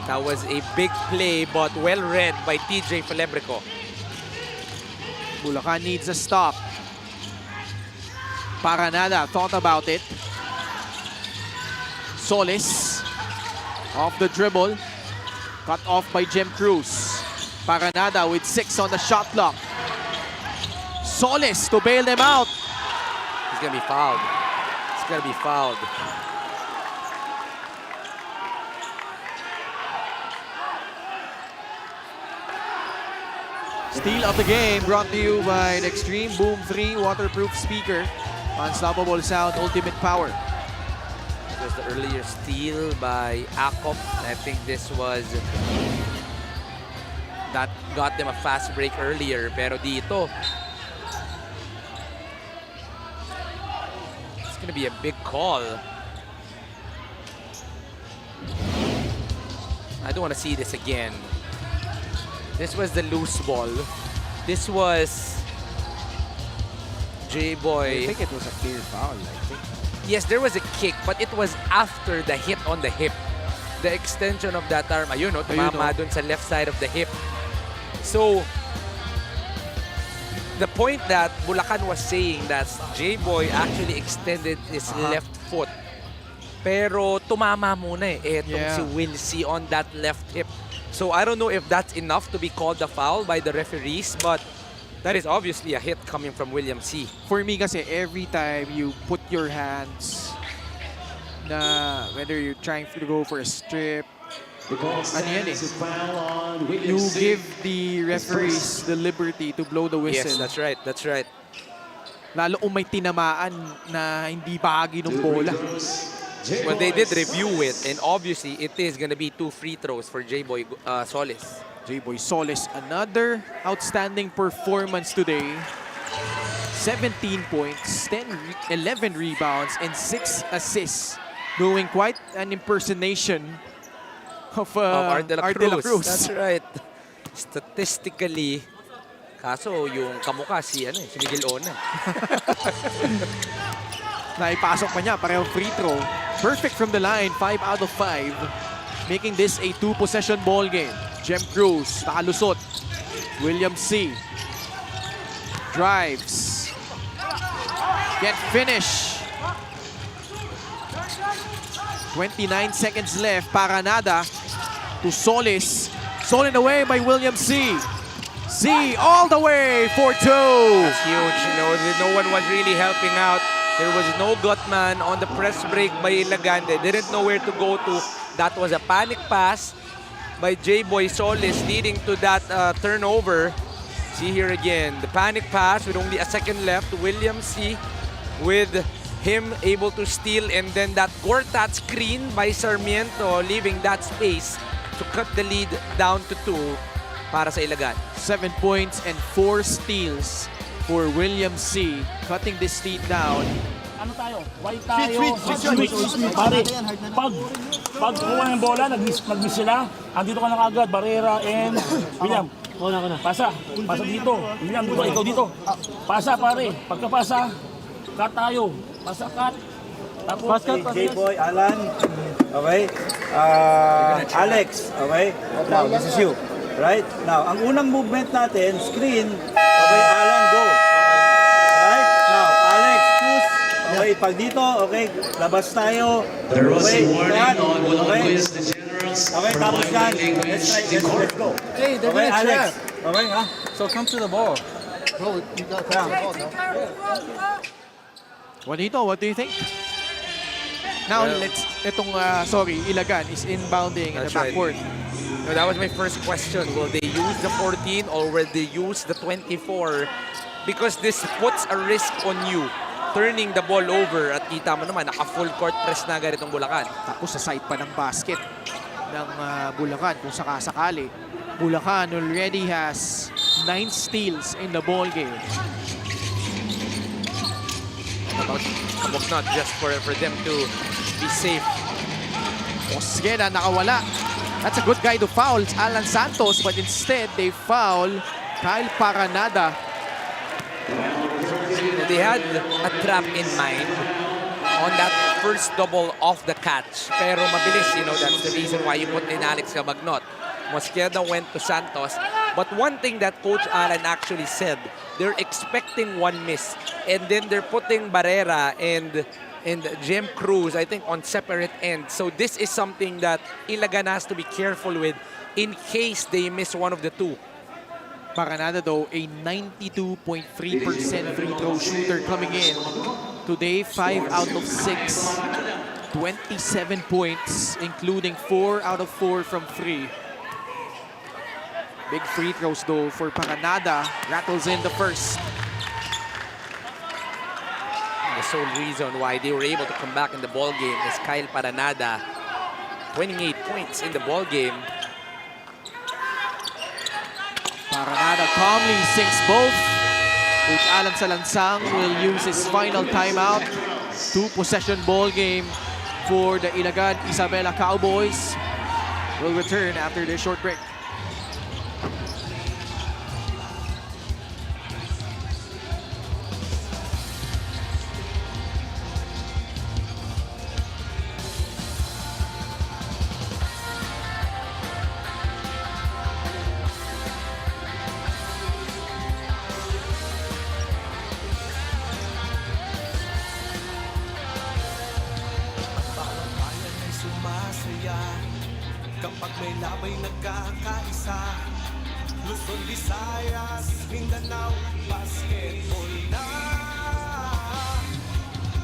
[SPEAKER 4] That was a big play, but well read by TJ Felebrico.
[SPEAKER 3] Bulacan needs a stop. Paranada thought about it. Solis off the dribble. Cut off by Jem Cruz. Paranada with 6 on the shot clock. Solis to bail them out.
[SPEAKER 4] He's gonna be fouled. He's gonna be fouled.
[SPEAKER 3] Steal of the game brought to you by the Extreme Boom 3 waterproof speaker. Unstoppable sound, ultimate power.
[SPEAKER 4] It was the earlier steal by Acop. I think this was that got them a fast break earlier. Pero dito, it's gonna be a big call. I don't want to see this again. This was the loose ball. This was J-Boy.
[SPEAKER 3] I think it was a clear foul, I think.
[SPEAKER 4] Yes, there was a kick, but it was after the hit on the hip. The extension of that arm, ayun, tumama dun sa left side of the hip. So, the point that Bulacan was saying that J-Boy actually extended his left foot. Pero tumama muna etong si Will C on that left hip. So, I don't know if that's enough to be called a foul by the referees, but that is obviously a hit coming from William C.
[SPEAKER 3] For me kasi, every time you put your hands na whether you're trying to go for a strip, ano yan eh, you give the referees the liberty to blow the whistle.
[SPEAKER 4] Yes, that's right, that's right.
[SPEAKER 3] Lalo kung may tinamaan na hindi bahagi ng bola.
[SPEAKER 4] Well, they did review it, and obviously it is going to be 2 free throws for J-Boy Solis.
[SPEAKER 3] J-Boy Solis, another outstanding performance today. 17 points, 11 rebounds, and 6 assists. Doing quite an impersonation of
[SPEAKER 4] Art de la
[SPEAKER 3] Art de la
[SPEAKER 4] Cruz.
[SPEAKER 3] Cruz.
[SPEAKER 4] That's right. Statistically, kaso yung kamukha si Miguel Ona.
[SPEAKER 3] Naipasok pa niya, parehong free throw. Perfect from the line, 5 out of 5. Making this a 2-possession ball game. Jem Cruz, nakalusot. William C. Drives. Can't finish. 29 seconds left. Paranada to Solis. Stolen away by William C. C all the way for 2.
[SPEAKER 4] That's huge. No one was really helping out. There was no Gutman on the press break by Ilagan. They didn't know where to go to. That was a panic pass by J-Boy Solis leading to that turnover. See here again, the panic pass with only a second left. William C. with him able to steal, and then that Gortat screen by Sarmiento leaving that space to cut the lead down to 2 para sa Ilagan.
[SPEAKER 3] 7 points and 4 steals for William C. Cutting this lead down.
[SPEAKER 9] Ano tayo? White tayo. Switch. Pare, pag kuha ng bola, nag-miss sila. Andito ka na kagad, Barrera and William. Pasa dito. William, ikaw dito. Pasa pare. Pagkapasa, cut tayo. Pasa cut. Tapos
[SPEAKER 10] J-Boy, Alan. Okay. Alex. Okay. Now, this is you. Right? Now, ang unang movement natin, screen. Okay, Alan, go. Right? Now, Alex, choose. Okay, pag dito, okay, labas tayo.
[SPEAKER 6] There was
[SPEAKER 10] Okay,
[SPEAKER 6] a warning
[SPEAKER 10] lahat.
[SPEAKER 6] on Bulacan
[SPEAKER 10] Okay.
[SPEAKER 6] Quest, the Generals
[SPEAKER 10] Okay, tapos yan.
[SPEAKER 6] violating
[SPEAKER 10] Let's
[SPEAKER 6] against
[SPEAKER 10] try,
[SPEAKER 6] the court.
[SPEAKER 10] let's go.
[SPEAKER 2] Hey, they're
[SPEAKER 10] Okay,
[SPEAKER 2] gonna
[SPEAKER 10] Alex.
[SPEAKER 2] trap.
[SPEAKER 10] Okay, ha?
[SPEAKER 2] So come to the ball. Bro, you got to come to the ball, no?
[SPEAKER 3] Juanito, what do you think? Now, Ilagan is inbounding in the
[SPEAKER 4] That's right.
[SPEAKER 3] backcourt.
[SPEAKER 4] No, that was my first question. Will they use the 14 or will they use the 24? Because this puts a risk on you turning the ball over, at kita mo naman, naka-full court press na agad itong Bulacan.
[SPEAKER 3] Tapos sa side pa ng basket ng Bulacan kung sakasakali. Bulacan already has 9 steals in the ball game.
[SPEAKER 4] Kabog not just for them to be safe.
[SPEAKER 3] Osgeda nakawala. That's a good guy to foul. It's Alan Santos, but instead they foul Kyle Paranada.
[SPEAKER 4] They had a trap in mind on that first double off the catch. Pero mabilis, that's the reason why you put in Alex Cabagnot. Mosqueda went to Santos. But one thing that Coach Alan actually said, they're expecting one miss. And then they're putting Barrera and Jem Cruz, I think, on separate ends. So this is something that Ilagan has to be careful with in case they miss one of the two.
[SPEAKER 3] Paranada though, a 92.3% free throw shooter coming in. Today, 5 out of 6. 27 points, including 4 out of 4 from free. Big free throws though for Paranada. Rattles in the first.
[SPEAKER 4] The sole reason why they were able to come back in the ball game is Kyle Paranada. 28 points in the ball game.
[SPEAKER 3] Paranada calmly sinks both. Coach Alan Salansang will use his final timeout. 2-possession ball game for the Ilagan Isabela Cowboys. Will return after this short break.
[SPEAKER 7] Kapag may labay nagkakaisa, Luzon, Visayas, Mindanao, basketball na.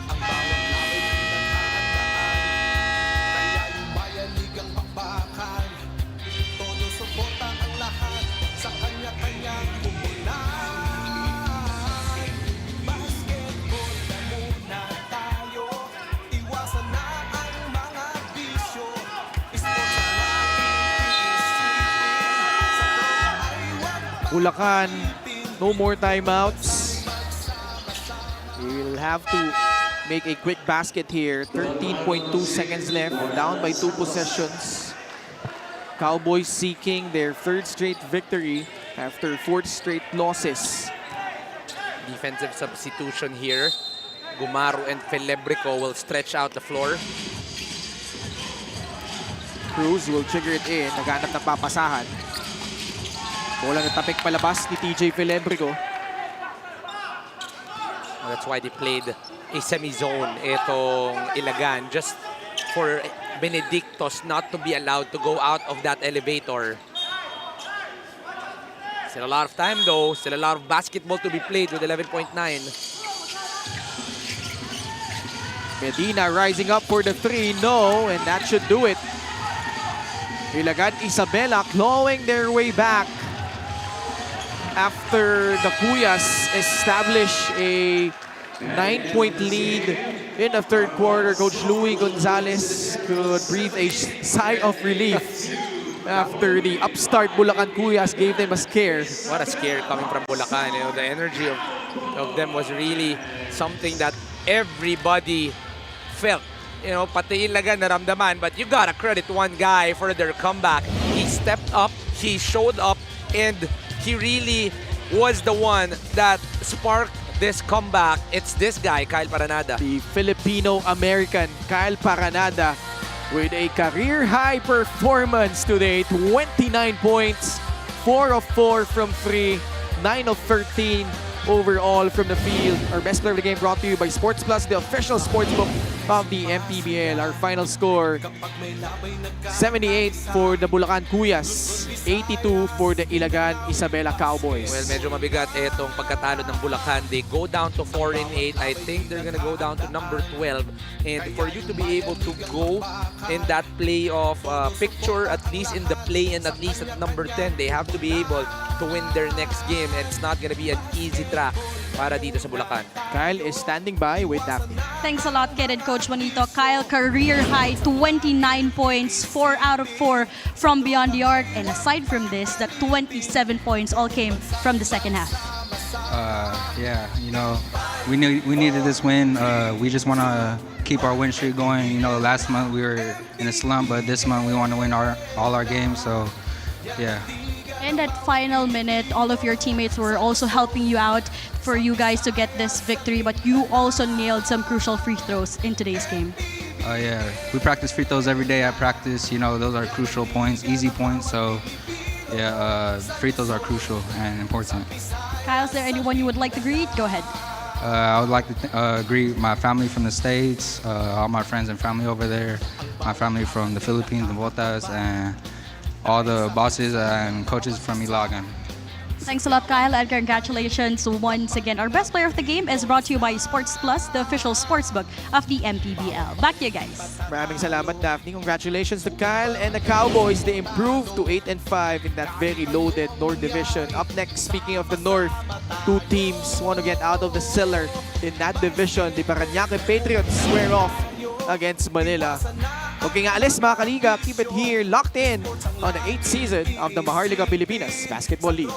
[SPEAKER 7] Ang bawat labay pinaghahandaan, kaya yung bayanigang bakbakan. Todo suporta ang lahat sa kanya-kanyang umunan. Basketball na muna tayo, iwasan na ang mga bisyo.
[SPEAKER 3] Bulacan, no more timeouts. We'll have to make a quick basket here. 13.2 seconds left, down by 2 possessions. Cowboys seeking their 3rd straight victory after 4 straight losses.
[SPEAKER 4] Defensive substitution here. Gumaro and Felebrico will stretch out the floor.
[SPEAKER 3] Cruz will trigger it in. Naghanap ng papasahan. Bola na tapik palabas ni TJ Felebrico.
[SPEAKER 4] That's why they played a semi-zone itong Ilagan, just for Benedictos not to be allowed to go out of that elevator. Still a lot of time though, still a lot of basketball to be played with 11.9.
[SPEAKER 3] Medina rising up for the 3. No, and that should do it. Ilagan Isabela clawing their way back after the Cuyas establish a 9-point lead in the 3rd quarter. Coach Louie Gonzalez could breathe a sigh of relief after the upstart Bulacan Cuyas gave them a scare.
[SPEAKER 4] What a scare coming from Bulacan. You know, the energy of them was really something that everybody felt. You know, pati Ilagan naramdaman, but you gotta credit one guy for their comeback. He stepped up, he showed up, and he really was the one that sparked this comeback. It's this guy, Kyle Paranada.
[SPEAKER 3] The Filipino-American Kyle Paranada with a career-high performance today. 29 points, 4 of 4 from 3, 9 of 13 overall from the field. Our best player of the game brought to you by Sports Plus, the official sportsbook of the MPBL. Our final score, 78 for the Bulacan Cuyas, 82 for the Ilagan Isabela Cowboys.
[SPEAKER 4] Well, medyo mabigat itong pagkatalo ng Bulacan. They go down to 4-8. I think they're gonna go down to number 12. And for you to be able to go in that playoff picture, at least in the play and at least at number 10, they have to be able to win their next game. And it's not gonna be an easy track para dito sa Bulacan.
[SPEAKER 3] Kyle is standing by with Daphne.
[SPEAKER 5] Thanks a lot, Kid and Coach Juanito. Kyle, career high, 29 points, 4 out of 4 from beyond the arc. And aside from this, that 27 points all came from the second half.
[SPEAKER 11] Yeah, you know, we needed this win. We just want to keep our win streak going. You know, last month we were in a slump, but this month we want to win all our games. So, yeah.
[SPEAKER 5] And that final minute, all of your teammates were also helping you out for you guys to get this victory, but you also nailed some crucial free throws in today's game.
[SPEAKER 11] Yeah, we practice free throws every day at practice. You know, those are crucial points, easy points. So, yeah, free throws are crucial and important.
[SPEAKER 5] Kyle, is there anyone you would like to greet? Go ahead.
[SPEAKER 11] I would like to greet my family from the States, all my friends and family over there, my family from the Philippines, the Botas, and all the bosses and coaches from Ilagan.
[SPEAKER 5] Thanks a lot, Kyle, and congratulations once again. Our best player of the game is brought to you by Sports Plus, the official sportsbook of the MPBL. Back to you guys.
[SPEAKER 3] Maraming salamat, Daphne. Congratulations to Kyle and the Cowboys. They improved to 8-5 in that very loaded North Division. Up next, speaking of the North, 2 teams want to get out of the cellar in that division. The Parañaque Patriots square off against Manila. Okay nga alis mga kaliga, keep it here locked in on the 8th season of the Maharlika Pilipinas Basketball League.